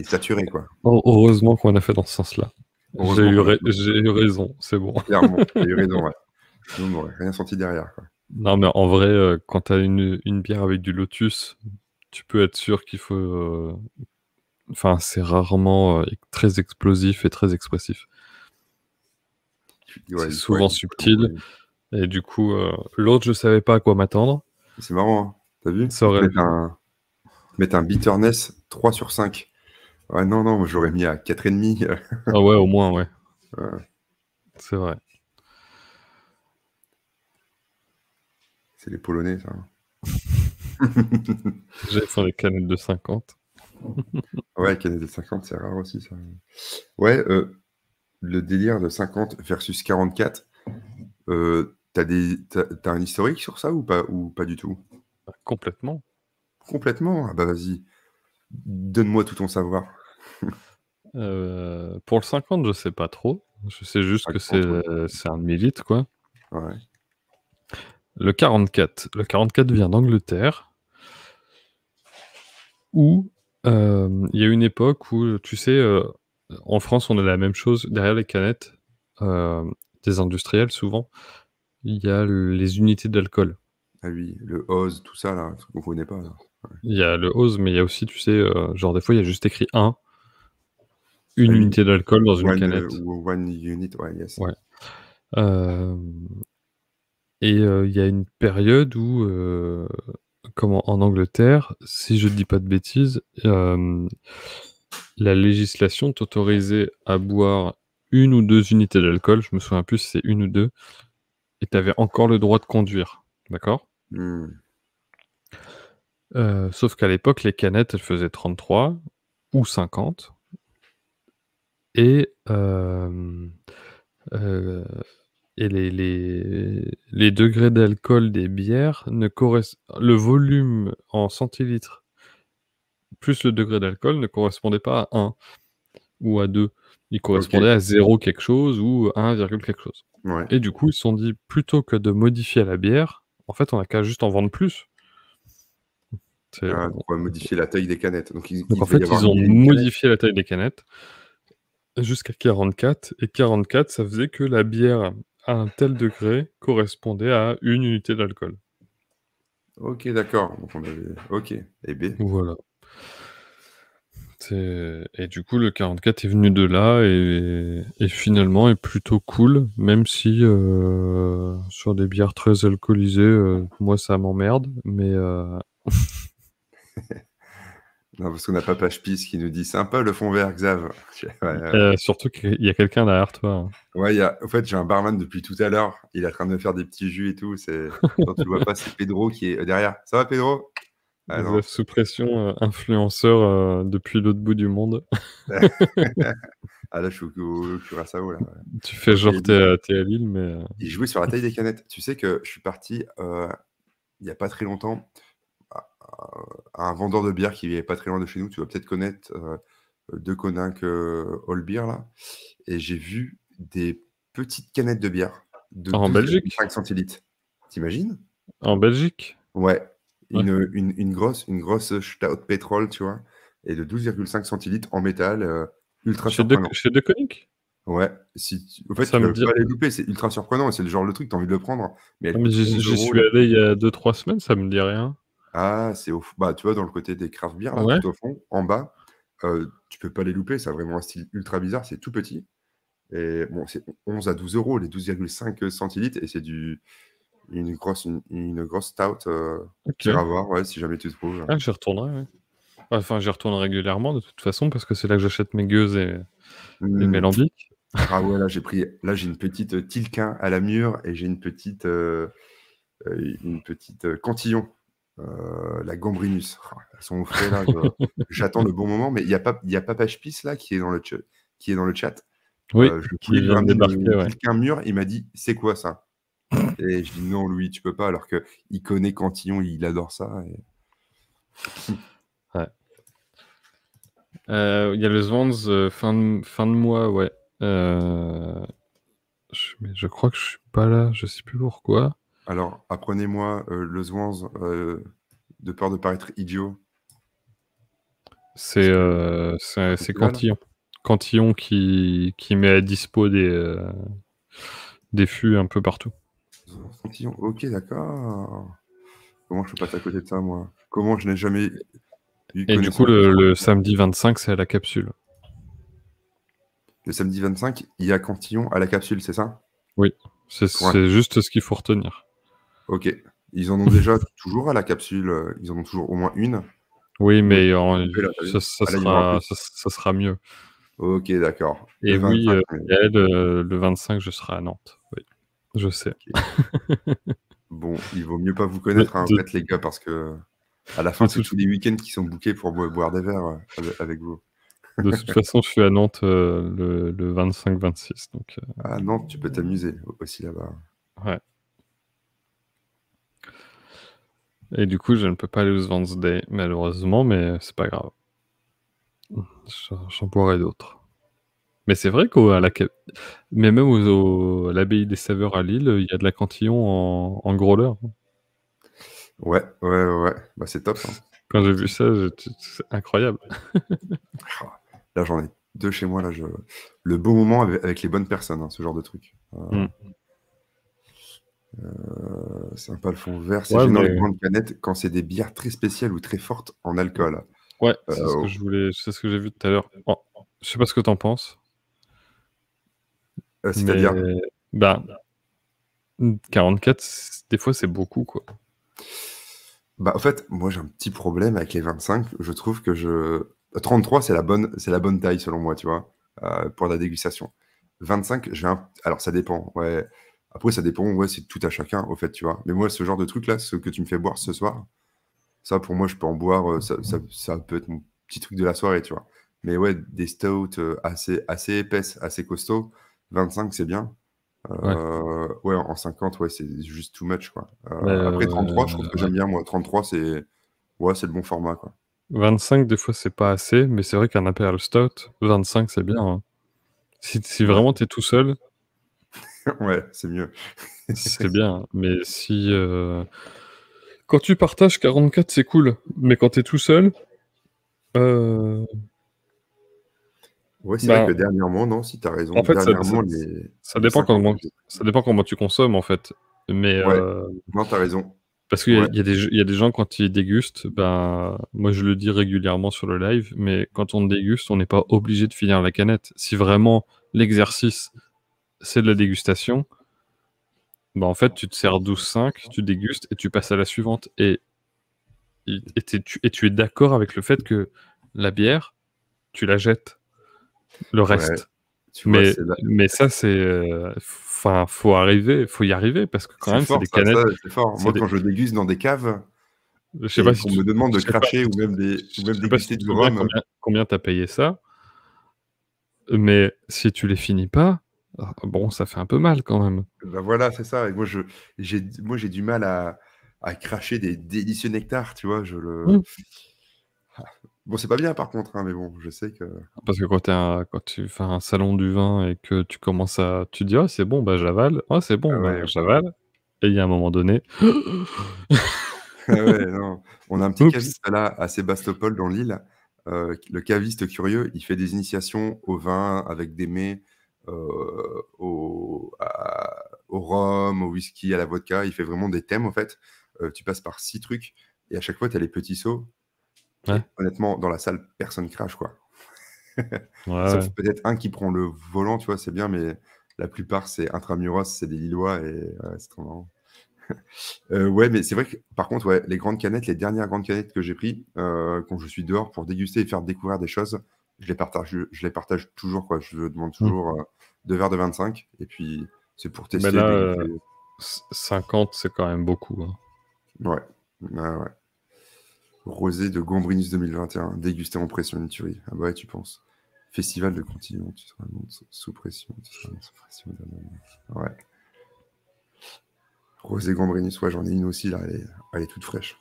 saturé, quoi. Oh, heureusement qu'on a fait dans ce sens-là. J'ai eu raison, c'est bon. Clairement, j'ai eu raison, ouais. Nous, on n'aurait rien senti derrière, quoi. Non, mais en vrai, quand tu as une bière avec du lotus, tu peux être sûr qu'il faut... Enfin, c'est rarement très explosif et très expressif. Ouais, c'est souvent subtil. Et du coup, l'autre, je savais pas à quoi m'attendre. C'est marrant, hein. T'as vu? Ça aurait... Mettre un bitterness 3 sur 5. Ouais, non, j'aurais mis à 4,5. Ah ouais, au moins, ouais. C'est vrai. C'est les Polonais, ça. J'ai fait des canettes de 50. Ouais, canettes de 50, c'est rare aussi, ça. Ouais, le délire de 50 versus 44, t'as un historique sur ça ou pas du tout? Complètement. Complètement? Ah bah vas-y, donne-moi tout ton savoir. Pour le 50, je sais pas trop. Je sais juste que c'est un demi-litre, quoi. Ouais. Le 44 vient d'Angleterre, où il y a une époque où, tu sais, En France, on a la même chose. Derrière les canettes des industriels, souvent, il y a les unités d'alcool. Ah oui, le Oz, tout ça, là, ce qu'on connaît pas, là. Il y a le Oz, mais il y a aussi, tu sais, genre des fois, il y a juste écrit une Ah oui, unité d'alcool dans une canette. ou one unit, ouais, yes. Ouais. Et il y a une période où, en Angleterre, si je dis pas de bêtises, la législation t'autorisait à boire 1 ou 2 unités d'alcool, je me souviens plus si c'est 1 ou 2, et tu avais encore le droit de conduire, d'accord? Mmh. Sauf qu'à l'époque, les canettes, elles faisaient 33 ou 50 et hem, heu et les degrés d'alcool des bières ne corres le volume en centilitres plus le degré d'alcool ne correspondait pas à 1 ou à 2. Il OK, correspondait à 0 quelque chose ou 1 virgule quelque chose. ouais. Et du coup, ils se sont dit: «Plutôt que de modifier la bière, en fait, on a qu'à juste en vendre plus». C'est Donc on va modifier la taille des canettes. Donc donc il en devait y fait, avoir ils ont 1001 canettes? modifié la taille des canettes jusqu'à 44 et 44, ça faisait que la bière à un tel degré correspondait à 1 unité d'alcool. OK, d'accord. Donc on avait OK. Eh beh, Voilà. Et du coup, le 44 est venu de là et finalement est plutôt cool, même si, sur des bières très alcoolisées, moi ça m'emmerde, mais non, parce qu'on a Papa Spice qui nous dit: «Sympa le fond vert, Xav». Ouais, surtout qu'il y a quelqu'un derrière toi, hein. ouais, en fait, j'ai un barman depuis tout à l'heure. Il est en train de me faire des petits jus et tout. Quand tu le vois pas, c'est Pedro qui est derrière. «Ça va Pedro?» Ah non. Xav sous pression, influenceur, depuis l'autre bout du monde. Ah là, je suis au Curaçao là, ouais. Tu fais OK, genre donc tu à Lille, mais il jouait sur la taille des canettes. Tu sais que je suis parti, il y a pas très longtemps à un vendeur de bière qui est pas très loin de chez nous. Tu vas peut-être connaître, De Koninck, All Beer là, et j'ai vu des petites canettes de bière de en Belgique? 12,5 centilitres. Tu imagines? En Belgique? Ouais, Ouais. une grosse stout pétrole, tu vois? Et de 12,5 centilitres en métal, ultra Chez De surprenant. chez Deceuninck? Ouais, si tu en fait, Ça tu me vas dit pas les louper, c'est ultra surprenant et c'est le genre de truc, tu as envie de le prendre, mais elle mais coûte j'y 11 j'y € suis la allé il y petite. a 2-3 semaines, ça me dit rien. Ah, c'est au f bah, tu vois, dans le côté des craft beer là, Ouais? tout au fond, en bas, tu peux pas les louper, ça a vraiment un style ultra bizarre, c'est tout petit et bon, c'est 11 à 12 € les 12,5 centilitres et c'est une grosse stout, tu OK. iras voir, ouais, si jamais tu trouves. Ah, j'y retournerai, ouais. Enfin, j'y retourne régulièrement de toute façon parce que c'est là que j'achète mes gueuses et mes Mmh. lambics. Ah ouais, là, j'ai une petite, Tilquin à la mûre et j'ai une petite, Cantillon, la Gambrinus. Ah, elles sont au frais là, j'attends le bon moment, mais il y a Papa Spice là qui est dans le chat. Oui, Je voulais qui lui vient de ramener débarquer, mon ouais. Tilquin mûr, il m'a dit: «C'est quoi ça?» Et je dis: «Non Louis, tu peux pas», alors qu'il connaît Cantillon, il adore ça et Ouais. Il y a le Svans, fin de mois, ouais. Mais je crois que je suis pas là, je sais plus pourquoi. alors apprenez-moi, le Zwans, de peur de paraître idiot, C'est, parce que un c'est festival? Cantillon. Cantillon qui met à dispo des fûts un peu partout. Cantillon, OK, d'accord. Comment je peux passer à côté de ça, moi? Comment je n'ai jamais eu Et du coup, connaissance de ce le truc-là? samedi 25, c'est à la capsule. Le samedi 25, il y a Cantillon à la capsule, c'est ça? Oui, Ouais, c'est juste ce qu'il faut retenir. OK. Ils en ont déjà toujours à la capsule, ils en ont toujours au moins une? Oui, Moi, mais je me suis trompé là, tu as vu? Ah là, il y en aura plus? ça sera mieux. OK, d'accord. Et Le oui, 25, mais Gaël, le 25, je serai à Nantes. Oui, je sais. OK. Bon, il vaut mieux pas vous De connaître, hein, en de fait, les gars, parce qu'à la de fin, c'est toute tous les week-ends qui sont bookés pour boire des verres, avec vous. de toute façon, je suis à Nantes, le 25-26, donc Ah Nantes, tu peux t'amuser aussi là-bas. ouais. Et du coup, je ne peux pas aller au Svans Day, malheureusement, mais c'est pas grave. J'en boirai d'autres. Mais c'est vrai qu'au à la cap mais même à l'Abbaye des Saveurs à Lille, il y a de la Cantillon en growler. Ouais, ouais, ouais, ouais. Bah, c'est top, hein. Quand j'ai vu ça, c'est incroyable. Ah, là, j'en ai de chez moi, là, le bon moment avec les bonnes personnes, hein, ce genre de truc. C'est un peu le fond vert. C'est Ouais, gênant mais les grandes canettes quand c'est des bières très spéciales ou très fortes en alcool. ouais, c'est ce que je voulais, c'est ce que j'ai vu tout à l'heure. Oh, je sais pas ce que t'en penses, mais C'est-à-dire, bah 44, des fois c'est beaucoup quoi. bah, en fait, moi j'ai un petit problème avec les 25. Je trouve que 33, c'est la bonne taille selon moi, tu vois, pour la dégustation. 25, alors ça dépend, ouais. Après, ça dépend, ouais, c'est tout à chacun, au fait, tu vois. Mais moi, ce genre de truc-là, ce que tu me fais boire ce soir, ça, pour moi, je peux en boire, ça peut être mon petit truc de la soirée, tu vois. Mais ouais, des stouts assez épaisses, assez costauds, 25, c'est bien. Ouais. Ouais, en 50, ouais, c'est juste too much, quoi. Mais, Après, 33, je trouve que j'aime bien, moi. 33, ouais, c'est le bon format, quoi. 25 des fois c'est pas assez, mais c'est vrai qu'un Imperial Stout, 25 c'est bien. Hein. Si Ouais, vraiment t'es tout seul, ouais, c'est mieux. c'est bien. Hein. Mais si quand tu partages 44 c'est cool, mais quand t'es tout seul, Ouais, c'est vrai bah que dernièrement, non, si t'as raison, en fait dernièrement, ça les dépend 50, ça dépend comment tu consommes en fait. Mais ouais, non, t'as raison. parce qu'il Ouais, y a des gens quand ils dégustent, ben moi je le dis régulièrement sur le live, mais quand on déguste, on n'est pas obligé de finir la canette. Si vraiment l'exercice c'est de la dégustation, bah en fait tu te sers 12,5, tu dégustes et tu passes à la suivante. Et tu es d'accord avec le fait que la bière, tu la jettes, le ouais, reste. tu vois, c'est Mais ça c'est, enfin faut y arriver parce que quand même c'est fort, des ça, canettes, c'est fort. c'est Moi, des, quand je déguste dans des caves je sais et pas si qu'on tu, me demande de je sais pas, cracher ou même je sais pas si déguster tu te du souviens rhum, combien t'as payé ça. Mais si tu les finis pas, bon, ça fait un peu mal quand même. bah voilà, c'est ça. Et moi, j'ai du mal à cracher des délicieux nectars, tu vois. Mmh. Bon, c'est pas bien par contre, hein, mais bon, je sais que. Parce que quand tu fais un salon du vin et que tu commences à tu dis: «Ah c'est bon, bah j'avale. Ah c'est bon, Ah bah ouais, j'avale» et il y a un moment donné, ah ouais, non. On a un petit oups! caviste là, à Sébastopol, dans l'île. Le caviste curieux, il fait des initiations au vin avec des mets, au rhum, au whisky, à la vodka. Il fait vraiment des thèmes, en fait. Tu passes par 6 trucs et à chaque fois, tu as les petits seaux Ouais, et honnêtement, dans la salle, personne crache, quoi. ouais, Sauf ouais. peut-être un qui prend le volant, tu vois? C'est bien, mais la plupart, c'est intramuros, c'est des Lillois et ouais, c'est trop marrant. Ouais, mais c'est vrai que par contre, ouais, les grandes canettes, les dernières grandes canettes que j'ai pris, quand je suis dehors pour déguster et faire découvrir des choses, je les partage toujours, quoi. Je demande Mmh. toujours, 2 verres de 25 et puis c'est pour Mais tester, là, déguster. 50 c'est quand même beaucoup, hein. Ouais. Ouais, ouais. Rosé de Gambrinus 2021, dégusté en pression, une tuerie. Ah bah ouais, tu penses. Festival de Contignon, tu seras sous pression, tu seras sous pression. Ouais. Rosé Gambrinus, ouais, j'en ai une aussi là, elle est toute fraîche.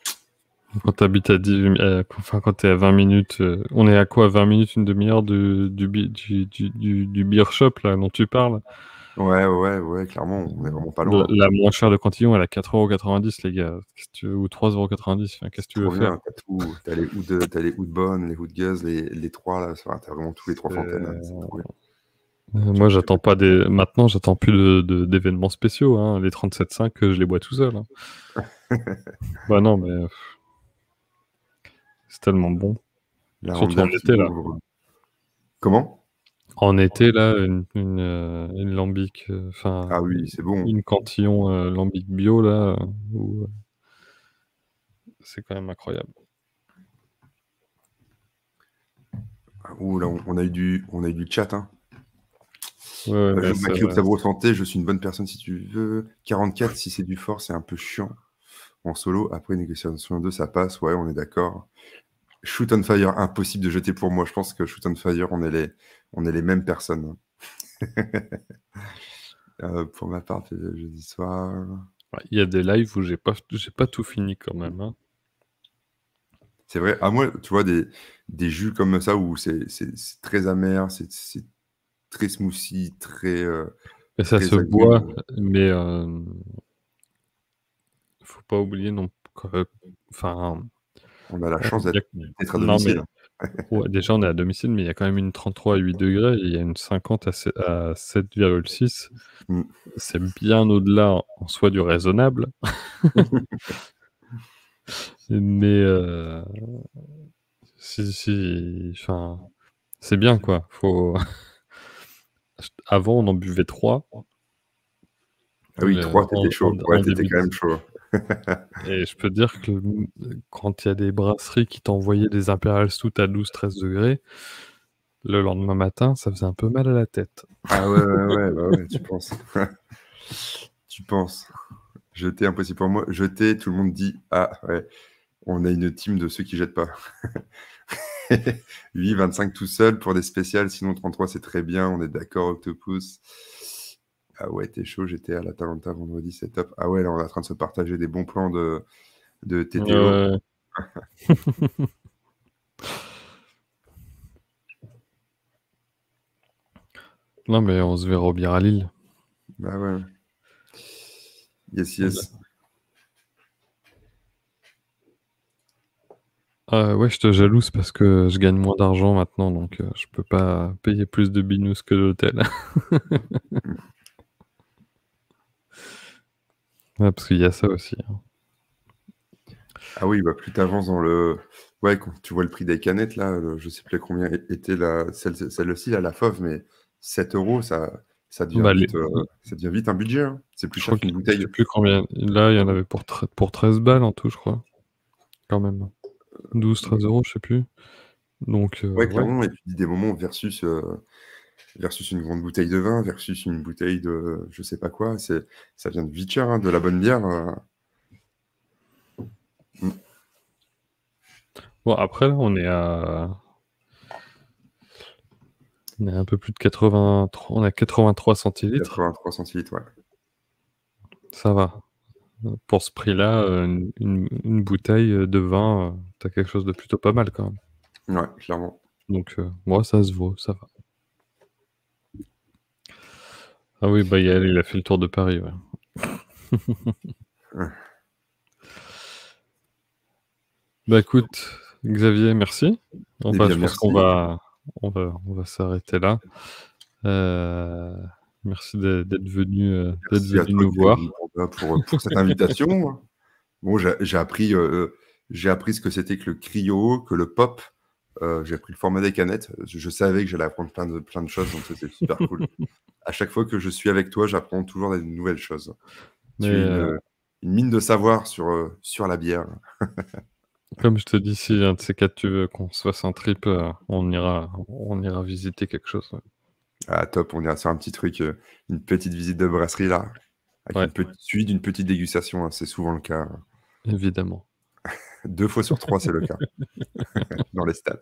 Quand t'habites à 10, enfin quand t'es à 20 minutes, on est à quoi? 20 minutes, une demi-heure du beer shop là dont tu parles? Ouais, ouais, ouais, clairement, on est vraiment pas loin. La moins chère de Cantillon, elle est à 4,90 €, les gars. Qu'est-ce que tu veux? Ou 3,90 €. Enfin, qu'est-ce que C'est tu veux trop faire? bien, t'as tout. T'as les Oud Bonn, les Oud Guz, les 3 là, enfin, tu vraiment tous les 3 fontaines, hein, c'est trop bien. Moi, j'attends pas des. Maintenant, j'attends plus d'événements spéciaux. Hein. Les 37,5, je les bois tout seul. Hein. Bah non, mais c'est tellement bon. La Surtout en Rambert qui été, là. ouvre. Comment? En été, là, une lambic, Ah enfin, oui, c'est bon. une Cantillon lambic bio, là, c'est quand même incroyable. Ah, ouh là, on a eu du chat, hein. Ouais, ouais, Je mais ma c'est vrai. Cryptabro santé, je suis une bonne personne si tu veux. 44, si c'est du fort, c'est un peu chiant en solo. Après, négociation 2, ça passe, ouais, on est d'accord. Shoot on Fire, impossible de jeter pour moi. Je pense que Shoot on Fire, on est les mêmes personnes. Pour ma part, jeudi soir. Ouais, il y a des lives où j'ai pas tout fini quand même. Hein. C'est vrai. À moi, tu vois, des jus comme ça où c'est très amer, c'est très smoothie, Et ça se très boit, agrumes. mais faut pas oublier non que enfin, On a la on chance y a d'être à non, mais domicile. Ouais, déjà, on est à domicile, mais il y a quand même une 33 à 8 degrés et il y a une 50 à 7,6. Mm. C'est bien au-delà en soi du raisonnable. Mais enfin, c'est bien quoi. Avant, on en buvait 3 Ah oui, 3, t'étais chaud. Ouais, en t'étais début quand même chaud. et je peux te dire que quand il y a des brasseries qui t'envoyaient des Imperial Stout à 12-13 degrés, le lendemain matin, ça faisait un peu mal à la tête. Ah ouais, bah ouais, tu penses. Tu penses. Jeter, impossible pour moi. Jeter, tout le monde dit, ah ouais, on a une team de ceux qui jettent pas. Lui, 25 tout seul pour des spéciales, sinon 33 c'est très bien, on est d'accord, Octopus. Ah ouais, t'es chaud, j'étais à l'Atalanta vendredi, c'est top. Ah ouais, là on est en train de se partager des bons plans de TTO. Ouais. Non, mais on se verra au bière à Lille. Bah ouais. Yes. Ouais, je te jalouse parce que je gagne moins d'argent maintenant, donc je peux pas payer plus de binous que l'hôtel. Ouais, parce qu'il y a ça aussi. Hein. Ah oui, bah plus t'avances dans le... Ouais, quand tu vois le prix des canettes, là, je sais plus combien était celle-ci, là, la fauve, mais 7 euros, ça devient Bah, ça devient vite un budget. Hein. C'est plus je cher crois que qu'une je bouteille. sais plus combien. Là, il y en avait pour 13 balles en tout, je crois. Quand même. 12-13 euros, je sais plus. Donc, Ouais, ouais. clairement, et tu dis des moments versus une grande bouteille de vin, versus une bouteille de je sais pas quoi, ça vient de vite cher, hein, de la bonne bière. Bon, après, là, on est à un peu plus de 83. On est à 83 centilitres. 83 centilitres, ouais. Ça va. Pour ce prix-là, une bouteille de vin, t'as quelque chose de plutôt pas mal quand même. Ouais, clairement. Donc, moi, ça se vaut, ça va. Ah oui, bah Yael, il a fait le tour de Paris, ouais. Ouais. Bah écoute, Xavier, merci. Eh Je bien, pense merci. qu'on va s'arrêter là. Merci d'être venu Merci à toi, nous voir. pour cette invitation. Bon, j'ai appris ce que c'était que le cryo, que le pop. J'ai appris le format des canettes. Je savais que j'allais apprendre plein de choses, donc c'était super cool. À chaque fois que je suis avec toi, j'apprends toujours des nouvelles choses. Mais Tu es une mine de savoir sur la bière. comme je te dis, si un de ces quatre tu veux qu'on se fasse un trip, on ira visiter quelque chose. Ouais. Ah, top, on ira sur un petit truc, une petite visite de brasserie là, avec Ouais. une petite suite d'une petite dégustation. Hein, c'est souvent le cas. Évidemment. 2 fois sur 3, c'est le cas. Dans les stats.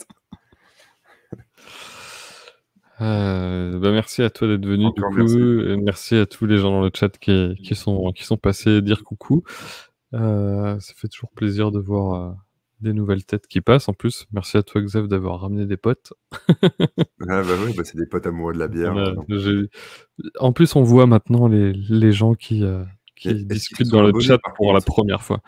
Bah merci à toi d'être venu Encore du coup. merci. Merci à tous les gens dans le chat qui sont passés dire coucou. Ça fait toujours plaisir de voir des nouvelles têtes qui passent. En plus, merci à toi Xav d'avoir ramené des potes. Ah bah oui, bah c'est des potes amoureux de la bière. Donc. En plus, on voit maintenant les gens qui Est-ce qu'ils discutent sont dans le abonnés chat par pour la contre? première fois.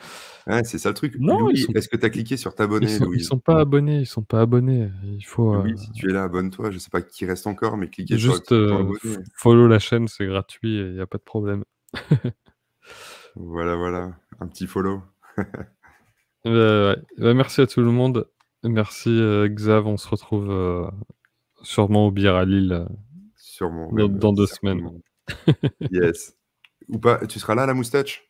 Ouais, c'est ça le truc. Non, Louis, est-ce que tu as cliqué sur t'abonner, ils Louise? sont pas abonnés, ils sont pas abonnés. Il faut Louis, si tu es là, abonne-toi. Je sais pas qui reste encore, mais cliquez sur le juste petit bouton abonner. follow la chaîne, c'est gratuit et il y a pas de problème. Voilà, un petit follow. Ouais. Bah, merci à tout le monde. Merci Xav, on se retrouve sûrement au bière à Lille Sûrement, dans 2 semaines. certainement. Yes. Ou pas, tu seras là à la moustache?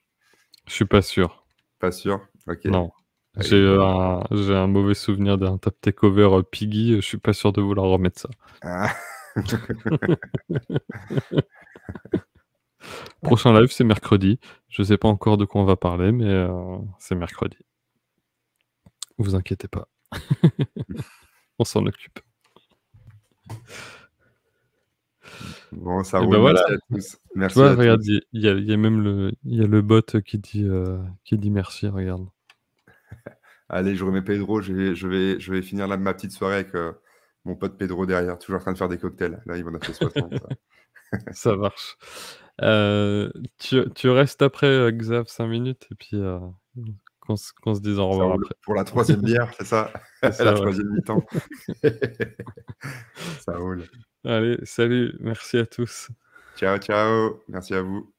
Je suis pas sûr. Pas sûr? OK. Non. Allez, J'ai bon. un mauvais souvenir d'un tap takeover Piggy, je suis pas sûr de vouloir remettre ça. Ah. Prochain live, c'est mercredi. Je sais pas encore de quoi on va parler, mais c'est mercredi. Vous inquiétez pas. On s'en occupe. Bon, ça Et roule. bah voilà. Merci à tous. Tu Merci vois, à regarde, tous. il y a même le bot qui dit merci, regarde. Allez, je remets Pedro. Je vais finir ma petite soirée avec mon pote Pedro derrière, toujours en train de faire des cocktails. Là, il m'en a fait 60. Ça marche. Tu restes après Xav 5 minutes et puis qu'on se dise au Ça revoir roule. après. Pour la 3e bière, c'est ça? C'est ça, La ouais. 3e mi-temps. Ça roule. Allez, salut, merci à tous. Ciao, ciao. Merci à vous.